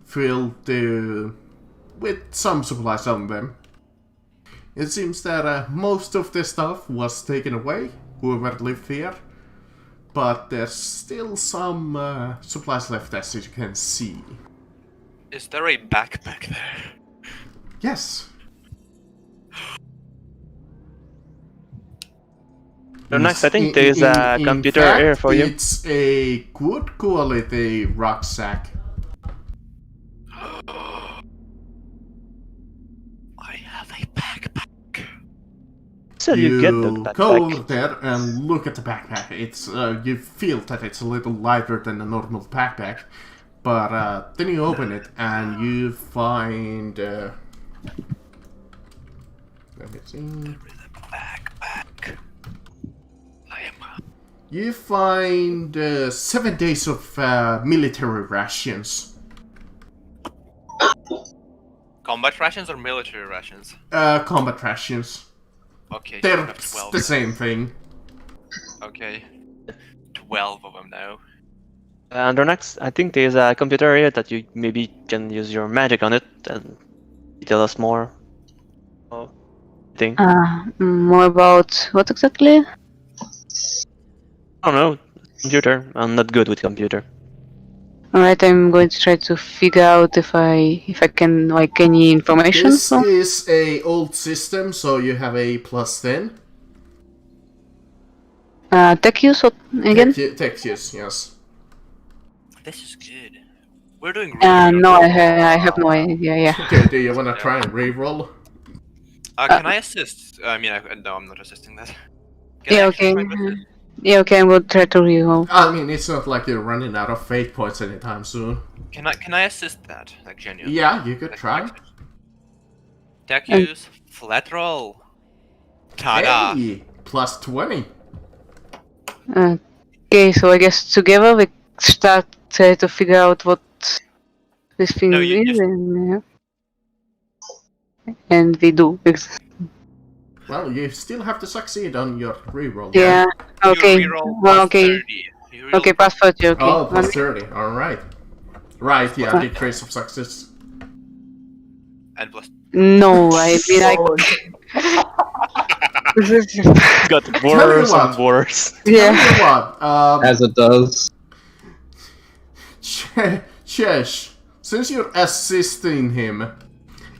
B: filled with some supplies on them. It seems that most of the stuff was taken away, whoever lived here. But there's still some supplies left, as you can see.
D: Is there a backpack there?
B: Yes.
A: So next, I think there is a computer
B: fact,
A: here for you.
B: It's a good quality rucksack.
D: I have a backpack.
A: So you get the
B: go
A: backpack.
B: over there and look at the backpack. It's you feel that it's a little lighter than a normal backpack, but then you open it and you find. Let me see.
D: Backpack. I am
B: You find 7 days of military rations.
D: Combat rations or military rations?
B: Combat rations.
D: Okay, so
B: They're
D: I have 12.
B: the same thing.
D: Okay. 12 of them now.
A: And next, I think there's a computer area that you maybe can use your magic on it and tell us more. Oh, thing.
C: More about what exactly?
A: I don't know. Computer. I'm not good with computer.
C: Alright, I'm going to try to figure out if I can like any information.
B: This
C: From...
B: is a old system, so you have a +10.
C: Tech use what again?
B: Tech use, yes.
D: This is good. We're doing really
C: No, I have no idea. Yeah.
B: Okay, do you wanna try and reroll?
D: Can I assist? I mean, no, I'm not assisting that. Can
C: Yeah.
D: I actually
C: Okay.
D: try to assist?
C: Yeah. Okay. I'm going to try to reroll.
B: I mean, it's not like you're running out of fate points anytime soon.
D: Can I assist that? Like, genuinely?
B: Yeah, you could
D: Like,
B: try.
D: Tech use, flat roll. Tada!
B: Hey, +20.
C: Okay, so I guess together we start try to figure out what this thing
D: No, you
C: is,
D: just-
C: and we do.
B: Well, you still have to succeed on your reroll.
C: Yeah. Okay.
D: You reroll
C: Well,
D: plus
C: okay.
D: 30. You reroll
C: Okay, past 30. Okay.
B: Oh, +30. Alright. Right, yeah, decrease of success.
D: and plus.
C: No, I mean I.
A: It's got worse and
B: what.
A: worse.
C: Yeah.
B: Tell you what,
F: As it does.
B: Chesh, since you're assisting him,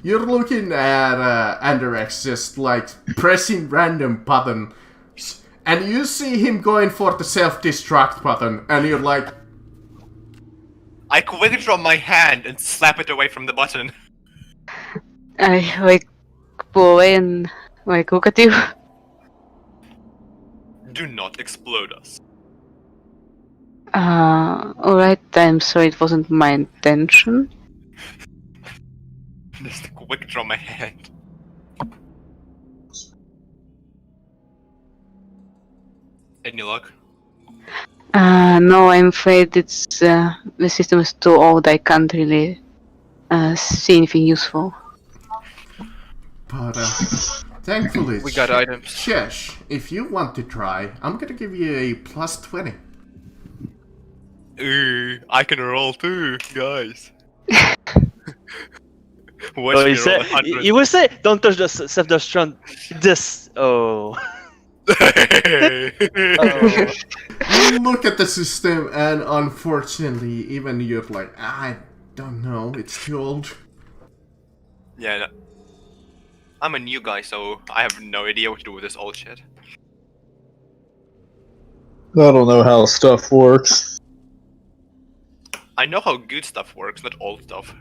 B: you're looking at Andrex just like pressing random buttons, and you see him going for the self-destruct button, and you're like,
D: I quick draw my hand and slap it away from the button.
C: I like pull away and like look at you.
D: Do not explode us.
C: Alright, I'm sorry, it wasn't my intention.
D: Just quick draw my hand. Any luck?
C: No, I'm afraid it's the system is too old. I can't really see anything useful.
B: but thankfully,
D: We got items.
B: Chesh, if you want to try, I'm gonna give you a +20.
D: I can roll too, guys. Watch
A: Oh,
D: me
A: you
D: roll
A: say
D: 100.
A: you will say don't touch the self-destruct. This. Oh.
B: You look at the system, and unfortunately, even you're like, I don't know, it's too old.
D: Yeah, no. I'm a new guy, so I have no idea what to do with this old shit.
F: I don't know how stuff works.
D: I know how good stuff works, not old stuff.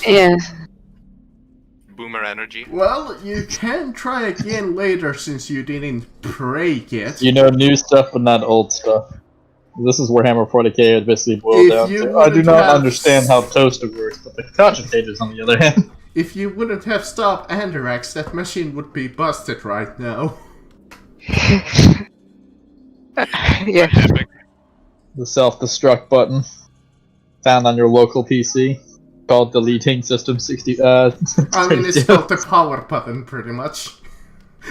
C: Yes.
D: Boomer energy.
B: Well, you can try again later since you didn't break it.
F: You know new stuff, but not old stuff. This is where Hammer 40k would basically boil
B: If
F: down
B: you
F: to. I do
B: wouldn't
F: not
B: have
F: understand how Toaster works, but the Concentrator's on the other hand.
B: If you wouldn't have stopped Andarax, that machine would be busted right now.
C: Yeah.
D: Epic.
F: The self-destruct button found on your local PC called deleting system 60.
B: I mean, it's called the power button, pretty much.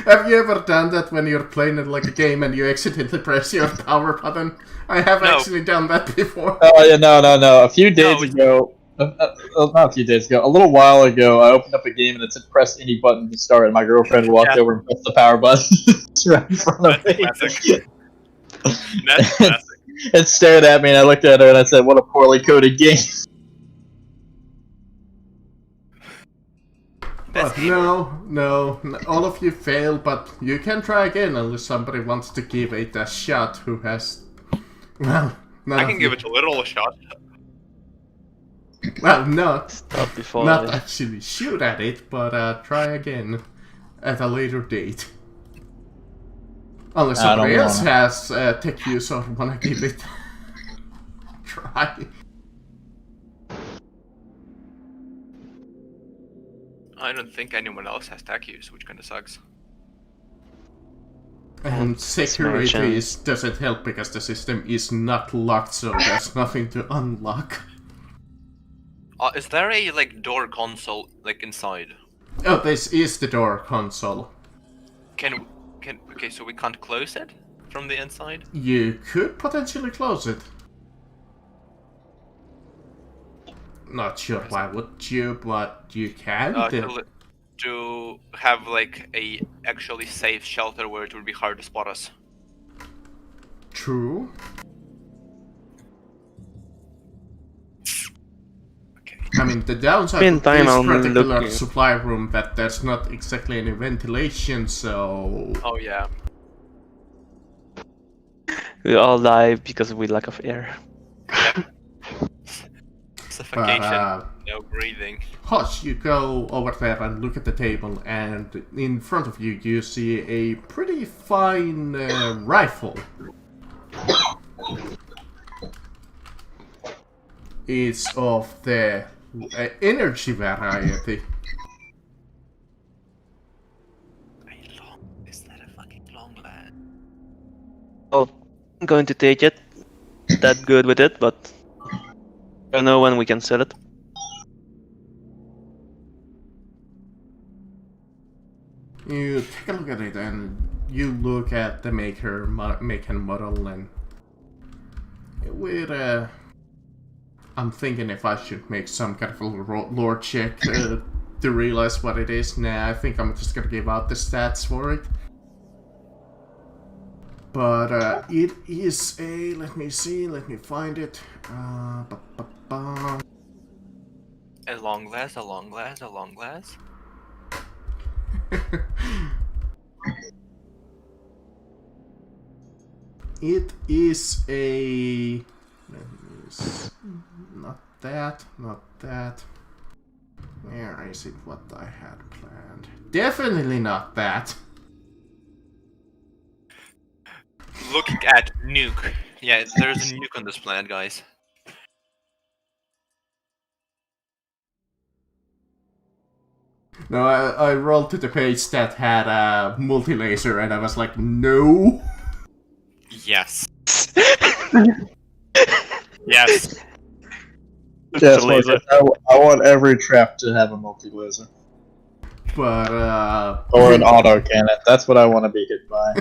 B: Have you ever done that when you're playing it like a game and you accidentally press your power button? I have
D: No.
B: actually done that before.
F: Oh yeah, no. A few days
D: No, it's-
F: ago, not a few days ago, a little while ago, I opened up a game and it said press any button to start, and my girlfriend walked
D: Yeah.
F: over and pressed the power button. It's right in front of
D: That's
F: me.
D: classic. That's classic.
F: It stared at me, and I looked at her and I said, "What a poorly coded game."
B: But no, all of you fail, but you can try again unless somebody wants to give it a shot who has... Well, none
D: I
B: of
D: can
B: you-
D: give it a little shot.
B: Well, not
A: Stop before.
B: not actually shoot at it, but try again at a later date. Unless
F: I don't
B: somebody else
F: wanna.
B: has tech use or wanna give it try.
D: I don't think anyone else has tech use, which kinda sucks.
B: And security
A: Smashing.
B: doesn't help because the system is not locked, so there's nothing to unlock.
D: Is there a like door console like inside?
B: Oh, this is the door console.
D: Okay, so we can't close it from the inside?
B: You could potentially close it. Not sure why would you, but you can.
D: To have like a actually safe shelter where it would be hard to spot us.
B: True.
D: Okay.
B: I mean, the downside
A: Meantime,
B: of
A: I'm
B: this particular
A: looking.
B: supply room that there's not exactly any ventilation, so...
D: Oh yeah.
A: We all die because we lack of air.
D: Suffocation, no breathing.
B: Hush, you go over there and look at the table, and in front of you, you see a pretty fine rifle. It's of the energy variety.
D: Is that a fucking long lad?
A: Oh, I'm going to take it. That good with it, but I don't know when we can sell it.
B: You take a look at it, and you look at the make and model, and with I'm thinking if I should make some kind of a lore check to realize what it is. Nah, I think I'm just gonna give out the stats for it. But it is a, let me see, let me find it.
D: A long glass, a long glass, a long glass.
B: It is a, let me see, not that, not that. Where is it? What I had planned? Definitely not that.
D: Looking at nuke. Yeah, there's a nuke on this planet, guys.
B: No, I rolled to the page that had a multi-laser, and I was like, no.
D: Yes. Yes.
F: Yes,
A: laser.
F: I want every trap to have a multi-laser.
B: But
F: Or an auto cannon. That's what I want to be hit by.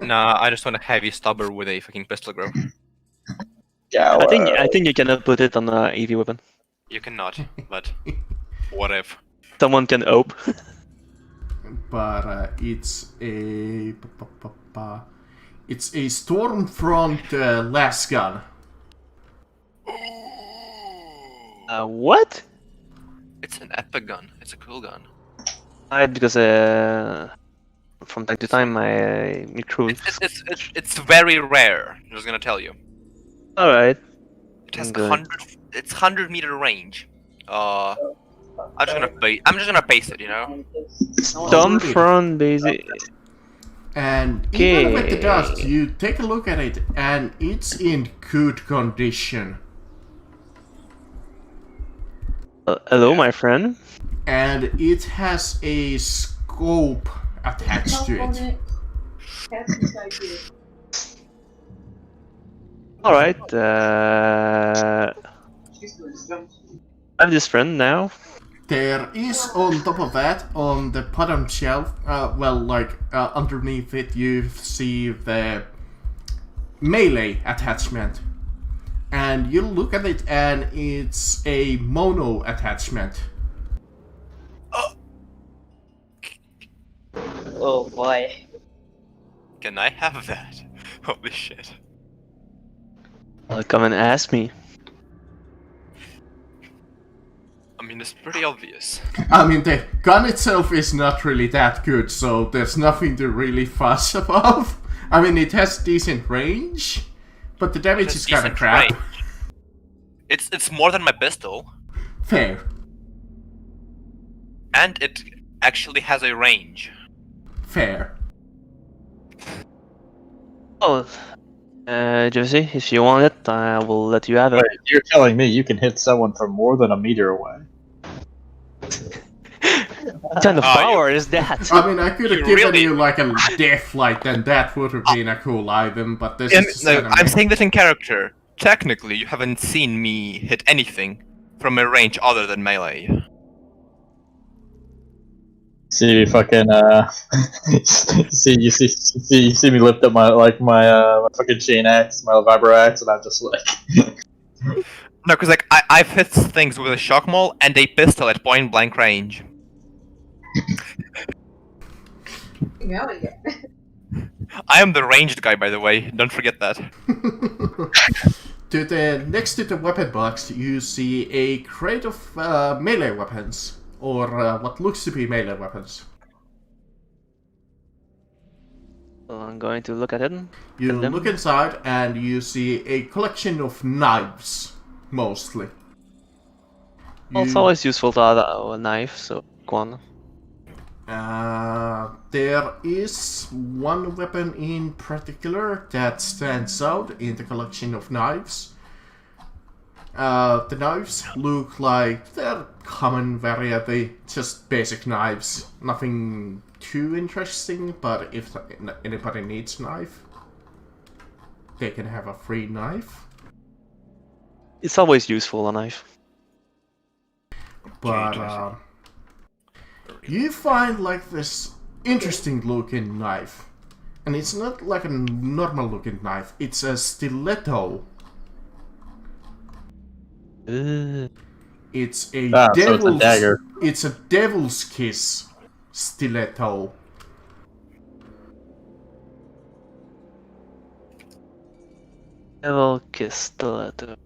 D: Nah, I just want a heavy stubber with a fucking pistol grip.
F: Yeah,
A: I think you cannot put it on a EV weapon.
D: You cannot, but what if?
A: Someone can ope.
B: but it's a Stormfront las gun.
A: What?
D: It's an epic gun. It's a cool gun.
A: Because from time to time my crew.
D: It's very rare. I'm just gonna tell you.
A: All right.
D: It has
A: Good.
D: 100-meter range. I'm just gonna base it, you know.
A: Stormfront basic.
B: And even with the dust, you take a look at it, and it's in good condition.
A: Hello, my friend.
B: And it has a scope attached to it.
A: All right. I have this friend now.
B: There is on top of that, on the bottom shelf, underneath it, you see the melee attachment. And you look at it, and it's a mono attachment.
E: Oh boy.
D: Can I have that? Holy shit.
A: Well, come and ask me.
D: I mean, it's pretty obvious.
B: I mean, the gun itself is not really that good, so there's nothing to really fuss about. I mean, it has decent range, but the damage is kind of crap.
D: Range. It's more than my pistol,
B: Fair.
D: and it actually has a range.
B: Fair.
A: Oh, Jesse, if you want it, I will let you have it.
F: Wait, you're telling me you can hit someone from more than a meter away?
A: What kind of
D: Oh,
A: power is that?
B: I mean, I could have
D: You
B: given
D: really-
B: you like a death light, and that would have been a cool item. But this
D: And,
B: is
D: no,
B: anime.
D: I'm saying that in character. Technically, you haven't seen me hit anything from a range other than melee.
F: See fucking see me lift up my fucking chain axe, my vibro axe, and I'm just like
D: No, because like I've hit things with a shock maul and a pistol at point blank range. I am the ranged guy, by the way. Don't forget that.
B: To the next to the weapon box, you see a crate of melee weapons, or what looks to be melee weapons.
A: So I'm going to look at it.
B: You
A: And then-
B: look inside, and you see a collection of knives, mostly.
A: Well, it's
B: You-
A: always useful to have a knife, so go on.
B: There is one weapon in particular that stands out in the collection of knives. The knives look like they're common variety, just basic knives. Nothing too interesting, but if anybody needs a knife, they can have a free knife.
A: It's always useful, a knife.
B: But you find like this interesting looking knife, and it's not like a normal looking knife, it's a stiletto. It's a
F: so it's a
B: devil's
F: dagger.
B: It's a devil's kiss stiletto.
A: Devil kiss stiletto.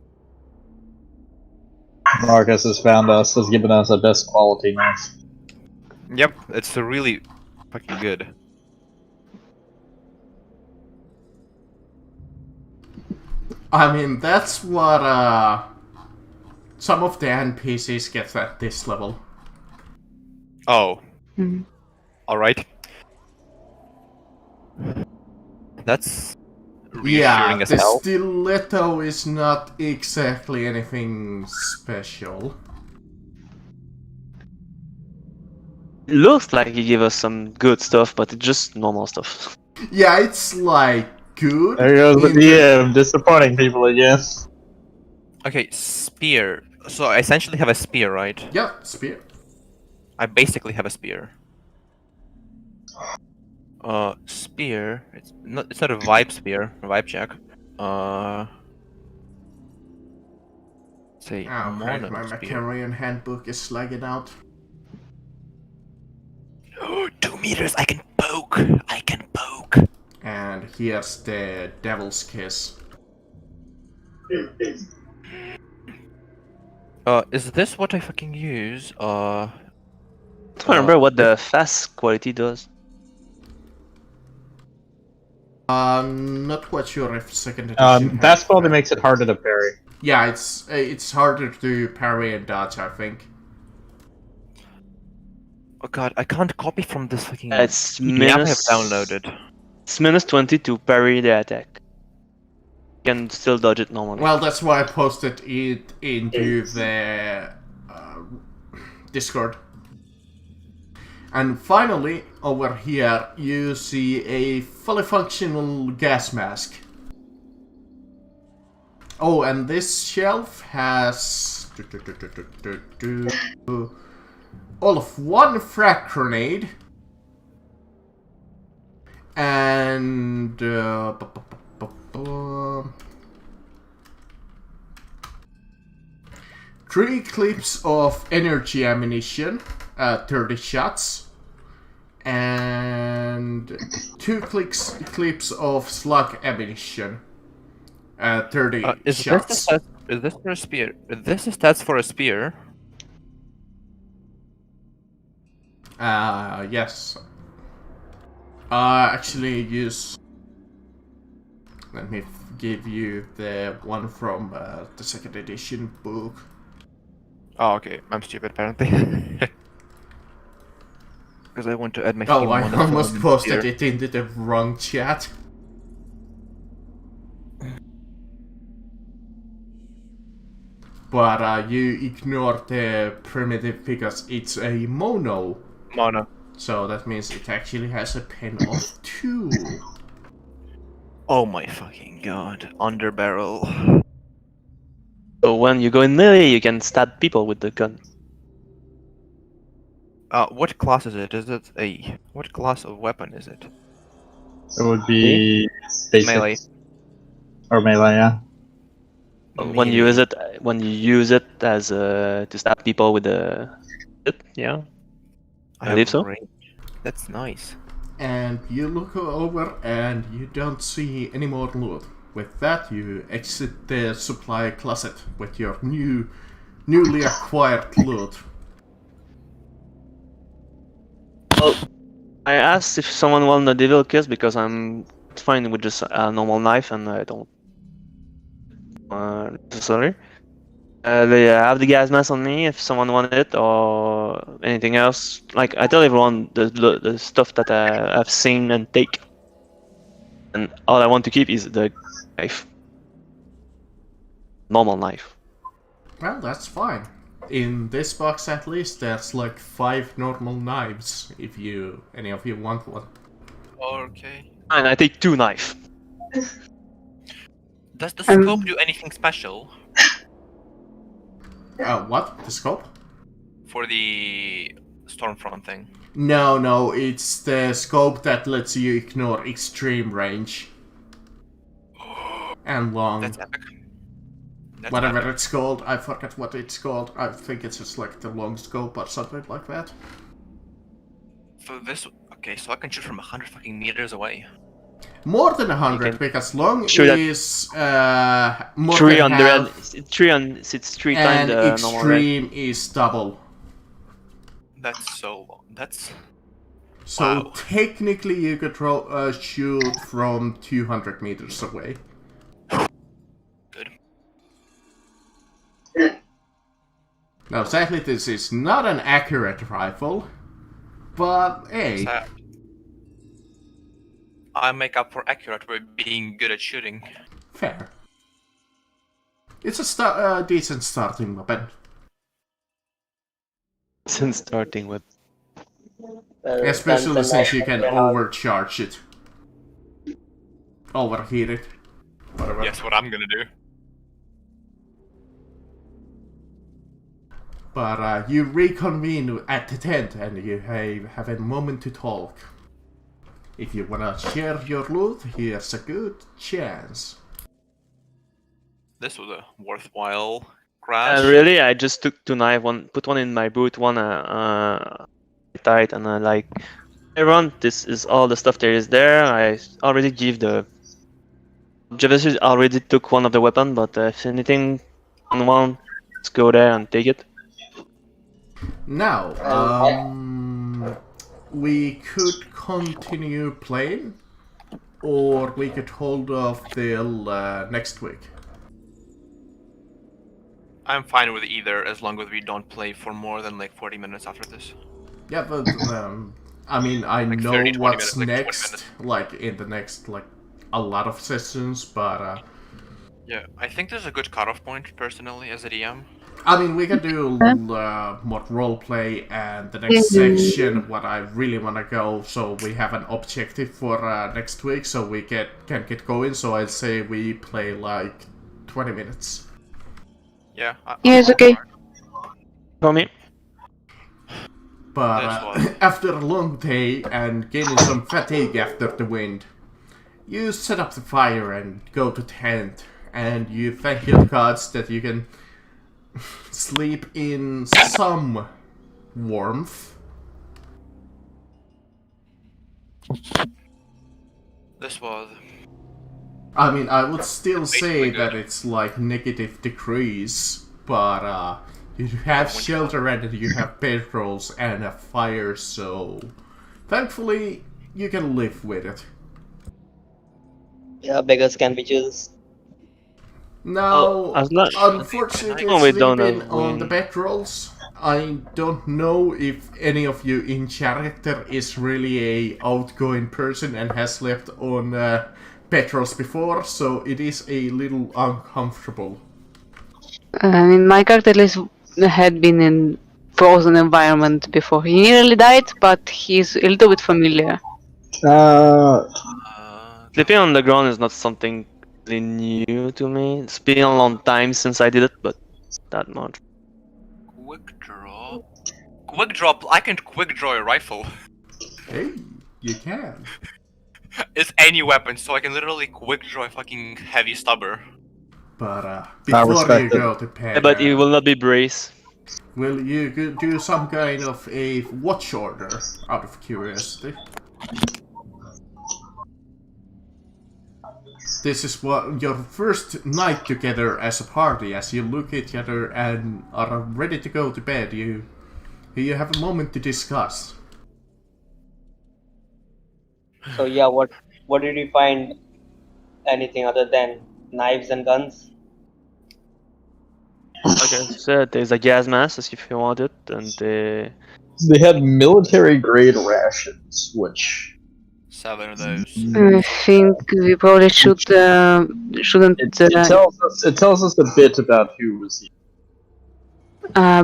F: Marcus has found us, has given us a best quality knife.
D: Yep, it's a really fucking good.
B: I mean, that's what some of the NPCs get at this level.
D: Oh,
C: Mhm.
D: alright. That's
B: Yeah,
D: reassuring as
B: the
D: hell.
B: stiletto is not exactly anything special.
A: It looks like he gave us some good stuff, but it's just normal stuff.
B: Yeah, it's like good.
F: There goes the
B: in the-
F: DM, disappointing people again.
D: Okay, spear. So I essentially have a spear, right?
B: Yeah, spear.
D: I basically have a spear. Spear. It's not a vibe spear. A vibe check. Say
B: Oh, great,
D: mono
B: my
D: spear.
B: Macarian handbook is lagging out.
D: 2 meters. I can poke. I can poke.
B: And here's the devil's kiss.
D: Is this what I fucking use?
A: I don't remember what the fast quality does.
B: I'm not quite sure if second edition. has
F: Fast quality
B: that.
F: makes it harder to parry.
B: Yeah, it's harder to parry and dodge, I think.
D: Oh god, I can't copy from this fucking
A: It's
D: PDF I have
A: minus-
D: downloaded.
A: It's minus 20 to parry the attack. You can still dodge it normally.
B: Well, that's why I posted it into the Discord. And finally, over here, you see a fully functional gas mask. Oh, and this shelf has all of one frag grenade and 3 clips of energy ammunition, 30 shots, and 2 clips of slug ammunition, 30
D: Is
B: shots.
D: this the stats? Is this for a spear? Is this the stats for a spear?
B: Yes. Actually, use. Let me give you the one from the second edition book.
D: Oh, okay. I'm stupid apparently. Because I want to add my.
B: Oh,
D: fucking
B: I
D: monofilament
B: almost posted
D: here.
B: it into the wrong chat. But you ignore the primitive because it's a mono
D: Mana.
B: So that means it actually has a pen of 2.
D: Oh my fucking god. Underbarrel.
A: So when you go in melee, you can stab people with the gun.
D: What class is it? Is it a... What class of weapon is it?
F: It would be basic
D: Melee.
F: or melee, yeah.
A: When you use it as to stab people with the, yeah. I believe so.
D: Range. That's nice.
B: And you look over and you don't see any more loot. With that, you exit the supply closet with your newly acquired loot.
A: Well, I asked if someone wanted a devil kiss because I'm fine with just a normal knife and I don't necessarily. They have the gas mask on me if someone wanted it or anything else. Like I tell everyone the stuff that I've seen and take, and all I want to keep is the knife, normal knife.
B: Well, that's fine. In this box at least, there's like 5 normal knives if any of you want one.
D: Okay.
A: And I take 2 knife.
D: Does the scope do anything special?
B: What? The scope?
D: For the Stormfront thing?
B: No, it's the scope that lets you ignore extreme range. And long.
D: That's epic. That's
B: Whatever
D: epic.
B: it's called, I forget what it's called. I think it's just like the long scope or something like that.
D: So this... Okay, so I can shoot from 100 fucking meters away.
B: More than 100,
A: You can
B: because long
A: shoot at
B: is more
A: 3
B: than
A: on the red.
B: half,
A: 3 on. It's 3 times
B: and
A: the normal red.
B: extreme is double.
D: That's so long. That's...
B: So
D: Wow.
B: technically you could shoot from 200 meters away.
D: Good.
B: Now sadly this is not an accurate rifle, but hey,
D: So, I make up for accurate by being good at shooting.
B: fair. It's a decent starting weapon.
A: Since starting with.
E: Well,
B: Especially
E: guns
B: since
E: and
B: you can
E: knives,
B: overcharge it. Overheat it. Whatever.
D: Guess what I'm gonna do?
B: But you reconvene at the tent and you have a moment to talk. If you wanna share your loot, here's a good chance.
D: This was a worthwhile crash.
A: Really, I just took 2 knife, put one in my boot, one tight, and like, everyone, this is all the stuff there is there. I already give the. Javis already took one of the weapon, but if anything on one, let's go there and take it.
B: Now, we could continue playing, or we could hold off till next week.
D: I'm fine with either, as long as we don't play for more than like 40 minutes after this.
B: Yeah, but I mean, I
D: Like
B: know
D: 30, 20
B: what's
D: minutes, like 20
B: next,
D: minutes.
B: like in the next, like a lot of sessions, but
D: Yeah, I think there's a good cutoff point, personally, as a DM.
B: I mean, we can do more roleplay, and the next section, what I really want to go, so we have an objective for next week, so we can get going, so I'd say we play like 20 minutes.
D: Yeah.
C: Yeah, it's okay.
A: For me.
B: But
D: That's why.
B: after a long day and gaining some fatigue after the wind, you set up the fire and go to tent, and you thank your gods that you can sleep in some warmth.
D: This was...
B: I mean, I would still say
D: Basically
B: that
D: good.
B: it's like negative degrees, but you have shelter and you have bedrolls and a fire, so thankfully you can live with it.
E: Yeah, beggars can be choosers.
B: Now,
A: as long-
B: unfortunately,
A: Oh, we don't
B: sleeping
A: have
B: on the
A: wind.
B: bedrolls, I don't know if any of you in character is really a outgoing person and has slept on bedrolls before, so it is a little uncomfortable.
C: I mean, my character list had been in frozen environment before. He nearly died, but he's a little bit familiar.
A: Sleeping on the ground is not something really new to me. It's been a long time since I did it, but that much.
D: Quick draw. Quick draw. I can quick draw a rifle.
B: Hey, you can.
D: It's any weapon, so I can literally quick draw a fucking heavy stubber.
B: But before
F: respect
B: you
F: it.
B: go to pay,
A: Yeah, but it will not be brace.
B: will you do some kind of a watch order out of curiosity? This is what your first night together as a party. As you look at each other and are ready to go to bed, you have a moment to discuss.
E: So yeah, what did you find? Anything other than knives and guns?
A: Like I said, there's a gas mask if you want it, and
F: They had military grade rations, which
D: 7 of those.
C: I think we probably shouldn't.
F: it tells us a bit about who was here.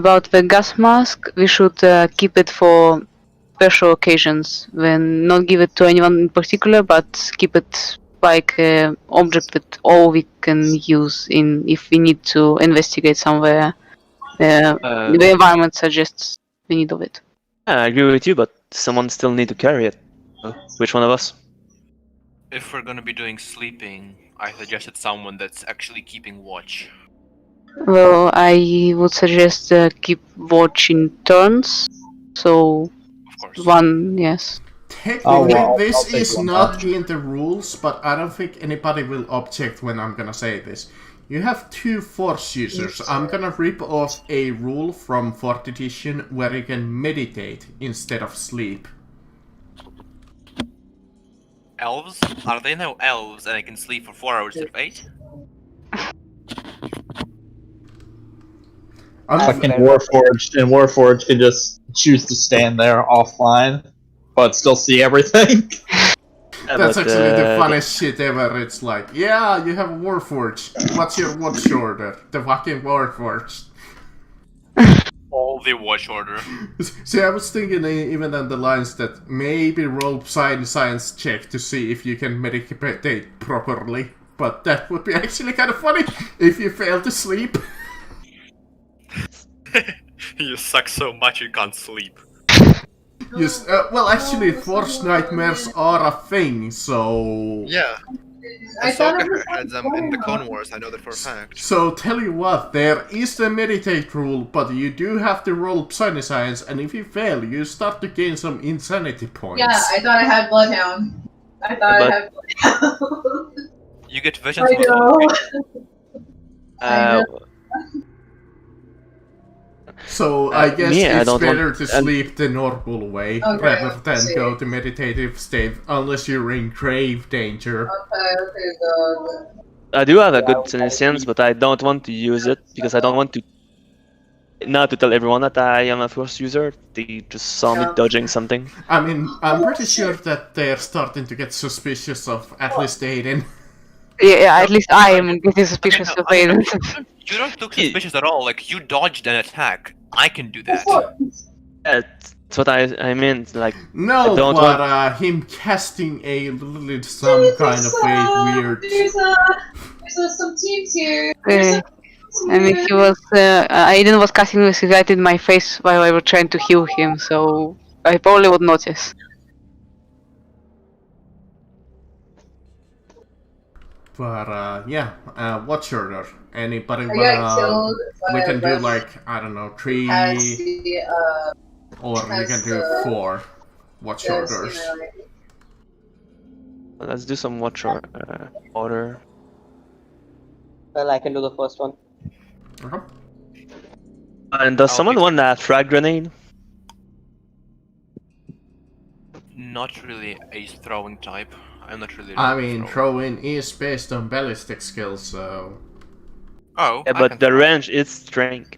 C: About the gas mask, we should keep it for special occasions. When not give it to anyone in particular, but keep it like an object that all we can use in if we need to investigate somewhere. The environment suggests we need of it.
A: I agree with you, but someone still need to carry it. Which one of us?
D: If we're gonna be doing sleeping, I suggested someone that's actually keeping watch.
C: Well, I would suggest keep watch in turns. So
D: Of course.
C: one, yes.
B: Technically,
F: I'll
B: this
F: take
B: is
F: one
B: not
F: back.
B: in the rules, but I don't think anybody will object when I'm gonna say this. You have 2 force users. I'm gonna rip off a rule from 4th edition where you can meditate instead of sleep.
D: Elves? Are they now elves and I can sleep for 4 hours instead of 8?
F: Like in Warforged can just choose to stand there offline, but still see everything.
A: Yeah,
B: That's
A: but,
B: actually the funniest shit ever. It's like, yeah, you have a Warforged. What's your watch order? The fucking Warforged.
D: All the watch order.
B: See, I was thinking even on the lines that maybe roll science check to see if you can meditate properly. But that would be actually kind of funny if you fail to sleep.
D: You suck so much you can't sleep.
B: Yes, well, actually, forced nightmares are a thing, so...
D: Yeah.
H: I thought it
D: Ahsoka
H: was
D: had them in the Clone Wars, I know that for a fact.
B: So, tell you what, there is the meditate rule, but you do have to roll science, and if you fail, you start to gain some insanity points.
H: Yeah, I thought I had Bloodhound. I thought I had Bloodhound.
D: You get visions
H: I
D: with all
H: know.
A: uh,
B: So, I guess
A: me, I
B: it's
A: don't
B: better
A: want-
B: to sleep the normal way,
H: Okay,
B: rather than
H: see.
B: go to meditative state, unless you're in grave danger.
H: Okay, good.
A: I do have a good senescence, but I don't want to use it because I don't want to. Not to tell everyone that I am a force user. They just saw me
H: Yeah.
A: dodging something.
B: I mean, I'm pretty sure that they're starting to get suspicious of at least Aiden.
C: Yeah, at least I am getting suspicious of Aiden.
D: You don't look suspicious at all, like you dodged an attack. I can do that.
A: That's what I meant. Like,
B: No,
A: I don't
B: but
A: want-
B: him casting a little some kind of a weird.
H: There's some teams here.
C: I mean, he was. Aiden was casting with right in my face while I was trying to heal him, so I probably would notice.
B: But yeah, watch order. Anybody
H: I got
B: wanna?
H: killed
B: We
H: by
B: can
H: a
B: do
H: rush
B: like I don't know 3,
H: as the
B: or we
H: as
B: can do
H: the-
B: 4 watch
H: as,
B: orders.
A: let's do some watch order.
E: Well, I can do the first one.
B: Uh-huh.
A: And does
D: I'll
A: someone
D: be-
A: want that frag grenade?
D: Not really a throwing type. I'm not really.
B: I
D: a
B: mean,
D: thrower.
B: throw-in is based on ballistic skills, so...
D: Oh,
A: Yeah,
D: I
A: but
D: can
A: the
D: throw.
A: range is strength.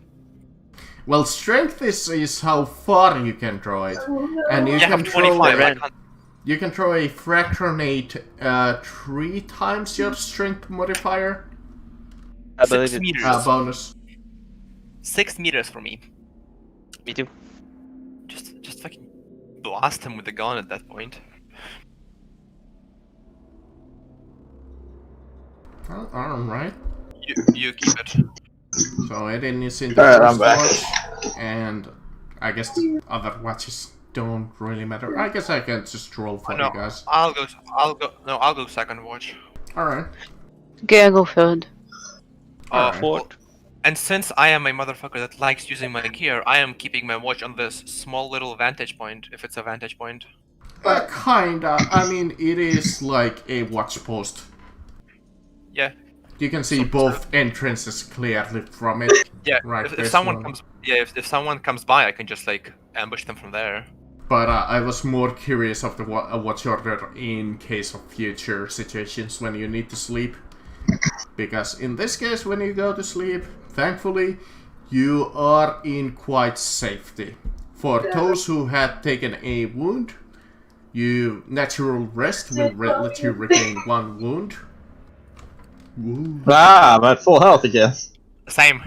B: Well, strength is how far you can throw it. And you
D: Yeah, I
B: can
D: have
B: throw
D: 25. I
A: a-
D: can't.
B: you can throw a frag grenade 3 times your strength modifier
A: I believe
D: 6
A: it.
D: meters.
B: bonus.
D: 6 meters for me.
A: Me too.
D: Just fucking blast him with the gun at that point.
B: Well, alright.
D: You keep it.
B: So Eden is in the
F: Alright, I'm
B: first
F: back.
B: watch, and I guess the other watches don't really matter. I guess I can just roll for
D: No,
B: you guys.
D: I'll go second watch.
B: Alright.
C: Okay, I go third.
B: Alright.
A: Fourth.
D: And since I am a motherfucker that likes using my gear, I am keeping my watch on this small little vantage point, if it's a vantage point.
B: Kinda. I mean, it is like a watch post.
D: Yeah.
B: You can see both entrances clearly from it.
D: Yeah.
B: Right,
D: if
B: there's
D: someone
B: one.
D: comes, if someone comes by, I can just like ambush them from there.
B: But I was more curious of the watch order in case of future situations when you need to sleep. Because in this case, when you go to sleep, thankfully, you are in quite safety. For those who had taken a wound, you natural rest will let you regain 1 wound. Woo.
F: I'm at full health again.
D: Same.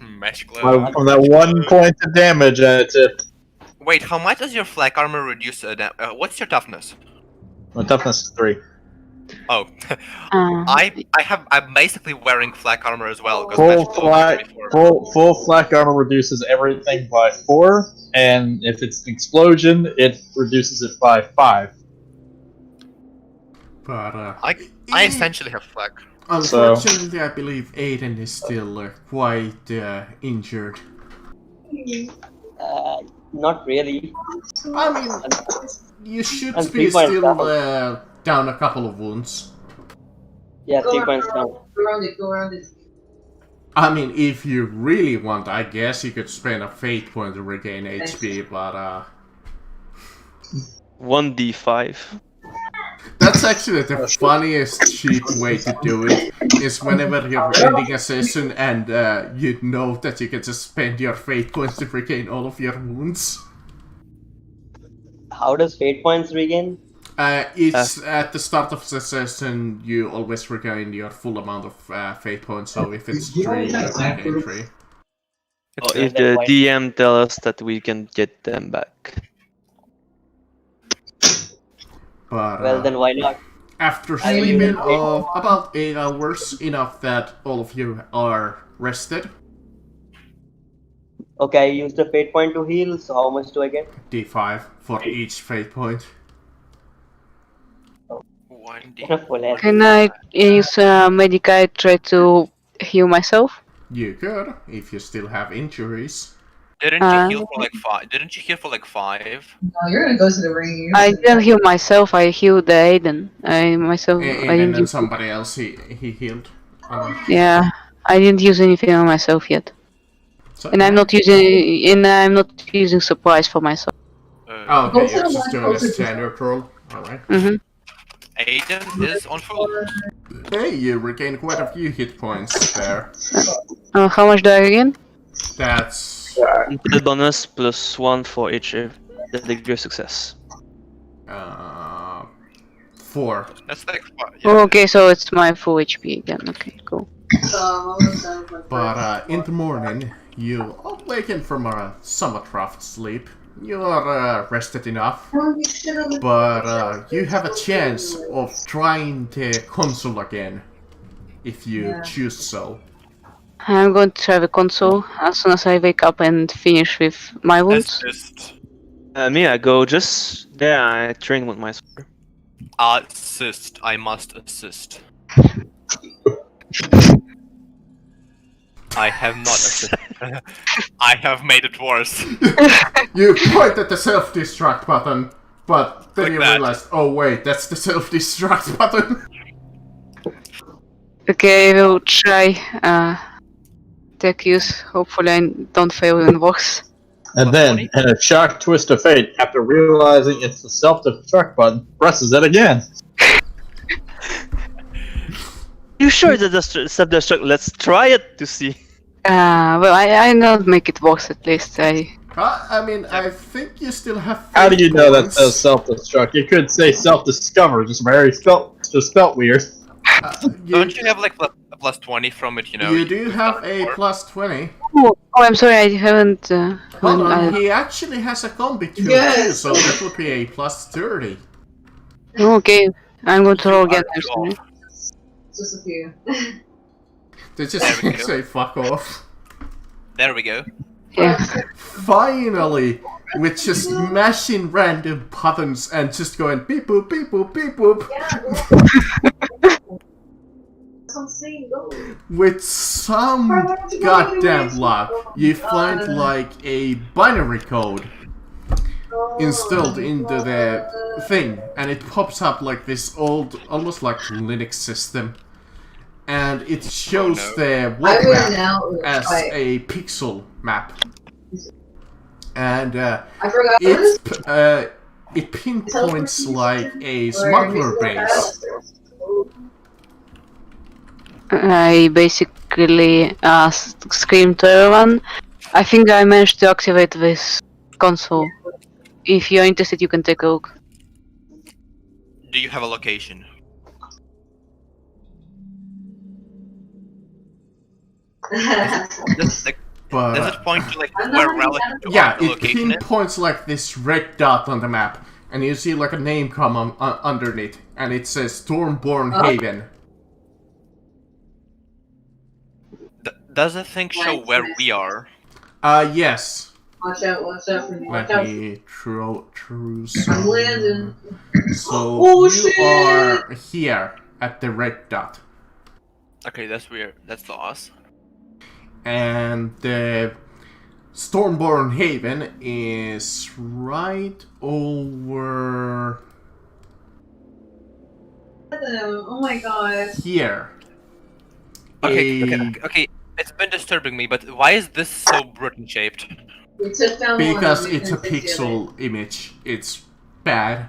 D: Mesh glow.
F: From that 1 point of damage, that's it.
D: Wait, how much does your flak armor reduce? What's your toughness?
F: My toughness is 3.
D: Oh, I'm basically wearing flak armor as well. 'cause
F: Full
D: Mesh Glow
F: flak,
D: is 24.
F: full flak armor reduces everything by 4, and if it's an explosion, it reduces it by 5.
B: But
D: I essentially have flak.
B: unfortunately, I believe Aiden is still quite injured.
E: Not really.
B: I mean, you should
E: And
B: be
E: 3 points
B: still
E: down.
B: down a couple of wounds.
E: Yeah, 3 points down.
H: Go around it.
B: I mean, if you really want, I guess you could spend a fate point to regain HP, but
A: 1d5.
B: that's actually the funniest cheap way to do it, is whenever you're ending a session and you know that you can just spend your fate points to regain all of your wounds.
E: How does fate points regain?
B: It's at the start of the session, you always regain your full amount of fate points, so if it's 3, you regain 3.
A: Or if the DM tells us that we can get them back.
B: But,
E: Well, then why not?
B: after
E: I will
B: sleeping
E: use fate
B: of about 8 hours, enough that all of you are rested,
E: Okay, I used a fate point to heal, so how much do I get?
B: D5 for each fate point.
D: 1d.
E: Full health.
C: Can I use Medicite try to heal myself?
B: You could, if you still have injuries.
D: Didn't you heal for like 5? Didn't you heal for like 5?
H: No, you're gonna go to the ring.
C: I didn't heal myself, I healed Aiden. I
B: And
C: didn't
B: then
C: use...
B: somebody else he healed.
C: Yeah, I didn't use anything on myself yet.
B: So,
C: And I'm not using surprise for myself.
B: Oh, okay, you're just doing a standard roll. Alright.
C: Mm-hmm.
D: Aiden is on full.
B: Hey, you regain quite a few hit points there.
C: How much do I again?
B: That's
A: The bonus plus 1 for each the degree of success.
B: 4.
D: That's like
C: Oh, okay, so it's my full HP again. Okay, cool.
B: But in the morning, you awaken from a somewhat rough sleep. You are rested enough, but you have a chance of trying the console again, if you choose so.
C: I'm going to try the console as soon as I wake up and finish with my wounds.
D: assist.
A: Me, I go just there, I train with my sword.
D: Assist. I must assist. I have not assisted. I have made it worse.
B: You point at the self-destruct button, but then
D: Like
B: you
D: that.
B: realize, oh wait, that's the self-destruct button.
C: Okay, I will try tech use. Hopefully I don't fail in works.
F: And then, in a shock twist of fate, after realizing it's the self-destruct button, presses it again.
A: You sure that the self-destruct? Let's try it to see.
C: Well, I don't make it worse at least.
B: I mean, I think you still have.
F: How do you know that
B: points.
F: says self-destruct? You could say self-discover, just very spelt weird.
B: You-
D: Don't you have like plus 20 from it, you know.
B: You do have a plus 20.
C: Oh, I'm sorry, I haven't.
B: Hold on,
C: I-
B: he actually has a combi tool
H: Yes.
B: too, so that would be a plus 30.
C: Okay, I'm going to roll again.
D: You are
C: Actually.
D: off.
H: Just a few.
B: They just
D: There we go.
B: say fuck off.
D: There we go.
C: Yeah.
B: Finally! With just mashing random buttons and just going beep boop, beep boop, beep boop.
H: That's what I'm saying, go.
B: With some goddamn luck, you find like a binary code installed into the thing, and it pops up like this old, almost like Linux system, and it shows
D: no.
B: the
H: I
B: web
H: will
B: map
H: now.
B: as
H: I
B: a pixel map, and
H: forgot this.
B: it pinpoints like a smuggler base.
C: I basically screamed to everyone. I think I managed to activate this console. If you're interested, you can take a look.
D: Do you have a location? Does it
B: But
D: point to like
H: I'm
D: where
H: not
D: relative to
B: yeah,
D: the
B: it
D: location is?
B: pinpoints like this red dot on the map, and you see like a name come underneath, and it says Stormborn Haven.
D: Does the thing show where we are?
B: Yes.
H: Watch out for me. Watch
B: Let
H: out.
B: me throw
H: I'm
B: some.
H: landing.
B: So
H: Oh,
B: you
H: shit!
B: are here at the red dot,
D: Okay, that's weird. That's the us.
B: and the Stormborn Haven is right over
H: Oh my god.
B: here.
D: Okay. It's been disturbing me, but why is this so Britain shaped?
H: We took down
B: Because
H: one, we
B: it's a
H: couldn't take the other.
B: pixel image. It's bad.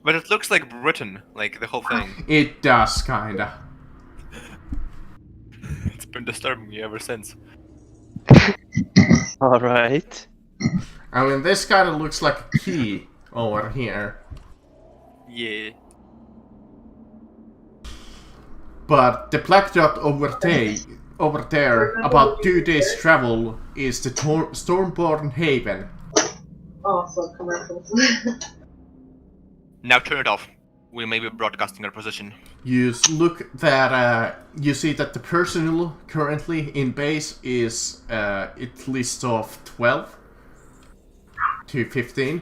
D: But it looks like Britain, like the whole thing.
B: It does, kinda.
D: It's been disturbing me ever since.
A: Alright.
B: I mean, this kinda looks like a key over here.
D: Yeah.
B: But the black dot over there, about 2 days travel, is the Stormborn Haven.
H: Oh, fuck, commercials.
D: Now turn it off. We may be broadcasting our position.
B: You look that you see that the personnel currently in base is it lists of 12 to 15.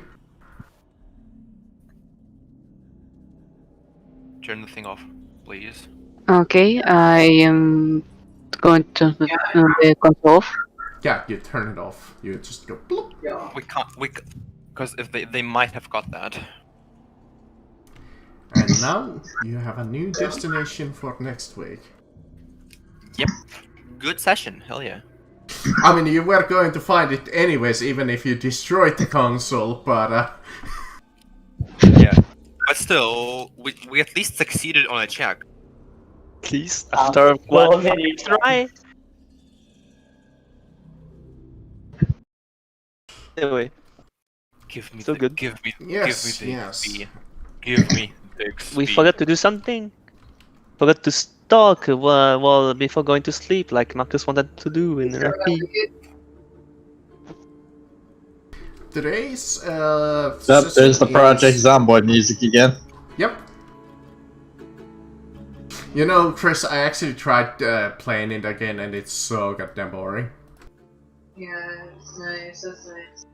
D: Turn the thing off, please.
C: Okay, I am going to turn the console off.
B: Yeah, you turn it off. You just go bloop.
H: Yeah.
D: We can't. Because if they might have got that.
B: And now you have a new destination for next week.
D: Yep. Good session. Hell yeah.
B: I mean, you were going to find it anyways, even if you destroyed the console, but
D: Yeah. But still, we at least succeeded on a check.
A: At least after one
E: many
A: try. Anyway,
D: Give me
A: Still
D: the,
A: good.
D: Give me.
B: Yes,
D: give me the
B: yes.
D: XP. Give me the XP.
A: we forgot to do something. Forgot to stalk while before going to sleep, like Marcus wanted to do in an RP.
B: today's
F: Yep,
B: session
F: there's the Project
B: is-
F: Zomboid music again.
B: Yep. You know, Chris, I actually tried playing it again, and it's so goddamn boring.
H: Yeah, it's nice, that's nice.